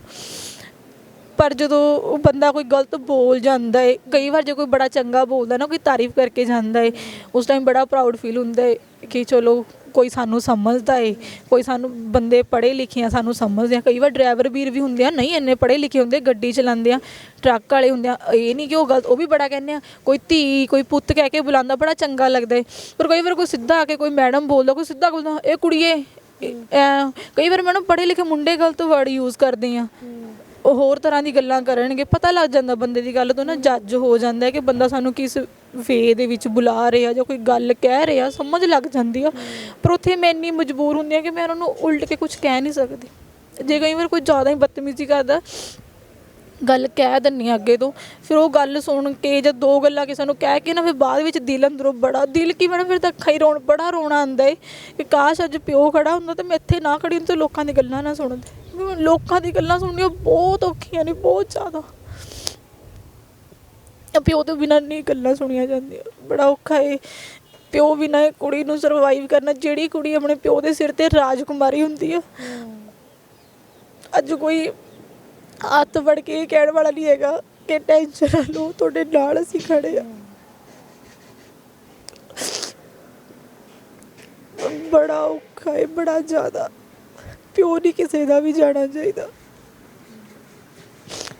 ਪਰ ਜਦੋਂ ਉਹ ਬੰਦਾ ਕੋਈ ਗਲਤ ਬੋਲ ਜਾਂਦਾ ਹੈ, ਕਈ ਵਾਰ ਜੇ ਕੋਈ ਬੜਾ ਚੰਗਾ ਬੋਲਦਾ ਨਾ, ਕੋਈ ਤਾਰੀਫ ਕਰਕੇ ਜਾਂਦਾ ਹੈ, ਉਸ ਟਾਈਮ ਬੜਾ ਪ੍ਰਾਊਡ ਫੀਲ ਹੁੰਦਾ ਹੈ ਕਿ ਚਲੋ ਕੋਈ ਸਾਨੂੰ ਸਮਝਦਾ ਹੈ, ਕੋਈ ਸਾਨੂੰ ਬੰਦੇ ਪੜ੍ਹੇ ਲਿਖੇ ਆ ਸਾਨੂੰ ਸਮਝਦੇ ਆ। ਕਈ ਵਾਰ ਡਰਾਈਵਰ ਵੀਰ ਵੀ ਹੁੰਦੇ ਆ ਨਹੀਂ ਇੰਨੇ ਪੜ੍ਹੇ ਲਿਖੇ ਹੁੰਦੇ, ਗੱਡੀ ਚਲਾਉਂਦੇ ਆ, ਟਰੱਕ ਵਾਲੇ ਹੁੰਦੇ ਆ, ਇਹ ਨਹੀਂ ਕਿ ਉਹ ਗਲਤ, ਉਹ ਵੀ ਬੜਾ ਕਹਿੰਦੇ ਆ। ਕੋਈ ਧੀ ਕੋਈ ਪੁੱਤ ਕਹਿ ਕੇ ਬੁਲਾਉਂਦਾ, ਬੜਾ ਚੰਗਾ ਲੱਗਦਾ ਹੈ। ਪਰ ਕਈ ਵਾਰ ਕੋਈ ਸਿੱਧਾ ਆ ਕੇ ਕੋਈ ਮੈਡਮ ਬੋਲਦਾ, ਕੋਈ ਸਿੱਧਾ ਬੋਲਦਾ ਇਹ ਕੁੜੀਏ। ਕਈ ਵਾਰ ਮੈਡਮ ਪੜ੍ਹੇ ਲਿਖੇ ਮੁੰਡੇ ਗਲਤ ਵਰਡ ਯੂਜ਼ ਕਰਦੇ ਆ, ਉਹ ਹੋਰ ਤਰ੍ਹਾਂ ਦੀ ਗੱਲਾਂ ਕਰਨਗੇ। ਪਤਾ ਲੱਗ ਜਾਂਦਾ ਬੰਦੇ ਦੀ ਗੱਲ ਤੋਂ ਨਾ, ਜੱਜ ਹੋ ਜਾਂਦਾ ਕਿ ਬੰਦਾ ਸਾਨੂੰ ਕਿਸ ਵੇ ਦੇ ਵਿੱਚ ਬੁਲਾ ਰਿਹਾ ਜਾਂ ਕੋਈ ਗੱਲ ਕਹਿ ਰਿਹਾ, ਸਮਝ ਲੱਗ ਜਾਂਦੀ ਆ। ਪਰ ਉੱਥੇ ਮੈਂ ਇੰਨੀ ਮਜਬੂਰ ਹੁੰਦੀ ਹਾਂ ਕਿ ਮੈਂ ਉਹਨਾਂ ਨੂੰ ਉਲਟ ਕੇ ਕੁਝ ਕਹਿ ਨਹੀਂ ਸਕਦੀ। ਜੇ ਕਈ ਵਾਰ ਕੋਈ ਜ਼ਿਆਦਾ ਹੀ ਬਦਤਮੀਜ਼ੀ ਕਰਦਾ, ਗੱਲ ਕਹਿ ਦਿੰਦੀ ਹਾਂ ਅੱਗੇ ਤੋਂ, ਫਿਰ ਉਹ ਗੱਲ ਸੁਣ ਕੇ ਜਾਂ 2 ਗੱਲਾਂ ਕਿਸੇ ਨੂੰ ਕਹਿ ਕੇ ਨਾ, ਫਿਰ ਬਾਅਦ ਵਿੱਚ ਦਿਲ ਅੰਦਰੋਂ ਬੜਾ ਦਿਲ ਕੀ ਮੈਡਮ ਫਿਰ ਤਾਂ ਅੱਖਾਂ ਹੀ ਬੜਾ ਰੋਣਾ ਆਉਂਦਾ ਹੈ ਕਿ ਕਾਸ਼ ਅੱਜ ਪਿਓ ਖੜਾ ਹੁੰਦਾ ਤਾਂ ਮੈਂ ਇੱਥੇ ਨਾ ਖੜੀ ਹੁੰਦੀ, ਲੋਕਾਂ ਦੀ ਗੱਲਾਂ ਨਾ ਸੁਣਦੇ। ਲੋਕਾਂ ਦੀ ਗੱਲਾਂ ਸੁਣਨੀਆਂ ਬਹੁਤ ਔਖੀਆਂ ਨੇ, ਬਹੁਤ ਜ਼ਿਆਦਾ। ਪਿਓ ਤੋਂ ਬਿਨਾਂ ਨਹੀਂ ਗੱਲਾਂ ਸੁਣੀਆਂ ਜਾਂਦੀਆਂ, ਬੜਾ ਔਖਾ ਹੈ। ਪਿਓ ਬਿਨਾਂ ਇਹ ਕੁੜੀ ਨੂੰ ਸਰਵਾਈਵ ਕਰਨਾ, ਜਿਹੜੀ ਕੁੜੀ ਆਪਣੇ ਪਿਓ ਦੇ ਸਿਰ 'ਤੇ ਰਾਜਕੁਮਾਰੀ ਹੁੰਦੀ ਆ। ਅੱਜ ਕੋਈ ਹੱਥ ਫੜ ਕੇ ਇਹ ਕਹਿਣ ਵਾਲਾ ਨਹੀਂ ਹੈਗਾ ਕਿ ਟੈਨਸ਼ਨ ਨਾ ਲਓ, ਤੁਹਾਡੇ ਨਾਲ ਅਸੀਂ ਖੜੇ ਆ। ਬੜਾ ਔਖਾ ਹੈ, ਬੜਾ ਜ਼ਿਆਦਾ। ਪਿਓ ਨਹੀਂ ਕਿਸੇ ਦਾ ਵੀ ਜਾਣਾ ਚਾਹੀਦਾ।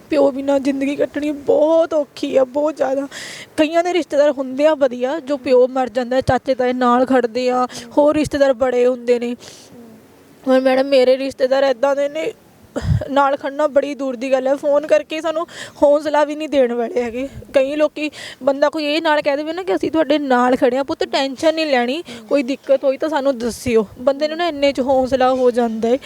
ਪਿਓ ਬਿਨਾਂ ਜ਼ਿੰਦਗੀ ਕੱਟਣੀ ਬਹੁਤ ਔਖੀ ਆ, ਬਹੁਤ ਜ਼ਿਆਦਾ। ਕਈਆਂ ਦੇ ਰਿਸ਼ਤੇਦਾਰ ਹੁੰਦੇ ਆ ਵਧੀਆ, ਜੋ ਪਿਓ ਮਰ ਜਾਂਦਾ ਚਾਚੇ ਤਾਏ ਨਾਲ ਖੜਦੇ ਆ, ਹੋਰ ਰਿਸ਼ਤੇਦਾਰ ਬੜੇ ਹੁੰਦੇ ਨੇ। ਪਰ ਮੈਡਮ ਮੇਰੇ ਰਿਸ਼ਤੇਦਾਰ ਇੱਦਾਂ ਦੇ ਨੇ, ਨਾਲ ਖੜਨਾ ਬੜੀ ਦੂਰ ਦੀ ਗੱਲ ਹੈ। ਫੋਨ ਕਰਕੇ ਸਾਨੂੰ ਹੌਸਲਾ ਵੀ ਨਹੀਂ ਦੇਣ ਵਾਲੇ ਹੈਗੇ। ਕਈ ਲੋਕੀ ਬੰਦਾ ਕੋਈ ਇਹ ਨਾਲ ਕਹਿ ਦੇਵੇ ਨਾ ਕਿ ਅਸੀਂ ਤੁਹਾਡੇ ਨਾਲ ਖੜੇ ਹਾਂ, ਪੁੱਤ ਟੈਨਸ਼ਨ ਨਹੀਂ ਲੈਣੀ, ਕੋਈ ਦਿੱਕਤ ਹੋਈ ਤਾਂ ਸਾਨੂੰ ਦੱਸਿਓ, ਬੰਦੇ ਨੂੰ ਨਾ ਇੰਨੇ 'ਚ ਹੌਸਲਾ ਹੋ ਜਾਂਦਾ ਹੈ।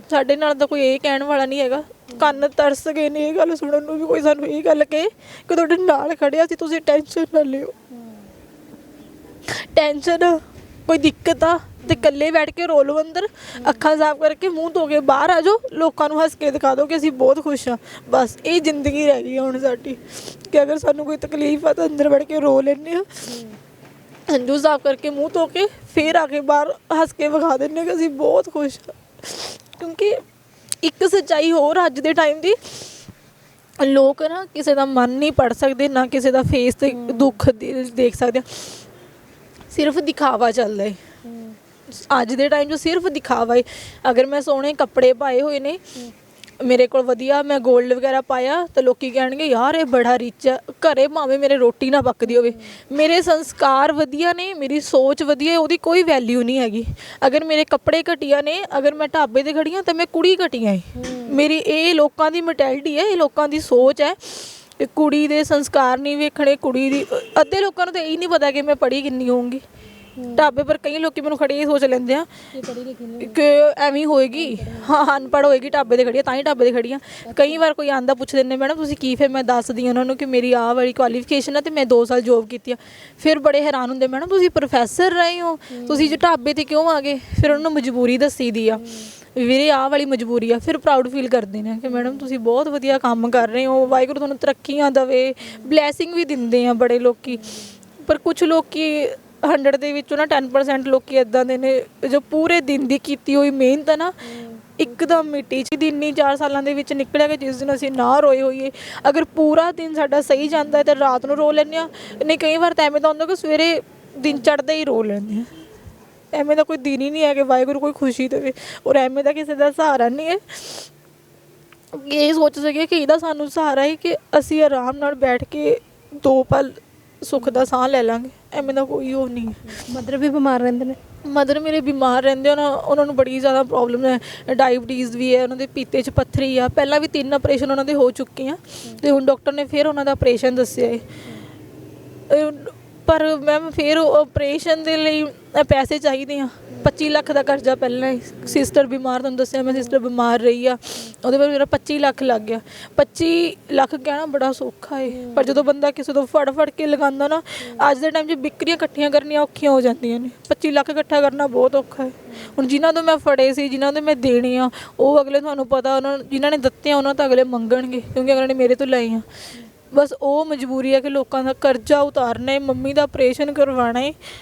ਸਾਡੇ ਨਾਲ ਤਾਂ ਕੋਈ ਇਹ ਕਹਿਣ ਵਾਲਾ ਨਹੀਂ ਹੈਗਾ। ਕੰਨ ਤਰਸ ਗਏ ਨੇ ਇਹ ਗੱਲ ਸੁਣਨ ਨੂੰ ਵੀ, ਕੋਈ ਸਾਨੂੰ ਇਹ ਗੱਲ ਕਹੇ ਕਿ ਤੁਹਾਡੇ ਨਾਲ ਖੜਿਆ ਸੀ, ਤੁਸੀਂ ਟੈਨਸ਼ਨ ਨਾ ਲਿਓ। ਟੈਨਸ਼ਨ ਕੋਈ ਦਿੱਕਤ ਆ ਤੇ ਇਕੱਲੇ ਬੈਠ ਕੇ ਰੋ ਲਓ ਅੰਦਰ, ਅੱਖਾਂ ਸਾਫ਼ ਕਰਕੇ ਮੂੰਹ ਧੋ ਕੇ ਬਾਹਰ ਆ ਜਾਓ, ਲੋਕਾਂ ਨੂੰ ਹੱਸ ਕੇ ਦਿਖਾ ਦਿਓ ਕਿ ਅਸੀਂ ਬਹੁਤ ਖੁਸ਼ ਹਾਂ। ਬਸ ਇਹ ਜ਼ਿੰਦਗੀ ਰਹਿ ਗਈ ਹੁਣ ਸਾਡੀ ਕਿ ਅਗਰ ਸਾਨੂੰ ਕੋਈ ਤਕਲੀਫ ਆ ਤਾਂ ਅੰਦਰ ਬੈਠ ਕੇ ਰੋ ਲੈਂਦੇ ਹਾਂ, ਹੰਝੂ ਸਾਫ਼ ਕਰਕੇ ਮੂੰਹ ਧੋ ਕੇ ਫਿਰ ਆ ਕੇ ਬਾਹਰ ਹੱਸ ਕੇ ਵਿਖਾ ਦਿੰਦੇ ਕਿ ਅਸੀਂ ਬਹੁਤ ਖੁਸ਼ ਹਾਂ। ਕਿਉਂਕਿ ਇੱਕ ਸੱਚਾਈ ਹੋਰ ਅੱਜ ਦੇ ਟਾਈਮ ਦੀ, ਲੋਕ ਨਾ ਕਿਸੇ ਦਾ ਮਨ ਨਹੀਂ ਪੜ੍ਹ ਸਕਦੇ, ਨਾ ਕਿਸੇ ਦਾ ਫੇਸ 'ਤੇ ਦੁੱਖ ਦੇਖ ਸਕਦੇ। ਸਿਰਫ ਦਿਖਾਵਾ ਚੱਲਦਾ ਹੈ ਅੱਜ ਦੇ ਟਾਈਮ 'ਚ, ਸਿਰਫ ਦਿਖਾਵਾ ਹੈ। ਅਗਰ ਮੈਂ ਸੋਹਣੇ ਕੱਪੜੇ ਪਾਏ ਹੋਏ ਨੇ, ਮੇਰੇ ਕੋਲ ਵਧੀਆ ਮੈਂ ਗੋਲਡ ਵਗੈਰਾ ਪਾਇਆ, ਤਾਂ ਲੋਕੀ ਕਹਿਣਗੇ ਯਾਰ ਇਹ ਬੜਾ ਰਿਚ ਹੈ। ਘਰੇ ਭਾਵੇਂ ਮੇਰੇ ਰੋਟੀ ਨਾ ਪੱਕਦੀ ਹੋਵੇ, ਮੇਰੇ ਸੰਸਕਾਰ ਵਧੀਆ ਨੇ, ਮੇਰੀ ਸੋਚ ਵਧੀਆ ਹੈ, ਉਹਦੀ ਕੋਈ ਵੈਲਿਊ ਨਹੀਂ ਹੈਗੀ। ਅਗਰ ਮੇਰੇ ਕੱਪੜੇ ਘਟੀਆ ਨੇ, ਅਗਰ ਮੈਂ ਢਾਬੇ 'ਤੇ ਖੜੀ ਹਾਂ ਤਾਂ ਮੈਂ ਕੁੜੀ ਘਟੀਆ ਹੈ। ਮੇਰੀ ਇਹ ਲੋਕਾਂ ਦੀ ਮੈਂਟੈਲਿਟੀ ਹੈ, ਇਹ ਲੋਕਾਂ ਦੀ ਸੋਚ ਹੈ। ਕੁੜੀ ਦੇ ਸੰਸਕਾਰ ਨਹੀਂ ਵੇਖਣੇ, ਕੁੜੀ ਦੀ ਅੱਧੇ ਲੋਕਾਂ ਨੂੰ ਤਾਂ ਇਹ ਨਹੀਂ ਪਤਾ ਕਿ ਮੈਂ ਪੜ੍ਹੀ ਕਿੰਨੀ ਹੋਊਂਗੀ। ਢਾਬੇ ਪਰ ਕਈ ਲੋਕੀ ਮੈਨੂੰ ਖੜੇ ਇਹ ਸੋਚ ਲੈਂਦੇ ਆ ਕਿ ਐਵੇਂ ਹੋਏਗੀ, ਹਾਂ ਅਨਪੜ੍ਹ ਹੋਏਗੀ, ਢਾਬੇ 'ਤੇ ਖੜੀ ਆ ਤਾਂ ਹੀ ਢਾਬੇ 'ਤੇ ਖੜੀ ਆ। ਕਈ ਵਾਰ ਕੋਈ ਆਂਦਾ ਪੁੱਛਦੇ ਨੇ ਮੈਡਮ ਤੁਸੀਂ ਕੀ, ਫਿਰ ਮੈਂ ਦੱਸਦੀ ਹਾਂ ਉਹਨਾਂ ਨੂੰ ਕਿ ਮੇਰੀ ਆਹ ਵਾਲੀ ਕੁਆਲੀਫਿਕੇਸ਼ਨ ਹੈ ਅਤੇ ਮੈਂ 2 ਸਾਲ ਜੋਬ ਕੀਤੀ ਆ। ਫਿਰ ਬੜੇ ਹੈਰਾਨ ਹੁੰਦੇ ਮੈਡਮ ਤੁਸੀਂ ਪ੍ਰੋਫੈਸਰ ਰਹੇ ਹੋ, ਤੁਸੀਂ ਜੇ ਢਾਬੇ 'ਤੇ ਕਿਉਂ ਆ ਗਏ? ਫਿਰ ਉਹਨਾਂ ਨੂੰ ਮਜਬੂਰੀ ਦੱਸੀ ਦੀ ਆ, ਵੀਰੇ ਆਹ ਵਾਲੀ ਮਜਬੂਰੀ ਆ। ਫਿਰ ਪ੍ਰਾਊਡ ਫੀਲ ਕਰਦੇ ਨੇ ਕਿ ਮੈਡਮ ਤੁਸੀਂ ਬਹੁਤ ਵਧੀਆ ਕੰਮ ਕਰ ਰਹੇ ਹੋ, ਵਾਹਿਗੁਰੂ ਤੁਹਾਨੂੰ ਤਰੱਕੀਆਂ ਦੇਵੇ, ਬਲੈਸਿੰਗ ਵੀ ਦਿੰਦੇ ਆ ਬੜੇ ਲੋਕੀ। ਪਰ ਕੁਛ ਲੋਕੀ 100 ਦੇ ਵਿੱਚੋਂ ਨਾ 10% ਲੋਕੀ ਇੱਦਾਂ ਦੇ ਨੇ ਜੋ ਪੂਰੇ ਦਿਨ ਦੀ ਕੀਤੀ ਹੋਈ ਮਿਹਨਤ ਨਾ ਇੱਕਦਮ ਮਿੱਟੀ 'ਚ। ਦਿਨ ਨਹੀਂ 4 ਸਾਲਾਂ ਦੇ ਵਿੱਚ ਨਿਕਲਿਆ ਕਿ ਜਿਸ ਦਿਨ ਅਸੀਂ ਨਾ ਰੋਏ ਹੋਈਏ। ਅਗਰ ਪੂਰਾ ਦਿਨ ਸਾਡਾ ਸਹੀ ਜਾਂਦਾ ਹੈ ਤਾਂ ਰਾਤ ਨੂੰ ਰੋ ਲੈਂਦੇ ਹਾਂ, ਨਹੀਂ ਕਈ ਵਾਰ ਤਾਂ ਐਵੇਂ ਦਾ ਹੁੰਦਾ ਕਿ ਸਵੇਰੇ ਦਿਨ ਚੜ੍ਹਦੇ ਹੀ ਰੋ ਲੈਂਦੇ ਹਾਂ। ਐਵੇਂ ਦਾ ਕੋਈ ਦਿਨ ਹੀ ਨਹੀਂ ਹੈ ਕਿ ਵਾਹਿਗੁਰੂ ਕੋਈ ਖੁਸ਼ੀ ਦੇਵੇ, ਔਰ ਐਵੇਂ ਦਾ ਕਿਸੇ ਦਾ ਸਹਾਰਾ ਨਹੀਂ ਹੈ। ਇਹ ਸੋਚ ਸਕੇ ਕਿ ਇਹਦਾ ਸਾਨੂੰ ਸਹਾਰਾ ਹੈ ਕਿ ਅਸੀਂ ਆਰਾਮ ਨਾਲ ਬੈਠ ਕੇ 2 ਪਲ ਸੁੱਖ ਦਾ ਸਾਹ ਲੈ ਲਾਂਗੇ, ਐਵੇਂ ਦਾ ਕੋਈ ਉਹ ਨਹੀਂ। ਮਦਰ ਵੀ ਬਿਮਾਰ ਰਹਿੰਦੇ ਨੇ? ਮਦਰ ਮੇਰੇ ਬਿਮਾਰ ਰਹਿੰਦੇ, ਉਹਨਾਂ ਨੂੰ ਬੜੀ ਜ਼ਿਆਦਾ ਪ੍ਰੋਬਲਮ ਹੈ, ਡਾਇਬਟੀਜ਼ ਵੀ ਹੈ, ਉਹਨਾਂ ਦੇ ਪੀਤੇ 'ਚ ਪੱਥਰੀ ਆ। ਪਹਿਲਾਂ ਵੀ 3 ਆਪਰੇਸ਼ਨ ਉਹਨਾਂ ਦੇ ਹੋ ਚੁੱਕੇ ਆ ਅਤੇ ਹੁਣ ਡਾਕਟਰ ਨੇ ਫਿਰ ਉਹਨਾਂ ਦਾ ਆਪਰੇਸ਼ਨ ਦੱਸਿਆ ਹੈ। ਪਰ ਮੈਮ ਫਿਰ ਆਪਰੇਸ਼ਨ ਦੇ ਲਈ ਪੈਸੇ ਚਾਹੀਦੇ ਆ। 25 ਲੱਖ ਦਾ ਕਰਜ਼ਾ ਪਹਿਲਾਂ ਹੀ, ਸਿਸਟਰ ਬਿਮਾਰ, ਤੁਹਾਨੂੰ ਦੱਸਿਆ ਮੈਂ ਸਿਸਟਰ ਬਿਮਾਰ ਰਹੀ ਆ, ਉਹਦੇ ਬਾਅਦ ਮੇਰਾ 25 ਲੱਖ ਲੱਗ ਗਿਆ। 25 ਲੱਖ ਕਹਿਣਾ ਬੜਾ ਸੌਖਾ ਹੈ, ਪਰ ਜਦੋਂ ਬੰਦਾ ਕਿਸੇ ਤੋਂ ਫੜ ਕੇ ਲਗਾਉਂਦਾ ਨਾ, ਅੱਜ ਦੇ ਟਾਈਮ 'ਚ ਬਿਕਰੀਆਂ ਇਕੱਠੀਆਂ ਕਰਨੀਆਂ ਔਖੀਆਂ ਹੋ ਜਾਂਦੀਆਂ ਨੇ। 25 ਲੱਖ ਇਕੱਠਾ ਕਰਨਾ ਬਹੁਤ ਔਖਾ ਹੈ। ਹੁਣ ਜਿਨ੍ਹਾਂ ਤੋਂ ਮੈਂ ਫੜੇ ਸੀ, ਜਿਨ੍ਹਾਂ ਤੋਂ ਮੈਂ ਦੇਣੇ ਆ, ਉਹ ਅਗਲੇ ਤੁਹਾਨੂੰ ਪਤਾ ਉਹਨਾਂ ਜਿਨ੍ਹਾਂ ਨੇ ਦਿੱਤੇ ਆ ਉਹਨਾਂ ਤਾਂ ਅਗਲੇ ਮੰਗਣਗੇ, ਕਿਉਂਕਿ ਅਗਲੇ ਨੇ ਮੇਰੇ ਤੋਂ ਲਏ ਆ। ਬਸ ਉਹ ਮਜਬੂਰੀ ਹੈ ਕਿ ਲੋਕਾਂ ਦਾ ਕਰਜ਼ਾ ਉਤਾਰਨਾ ਹੈ, ਮੰਮੀ ਦਾ ਆਪਰੇਸ਼ਨ ਕਰਵਾਉਣਾ ਹੈ,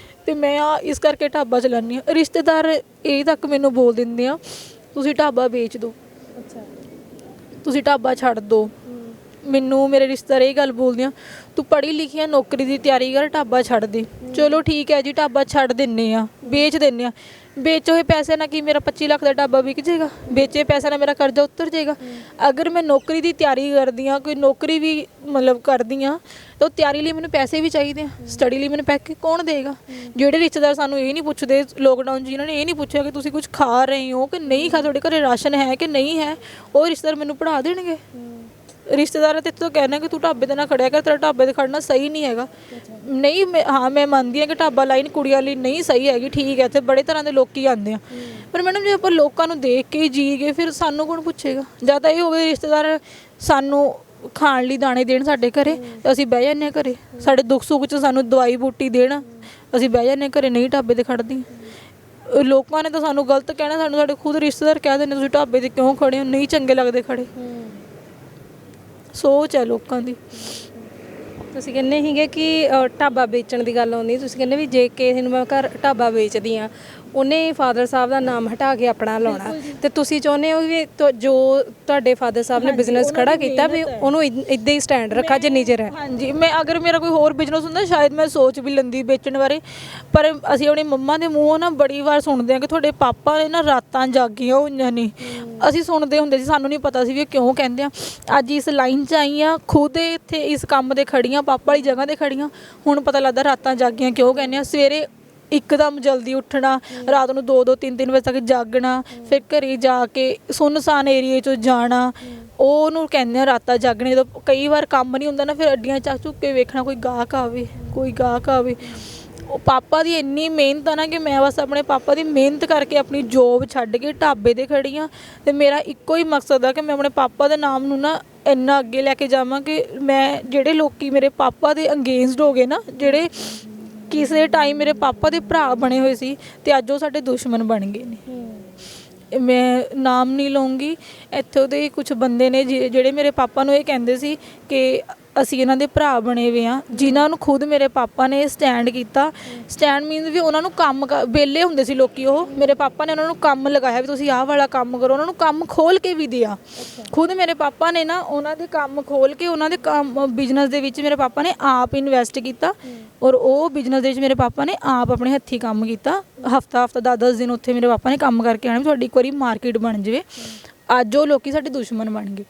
ਤੇ ਮੈਂ ਆ ਇਸ ਕਰਕੇ ਢਾਬਾ ਚਲਾਉਂਦੀ ਹਾਂ। ਰਿਸ਼ਤੇਦਾਰ ਇਹ ਤੱਕ ਮੈਨੂੰ ਬੋਲ ਦਿੰਦੇ ਆ ਤੁਸੀਂ ਢਾਬਾ ਵੇਚ ਦਿਓ, ਅੱਛਾ, ਤੁਸੀਂ ਢਾਬਾ ਛੱਡ ਦਿਓ। ਮੈਨੂੰ ਮੇਰੇ ਰਿਸ਼ਤੇਦਾਰ ਇਹ ਗੱਲ ਬੋਲਦੇ ਆ ਤੂੰ ਪੜ੍ਹੀ ਲਿਖੀ ਆ, ਨੌਕਰੀ ਦੀ ਤਿਆਰੀ ਕਰ, ਢਾਬਾ ਛੱਡ ਦੇ। ਚਲੋ ਠੀਕ ਹੈ ਜੀ, ਢਾਬਾ ਛੱਡ ਦਿੰਨੇ ਆ, ਵੇਚ ਦਿੰਨੇ ਆ। ਵੇਚੇ ਹੋਏ ਪੈਸੇ ਨਾਲ ਕੀ ਮੇਰਾ 25 ਲੱਖ ਦਾ ਢਾਬਾ ਵਿਕ ਜਾਏਗਾ? ਵੇਚੇ ਪੈਸੇ ਨਾਲ ਮੇਰਾ ਕਰਜ਼ਾ ਉਤਰ ਜਾਏਗਾ? ਅਗਰ ਮੈਂ ਨੌਕਰੀ ਦੀ ਤਿਆਰੀ ਕਰਦੀ ਹਾਂ, ਕੋਈ ਨੌਕਰੀ ਵੀ ਮਤਲਬ ਕਰਦੀ ਹਾਂ, ਤਾਂ ਉਹ ਤਿਆਰੀ ਲਈ ਮੈਨੂੰ ਪੈਸੇ ਵੀ ਚਾਹੀਦੇ ਆ। ਸਟੱਡੀ ਲਈ ਮੈਨੂੰ ਪੈਸੇ ਕੌਣ ਦੇਗਾ? ਜਿਹੜੇ ਰਿਸ਼ਤੇਦਾਰ ਸਾਨੂੰ ਇਹ ਨਹੀਂ ਪੁੱਛਦੇ ਲੋਕਡਾਊਨ 'ਚ, ਜਿਨ੍ਹਾਂ ਨੇ ਇਹ ਨਹੀਂ ਪੁੱਛਿਆ ਕਿ ਤੁਸੀਂ ਕੁਝ ਖਾ ਰਹੇ ਹੋ ਕਿ ਨਹੀਂ ਖਾ, ਤੁਹਾਡੇ ਘਰੇ ਰਾਸ਼ਨ ਹੈ ਕਿ ਨਹੀਂ ਹੈ, ਉਹ ਰਿਸ਼ਤੇਦਾਰ ਮੈਨੂੰ ਪੜ੍ਹਾ ਦੇਣਗੇ। ਰਿਸ਼ਤੇਦਾਰਾਂ ਤੇ ਤੋਂ ਕਹਿਣਾ ਕਿ ਤੂੰ ਢਾਬੇ 'ਤੇ ਨਾ ਖੜਿਆ ਕਰ, ਤੇਰਾ ਢਾਬੇ 'ਤੇ ਖੜਨਾ ਸਹੀ ਨਹੀਂ ਹੈਗਾ। ਨਹੀਂ ਮੈਂ ਮੰਨਦੀ ਹਾਂ ਕਿ ਢਾਬਾ ਲਾਈਨ ਕੁੜੀਆਂ ਲਈ ਨਹੀਂ ਸਹੀ ਹੈਗੀ, ਠੀਕ ਹੈ, ਇੱਥੇ ਬੜੇ ਤਰ੍ਹਾਂ ਦੇ ਲੋਕੀ ਆਉਂਦੇ ਆ, ਪਰ ਮੈਡਮ ਜੇ ਆਪਾਂ ਲੋਕਾਂ ਨੂੰ ਦੇਖ ਕੇ ਜੀ ਗਏ ਫਿਰ ਸਾਨੂੰ ਕੌਣ ਪੁੱਛੇਗਾ? ਜਾਂ ਤਾਂ ਇਹ ਹੋਵੇ ਰਿਸ਼ਤੇਦਾਰ ਸਾਨੂੰ ਖਾਣ ਲਈ ਦਾਣੇ ਦੇਣ ਸਾਡੇ ਘਰੇ, ਅਸੀਂ ਬਹਿ ਜਾਂਦੇ ਹਾਂ ਘਰੇ, ਸਾਡੇ ਦੁੱਖ ਸੁੱਖ 'ਚ ਸਾਨੂੰ ਦਵਾਈ ਬੂਟੀ ਦੇਣ, ਅਸੀਂ ਬਹਿ ਜਾਂਦੇ ਹਾਂ ਘਰੇ, ਨਹੀਂ ਢਾਬੇ 'ਤੇ ਖੜਦੀ। ਲੋਕਾਂ ਨੇ ਤਾਂ ਸਾਨੂੰ ਗਲਤ ਕਹਿਣਾ, ਸਾਨੂੰ ਸਾਡੇ ਖੁਦ ਰਿਸ਼ਤੇਦਾਰ ਕਹਿ ਦਿੰਦੇ ਤੁਸੀਂ ਢਾਬੇ 'ਤੇ ਕਿਉਂ ਖੜੇ ਹੋ, ਨਹੀਂ ਚੰਗੇ ਲੱਗਦੇ ਖੜੇ। ਸੋਚ ਹੈ ਲੋਕਾਂ ਦੀ। ਤੁਸੀਂ ਕਹਿੰਦੇ ਸੀਗੇ ਕਿ ਢਾਬਾ ਵੇਚਣ ਦੀ ਗੱਲ ਆਉਂਦੀ, ਤੁਸੀਂ ਕਹਿੰਦੇ ਵੀ ਜੇ ਕਿਸੇ ਨੂੰ ਮੈਂ ਘਰ ਢਾਬਾ ਵੇਚਦੀ ਹਾਂ, ਉਹਨੇ ਫਾਦਰ ਸਾਹਿਬ ਦਾ ਨਾਮ ਹਟਾ ਕੇ ਆਪਣਾ ਲਾਉਣਾ, ਤੇ ਤੁਸੀਂ ਚਾਹੁੰਦੇ ਹੋ ਵੀ ਜੋ ਤੁਹਾਡੇ ਫਾਦਰ ਸਾਹਿਬ ਨੇ ਬਿਜ਼ਨਸ ਖੜਾ ਕੀਤਾ ਵੀ ਉਹਨੂੰ ਇੱਦਾਂ ਹੀ ਸਟੈਂਡ ਰੱਖਾ ਜਿੰਨੀ ਚਿਰ ਹੈ? ਹਾਂਜੀ, ਮੈਂ ਅਗਰ ਮੇਰਾ ਕੋਈ ਹੋਰ ਬਿਜ਼ਨਸ ਹੁੰਦਾ ਸ਼ਾਇਦ ਮੈਂ ਸੋਚ ਵੀ ਲੈਂਦੀ ਵੇਚਣ ਬਾਰੇ, ਪਰ ਅਸੀਂ ਆਪਣੀ ਮੰਮਾ ਦੇ ਮੂੰਹੋਂ ਨਾ ਬੜੀ ਵਾਰ ਸੁਣਦੇ ਹਾਂ ਕਿ ਤੁਹਾਡੇ ਪਾਪਾ ਨੇ ਨਾ ਰਾਤਾਂ ਜਾਗੀਆਂ ਹੋਈਆਂ ਨੇ। ਅਸੀਂ ਸੁਣਦੇ ਹੁੰਦੇ ਸੀ, ਸਾਨੂੰ ਨਹੀਂ ਪਤਾ ਸੀ ਵੀ ਇਹ ਕਿਉਂ ਕਹਿੰਦੇ ਆ। ਅੱਜ ਇਸ ਲਾਈਨ 'ਚ ਆਈ ਹਾਂ, ਖੁਦ ਇੱਥੇ ਇਸ ਕੰਮ ਦੇ ਖੜੀ ਹਾਂ, ਪਾਪਾ ਵਾਲੀ ਜਗ੍ਹਾ 'ਤੇ ਖੜੀ ਹਾਂ, ਹੁਣ ਪਤਾ ਲੱਗਦਾ ਰਾਤਾਂ ਜਾਗੀਆਂ ਕਿਉਂ ਕਹਿੰਦੇ ਆ। ਸਵੇਰੇ ਇੱਕਦਮ ਜਲਦੀ ਉੱਠਣਾ, ਰਾਤ ਨੂੰ 2-2 3-3 ਵਜੇ ਤੱਕ ਜਾਗਣਾ, ਫਿਰ ਘਰੇ ਜਾ ਕੇ ਸੁੰਨਸਾਨ ਏਰੀਏ 'ਚ ਜਾਣਾ, ਉਹਨੂੰ ਕਹਿੰਦੇ ਆ ਰਾਤਾਂ ਜਾਗਣੇ। ਜਦੋਂ ਕਈ ਵਾਰ ਕੰਮ ਨਹੀਂ ਹੁੰਦਾ ਨਾ, ਫਿਰ ਅੱਡੀਆਂ ਚੱਕ ਚੁੱਕ ਕੇ ਵੇਖਣਾ ਕੋਈ ਗਾਹਕ ਆਵੇ, ਕੋਈ ਗਾਹਕ ਆਵੇ। ਉਹ ਪਾਪਾ ਦੀ ਇੰਨੀ ਮਿਹਨਤ ਆ ਨਾ ਕਿ ਮੈਂ ਬਸ ਆਪਣੇ ਪਾਪਾ ਦੀ ਮਿਹਨਤ ਕਰਕੇ ਆਪਣੀ ਜੋਬ ਛੱਡ ਕੇ ਢਾਬੇ 'ਤੇ ਖੜੀ ਹਾਂ, ਅਤੇ ਮੇਰਾ ਇੱਕੋ ਹੀ ਮਕਸਦ ਆ ਕਿ ਮੈਂ ਆਪਣੇ ਪਾਪਾ ਦੇ ਨਾਮ ਨੂੰ ਨਾ ਇੰਨਾ ਅੱਗੇ ਲੈ ਕੇ ਜਾਵਾਂ ਕਿ ਮੈਂ ਜਿਹੜੇ ਲੋਕੀ ਮੇਰੇ ਪਾਪਾ ਦੇ ਅੰਗੇਜਡ ਹੋ ਗਏ ਨਾ, ਜਿਹੜੇ ਕਿਸੇ ਟਾਈਮ ਮੇਰੇ ਪਾਪਾ ਦੇ ਭਰਾ ਬਣੇ ਹੋਏ ਸੀ, ਅਤੇ ਅੱਜ ਉਹ ਸਾਡੇ ਦੁਸ਼ਮਣ ਬਣ ਗਏ ਨੇ। ਮੈਂ ਨਾਮ ਨਹੀਂ ਲਊਂਗੀ, ਇੱਥੋਂ ਦੇ ਕੁਝ ਬੰਦੇ ਨੇ ਜਿਹੜੇ ਮੇਰੇ ਪਾਪਾ ਨੂੰ ਇਹ ਕਹਿੰਦੇ ਸੀ ਕਿ ਅਸੀਂ ਇਹਨਾਂ ਦੇ ਭਰਾ ਬਣੇ ਹੋਏ ਹਾਂ, ਜਿਨ੍ਹਾਂ ਨੂੰ ਖੁਦ ਮੇਰੇ ਪਾਪਾ ਨੇ ਸਟੈਂਡ ਕੀਤਾ। ਸਟੈਂਡ ਮੀਨਸ ਵੀ ਉਹਨਾਂ ਨੂੰ ਕੰਮ ਵਿਹਲੇ ਹੁੰਦੇ ਸੀ ਲੋਕੀ, ਉਹ ਮੇਰੇ ਪਾਪਾ ਨੇ ਉਹਨਾਂ ਨੂੰ ਕੰਮ ਲਗਾਇਆ ਵੀ ਤੁਸੀਂ ਆਹ ਵਾਲਾ ਕੰਮ ਕਰੋ, ਉਹਨਾਂ ਨੂੰ ਕੰਮ ਖੋਲ੍ਹ ਕੇ ਵੀ ਦਿਆ। ਖੁਦ ਮੇਰੇ ਪਾਪਾ ਨੇ ਨਾ ਉਹਨਾਂ ਦੇ ਕੰਮ ਖੋਲ੍ਹ ਕੇ, ਉਹਨਾਂ ਦੇ ਕੰਮ ਬਿਜ਼ਨਸ ਦੇ ਵਿੱਚ ਮੇਰੇ ਪਾਪਾ ਨੇ ਆਪ ਇਨਵੈਸਟ ਕੀਤਾ, ਔਰ ਉਹ ਬਿਜ਼ਨਸ ਦੇ ਵਿੱਚ ਮੇਰੇ ਪਾਪਾ ਨੇ ਆਪ ਆਪਣੇ ਹੱਥੀਂ ਕੰਮ ਕੀਤਾ। ਹਫਤਾ 10-10 ਦਿਨ ਉੱਥੇ ਮੇਰੇ ਪਾਪਾ ਨੇ ਕੰਮ ਕਰਕੇ ਆਉਣਾ ਵੀ ਤੁਹਾਡੀ ਇੱਕ ਵਾਰੀ ਮਾਰਕੀਟ ਬਣ ਜਾਵੇ। ਅੱਜ ਉਹ ਲੋਕੀ ਸਾਡੇ ਦੁਸ਼ਮਣ ਬਣ ਗਏ।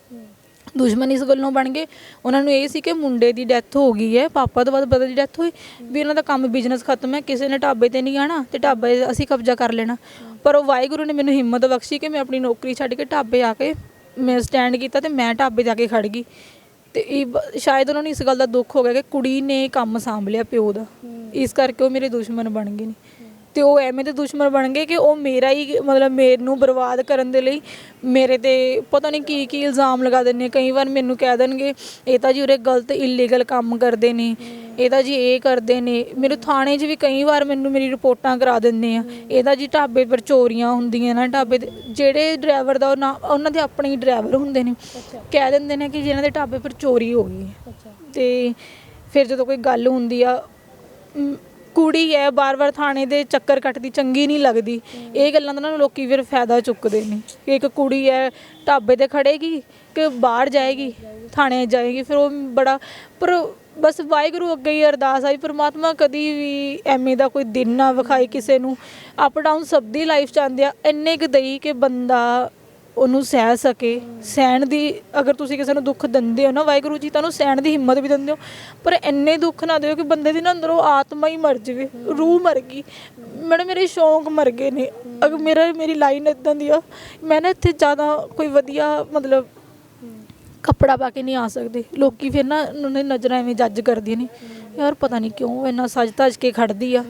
ਦੁਸ਼ਮਣ ਇਸ ਗੱਲੋਂ ਬਣ ਗਏ, ਉਹਨਾਂ ਨੂੰ ਇਹ ਸੀ ਕਿ ਮੁੰਡੇ ਦੀ ਡੈਥ ਹੋ ਗਈ ਹੈ, ਪਾਪਾ ਤੋਂ ਬਾਅਦ ਬ੍ਰਦਰ ਦੀ ਡੈਥ ਹੋਈ, ਵੀ ਉਹਨਾਂ ਦਾ ਕੰਮ ਬਿਜ਼ਨਸ ਖਤਮ ਹੈ, ਕਿਸੇ ਨੇ ਢਾਬੇ 'ਤੇ ਨਹੀਂ ਆਉਣਾ ਅਤੇ ਢਾਬੇ ਅਸੀਂ ਕਬਜ਼ਾ ਕਰ ਲੈਣਾ। ਪਰ ਉਹ ਵਾਹਿਗੁਰੂ ਨੇ ਮੈਨੂੰ ਹਿੰਮਤ ਬਖਸ਼ੀ ਕਿ ਮੈਂ ਆਪਣੀ ਨੌਕਰੀ ਛੱਡ ਕੇ ਢਾਬੇ ਆ ਕੇ ਮੈਂ ਸਟੈਂਡ ਕੀਤਾ, ਅਤੇ ਮੈਂ ਢਾਬੇ ਜਾ ਕੇ ਖੜ੍ਹ ਗਈ। ਅਤੇ ਇਹ ਸ਼ਾਇਦ ਉਹਨਾਂ ਨੂੰ ਇਸ ਗੱਲ ਦਾ ਦੁੱਖ ਹੋ ਗਿਆ ਕਿ ਕੁੜੀ ਨੇ ਕੰਮ ਸਾਂਭ ਲਿਆ ਪਿਓ ਦਾ, ਇਸ ਕਰਕੇ ਉਹ ਮੇਰੇ ਦੁਸ਼ਮਣ ਬਣ ਗਏ ਨੇ। ਅਤੇ ਉਹ ਐਵੇਂ ਦੇ ਦੁਸ਼ਮਣ ਬਣ ਗਏ ਕਿ ਉਹ ਮੇਰਾ ਹੀ ਮਤਲਬ ਮੈਨੂੰ ਬਰਬਾਦ ਕਰਨ ਦੇ ਲਈ ਮੇਰੇ 'ਤੇ ਪਤਾ ਨਹੀਂ ਕੀ ਕੀ ਇਲਜ਼ਾਮ ਲਗਾ ਦਿੰਦੇ। ਕਈ ਵਾਰ ਮੈਨੂੰ ਕਹਿ ਦੇਣਗੇ ਇਹ ਤਾਂ ਜੀ ਉਰੇ ਗਲਤ ਇਲੀਗਲ ਕੰਮ ਕਰਦੇ ਨੇ, ਇਹ ਤਾਂ ਜੀ ਇਹ ਕਰਦੇ ਨੇ। ਮੇਰੇ ਥਾਣੇ 'ਚ ਵੀ ਕਈ ਵਾਰ ਮੈਨੂੰ ਮੇਰੀ ਰਿਪੋਰਟਾਂ ਕਰਾ ਦਿੰਦੇ ਆ, ਇਹ ਤਾਂ ਜੀ ਢਾਬੇ ਪਰ ਚੋਰੀਆਂ ਹੁੰਦੀਆਂ ਨਾ, ਢਾਬੇ 'ਤੇ ਜਿਹੜੇ ਡਰਾਈਵਰ ਦਾ ਉਹ ਨਾ ਉਹਨਾਂ ਦੇ ਆਪਣੇ ਹੀ ਡਰਾਈਵਰ ਹੁੰਦੇ ਨੇ, ਕਹਿ ਦਿੰਦੇ ਨੇ ਕਿ ਜਿਹਨਾਂ ਦੇ ਢਾਬੇ ਪਰ ਚੋਰੀ ਹੋ ਗਈ। ਅਤੇ ਫਿਰ ਜਦੋਂ ਕੋਈ ਗੱਲ ਹੁੰਦੀ ਆ, ਕੁੜੀ ਹੈ ਬਾਰ-ਬਾਰ ਥਾਣੇ ਦੇ ਚੱਕਰ ਕੱਟਦੀ ਚੰਗੀ ਨਹੀਂ ਲੱਗਦੀ, ਇਹ ਗੱਲਾਂ ਦਾ ਨਾ ਲੋਕੀ ਫਿਰ ਫਾਇਦਾ ਚੁੱਕਦੇ ਨੇ ਕਿ ਇੱਕ ਕੁੜੀ ਹੈ ਢਾਬੇ 'ਤੇ ਖੜੇਗੀ ਕਿ ਬਾਹਰ ਜਾਏਗੀ, ਥਾਣੇ ਜਾਏਗੀ। ਫਿਰ ਉਹ ਬੜਾ, ਪਰ ਬਸ ਵਾਹਿਗੁਰੂ ਅੱਗੇ ਹੀ ਅਰਦਾਸ ਆਈ ਪਰਮਾਤਮਾ ਕਦੀ ਵੀ ਐਵੇਂ ਦਾ ਕੋਈ ਦਿਨ ਨਾ ਵਿਖਾਏ ਕਿਸੇ ਨੂੰ। ਅਪ ਡਾਊਨ ਸਭ ਦੀ ਲਾਈਫ 'ਚ ਆਉਂਦੇ ਆ, ਇੰਨੇ ਕੁ ਦਈ ਕਿ ਬੰਦਾ ਉਹਨੂੰ ਸਹਿ ਸਕੇ। ਸਹਿਣ ਦੀ ਅਗਰ ਤੁਸੀਂ ਕਿਸੇ ਨੂੰ ਦੁੱਖ ਦਿੰਦੇ ਹੋ ਨਾ, ਵਾਹਿਗੁਰੂ ਜੀ ਤੁਹਾਨੂੰ ਸਹਿਣ ਦੀ ਹਿੰਮਤ ਵੀ ਦਿੰਦੇ ਹੋ, ਪਰ ਇੰਨੇ ਦੁੱਖ ਨਾ ਦਿਓ ਕਿ ਬੰਦੇ ਦੀ ਨਾ ਅੰਦਰੋਂ ਆਤਮਾ ਹੀ ਮਰ ਜਾਵੇ, ਰੂਹ ਮਰ ਗਈ। ਮੈਡਮ ਮੇਰੇ ਸ਼ੌਂਕ ਮਰ ਗਏ ਨੇ। ਅਗਰ ਮੇਰੀ ਲਾਈਨ ਇੱਦਾਂ ਦੀ ਆ, ਮੈਂ ਨਾ ਇੱਥੇ ਜ਼ਿਆਦਾ ਕੋਈ ਵਧੀਆ ਮਤਲਬ ਕੱਪੜਾ ਪਾ ਕੇ ਨਹੀਂ ਆ ਸਕਦੇ। ਲੋਕੀ ਫਿਰ ਨਾ ਉਹਨਾਂ ਦੀ ਨਜ਼ਰਾਂ ਐਵੇਂ ਜੱਜ ਕਰਦੀਆਂ ਨੇ, ਯਾਰ ਪਤਾ ਨਹੀਂ ਕਿਉਂ ਇੰਨਾ ਸੱਜ ਧੱਜ ਕੇ ਖੜਦੀ ਆ,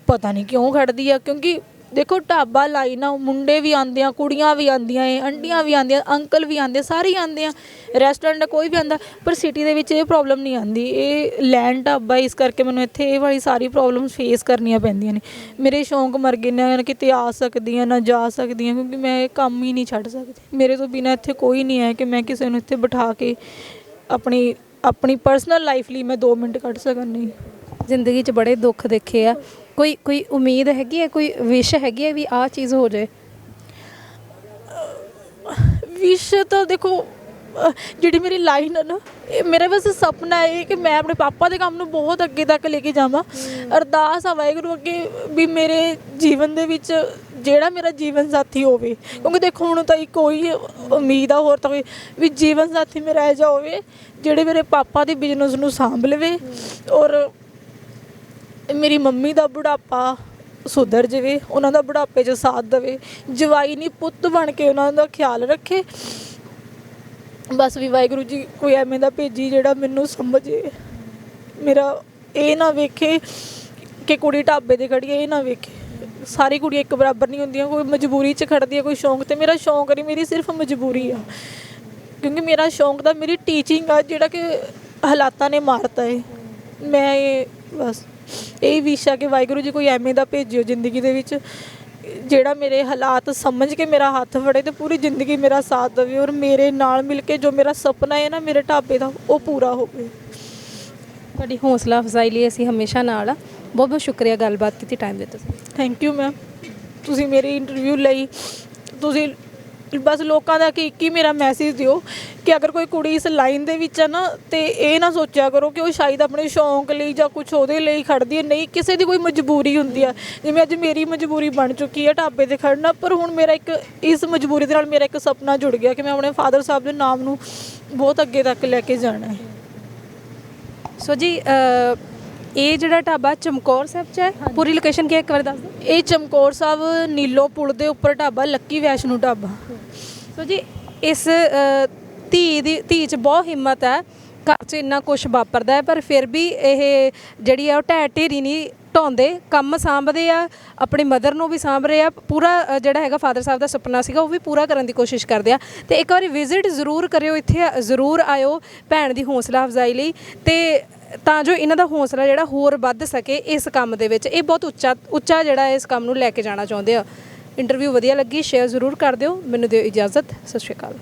ਪਤਾ ਨਹੀਂ ਕਿਉਂ ਖੜਦੀ ਆ। ਕਿਉਂਕਿ ਦੇਖੋ ਢਾਬਾ ਲਾਈਨ ਆ, ਮੁੰਡੇ ਵੀ ਆਉਂਦੇ ਆ, ਕੁੜੀਆਂ ਵੀ ਆਉਂਦੀਆਂ ਏ, ਆਂਟੀਆਂ ਵੀ ਆਉਂਦੀਆਂ, ਅੰਕਲ ਵੀ ਆਉਂਦੇ, ਸਾਰੇ ਹੀ ਆਉਂਦੇ ਆ, ਰੈਸਟੋਰੈਂਟ ਕੋਈ ਵੀ ਆਉਂਦਾ। ਪਰ ਸਿਟੀ ਦੇ ਵਿੱਚ ਇਹ ਪ੍ਰੋਬਲਮ ਨਹੀਂ ਆਉਂਦੀ, ਇਹ ਲੈਂਡ ਢਾਬਾ, ਇਸ ਕਰਕੇ ਮੈਨੂੰ ਇੱਥੇ ਇਹ ਵਾਲੀ ਸਾਰੀ ਪ੍ਰੋਬਲਮ ਫੇਸ ਕਰਨੀਆਂ ਪੈਂਦੀਆਂ ਨੇ। ਮੇਰੇ ਸ਼ੌਂਕ ਮਰ ਗਏ ਨੇ, ਕਿਤੇ ਆ ਸਕਦੀ ਹਾਂ ਨਾ ਜਾ ਸਕਦੀ ਹਾਂ, ਕਿਉਂਕਿ ਮੈਂ ਇਹ ਕੰਮ ਹੀ ਨਹੀਂ ਛੱਡ ਸਕਦੀ। ਮੇਰੇ ਤੋਂ ਬਿਨਾਂ ਇੱਥੇ ਕੋਈ ਨਹੀਂ ਹੈ ਕਿ ਮੈਂ ਕਿਸੇ ਨੂੰ ਇੱਥੇ ਬਿਠਾ ਕੇ ਆਪਣੀ ਪਰਸਨਲ ਲਾਈਫ ਲਈ ਮੈਂ 2 ਮਿੰਟ ਕੱਢ ਸਕਾਂ। ਨਹੀਂ, ਜ਼ਿੰਦਗੀ 'ਚ ਬੜੇ ਦੁੱਖ ਦੇਖੇ ਆ, ਕੋਈ ਉਮੀਦ ਹੈਗੀ ਹੈ, ਕੋਈ ਵਿਸ਼ ਹੈਗੀ ਹੈ ਵੀ ਆਹ ਚੀਜ਼ ਹੋ ਜਾਏ? ਵਿਸ਼ ਤਾਂ ਦੇਖੋ ਜਿਹੜੀ ਮੇਰੀ ਲਾਈਨ ਹੈ ਨਾ, ਇਹ ਮੇਰਾ ਬਸ ਸੁਪਨਾ ਹੈ ਕਿ ਮੈਂ ਆਪਣੇ ਪਾਪਾ ਦੇ ਕੰਮ ਨੂੰ ਬਹੁਤ ਅੱਗੇ ਤੱਕ ਲੈ ਕੇ ਜਾਵਾਂ। ਅਰਦਾਸ ਆ ਵਾਹਿਗੁਰੂ ਅੱਗੇ ਵੀ ਮੇਰੇ ਜੀਵਨ ਦੇ ਵਿੱਚ ਜਿਹੜਾ ਮੇਰਾ ਜੀਵਨ ਸਾਥੀ ਹੋਵੇ, ਕਿਉਂਕਿ ਦੇਖੋ ਹੁਣ ਤਾਂ ਕੋਈ ਉਮੀਦ ਆ ਹੋਰ ਤਾਂ ਕੋਈ ਵੀ ਜੀਵਨ ਸਾਥੀ ਮੇਰਾ ਇਹੋ ਜਿਹਾ ਹੋਵੇ ਜਿਹੜੇ ਮੇਰੇ ਪਾਪਾ ਦੇ ਬਿਜ਼ਨਸ ਨੂੰ ਸਾਂਭ ਲਵੇ ਔਰ ਮੇਰੀ ਮੰਮੀ ਦਾ ਬੁਢਾਪਾ ਸੁਧਰ ਜਾਵੇ, ਉਹਨਾਂ ਦਾ ਬੁਢਾਪੇ 'ਚ ਸਾਥ ਦੇਵੇ, ਜਵਾਈ ਨਹੀਂ ਪੁੱਤ ਬਣ ਕੇ ਉਹਨਾਂ ਦਾ ਖਿਆਲ ਰੱਖੇ। ਬਸ ਵੀ ਵਾਹਿਗੁਰੂ ਜੀ ਕੋਈ ਐਵੇਂ ਦਾ ਭੇਜੀ ਜਿਹੜਾ ਮੈਨੂੰ ਸਮਝੇ, ਮੇਰਾ ਇਹ ਨਾ ਵੇਖੇ ਕਿ ਕੁੜੀ ਢਾਬੇ 'ਤੇ ਖੜੀ ਹੈ, ਇਹ ਨਾ ਵੇਖੇ। ਸਾਰੀ ਕੁੜੀਆਂ ਇੱਕ ਬਰਾਬਰ ਨਹੀਂ ਹੁੰਦੀਆਂ, ਕੋਈ ਮਜਬੂਰੀ 'ਚ ਖੜਦੀ ਹੈ, ਕੋਈ ਸ਼ੌਂਕ 'ਤੇ। ਮੇਰਾ ਸ਼ੌਂਕ ਨਹੀਂ, ਮੇਰੀ ਸਿਰਫ ਮਜਬੂਰੀ ਆ, ਕਿਉਂਕਿ ਮੇਰਾ ਸ਼ੌਂਕ ਤਾਂ ਮੇਰੀ ਟੀਚਿੰਗ ਆ ਜਿਹੜਾ ਕਿ ਹਾਲਾਤਾਂ ਨੇ ਮਾਰਤਾ ਹੈ। ਮੈਂ ਇਹ ਬਸ ਇਹ ਵਿਸ਼ ਆ ਕਿ ਵਾਹਿਗੁਰੂ ਜੀ ਕੋਈ ਐਵੇਂ ਦਾ ਭੇਜਿਓ ਜ਼ਿੰਦਗੀ ਦੇ ਵਿੱਚ ਜਿਹੜਾ ਮੇਰੇ ਹਾਲਾਤ ਸਮਝ ਕੇ ਮੇਰਾ ਹੱਥ ਫੜੇ ਤੇ ਪੂਰੀ ਜ਼ਿੰਦਗੀ ਮੇਰਾ ਸਾਥ ਦੇਵੇ ਔਰ ਮੇਰੇ ਨਾਲ ਮਿਲ ਕੇ ਜੋ ਮੇਰਾ ਸੁਪਨਾ ਹੈ ਨਾ ਮੇਰੇ ਢਾਬੇ ਦਾ, ਉਹ ਪੂਰਾ ਹੋਵੇ। ਤੁਹਾਡੀ ਹੌਸਲਾ ਅਫਜ਼ਾਈ ਲਈ ਅਸੀਂ ਹਮੇਸ਼ਾ ਨਾਲ ਆ। ਬਹੁਤ ਬਹੁਤ ਸ਼ੁਕਰੀਆ ਗੱਲਬਾਤ ਕੀਤੀ, ਟਾਈਮ ਦਿੱਤਾ। ਥੈਂਕ ਯੂ ਮੈਮ, ਤੁਸੀਂ ਮੇਰੀ ਇੰਟਰਵਿਊ ਲਈ। ਤੁਸੀਂ ਬਸ ਲੋਕਾਂ ਦਾ ਕਿ ਇੱਕ ਹੀ ਮੇਰਾ ਮੈਸੇਜ ਦਿਓ ਕਿ ਅਗਰ ਕੋਈ ਕੁੜੀ ਇਸ ਲਾਈਨ ਦੇ ਵਿੱਚ ਹੈ ਨਾ, ਤੇ ਇਹ ਨਾ ਸੋਚਿਆ ਕਰੋ ਕਿ ਉਹ ਸ਼ਾਇਦ ਆਪਣੇ ਸ਼ੌਂਕ ਲਈ ਜਾਂ ਕੁਝ ਉਹਦੇ ਲਈ ਖੜਦੀ ਹੈ। ਨਹੀਂ, ਕਿਸੇ ਦੀ ਕੋਈ ਮਜਬੂਰੀ ਹੁੰਦੀ ਆ, ਜਿਵੇਂ ਅੱਜ ਮੇਰੀ ਮਜਬੂਰੀ ਬਣ ਚੁੱਕੀ ਹੈ ਢਾਬੇ 'ਤੇ ਖੜਨਾ, ਪਰ ਹੁਣ ਮੇਰਾ ਇੱਕ ਇਸ ਮਜਬੂਰੀ ਦੇ ਨਾਲ ਮੇਰਾ ਇੱਕ ਸੁਪਨਾ ਜੁੜ ਗਿਆ ਕਿ ਮੈਂ ਆਪਣੇ ਫਾਦਰ ਸਾਹਿਬ ਦੇ ਨਾਮ ਨੂੰ ਬਹੁਤ ਅੱਗੇ ਤੱਕ ਲੈ ਕੇ ਜਾਣਾ ਹੈ। ਸੋ ਜੀ ਇਹ ਜਿਹੜਾ ਢਾਬਾ ਚਮਕੌਰ ਸਾਹਿਬ 'ਚ ਹੈ, ਪੂਰੀ ਲੋਕੇਸ਼ਨ ਕੀ ਹੈ ਇੱਕ ਵਾਰ ਦੱਸ ਦਿਓ। ਇਹ ਚਮਕੌਰ ਸਾਹਿਬ ਨੀਲੋ ਪੁਲ ਦੇ ਉੱਪਰ ਢਾਬਾ ਲੱਕੀ ਵੈਸ਼ਨੂ ਢਾਬਾ। ਸੋ ਜੀ ਇਸ ਧੀ 'ਚ ਬਹੁਤ ਹਿੰਮਤ ਹੈ, ਘਰ 'ਚ ਇੰਨਾ ਕੁਛ ਵਾਪਰਦਾ ਹੈ, ਪਰ ਫਿਰ ਵੀ ਇਹ ਜਿਹੜੀ ਆ ਉਹ ਢਹਿ ਢੇਰੀ ਨਹੀਂ ਢਾਉਂਦੇ, ਕੰਮ ਸਾਂਭਦੇ ਆ, ਆਪਣੀ ਮਦਰ ਨੂੰ ਵੀ ਸਾਂਭ ਰਹੇ ਆ। ਪੂਰਾ ਜਿਹੜਾ ਹੈਗਾ ਫਾਦਰ ਸਾਹਿਬ ਦਾ ਸੁਪਨਾ ਸੀਗਾ ਉਹ ਵੀ ਪੂਰਾ ਕਰਨ ਦੀ ਕੋਸ਼ਿਸ਼ ਕਰਦੇ ਆ। ਤੇ ਇੱਕ ਵਾਰੀ ਵਿਜ਼ਿਟ ਜ਼ਰੂਰ ਕਰਿਓ, ਇੱਥੇ ਜ਼ਰੂਰ ਆਇਓ ਭੈਣ ਦੀ ਹੌਸਲਾ ਅਫਜ਼ਾਈ ਲਈ, ਤੇ ਤਾਂ ਜੋ ਇਹਨਾਂ ਦਾ ਹੌਸਲਾ ਜਿਹੜਾ ਹੋਰ ਵੱਧ ਸਕੇ ਇਸ ਕੰਮ ਦੇ ਵਿੱਚ। ਇਹ ਬਹੁਤ ਉੱਚਾ ਜਿਹੜਾ ਇਸ ਕੰਮ ਨੂੰ ਲੈ ਕੇ ਜਾਣਾ ਚਾਹੁੰਦੇ ਆ। ਇੰਟਰਵਿਊ ਵਧੀਆ ਲੱਗੀ, ਸ਼ੇਅਰ ਜ਼ਰੂਰ ਕਰ ਦਿਓ। ਮੈਨੂੰ ਦਿਓ ਇਜਾਜ਼ਤ, ਸਤਿ ਸ਼੍ਰੀ ਅਕਾਲ।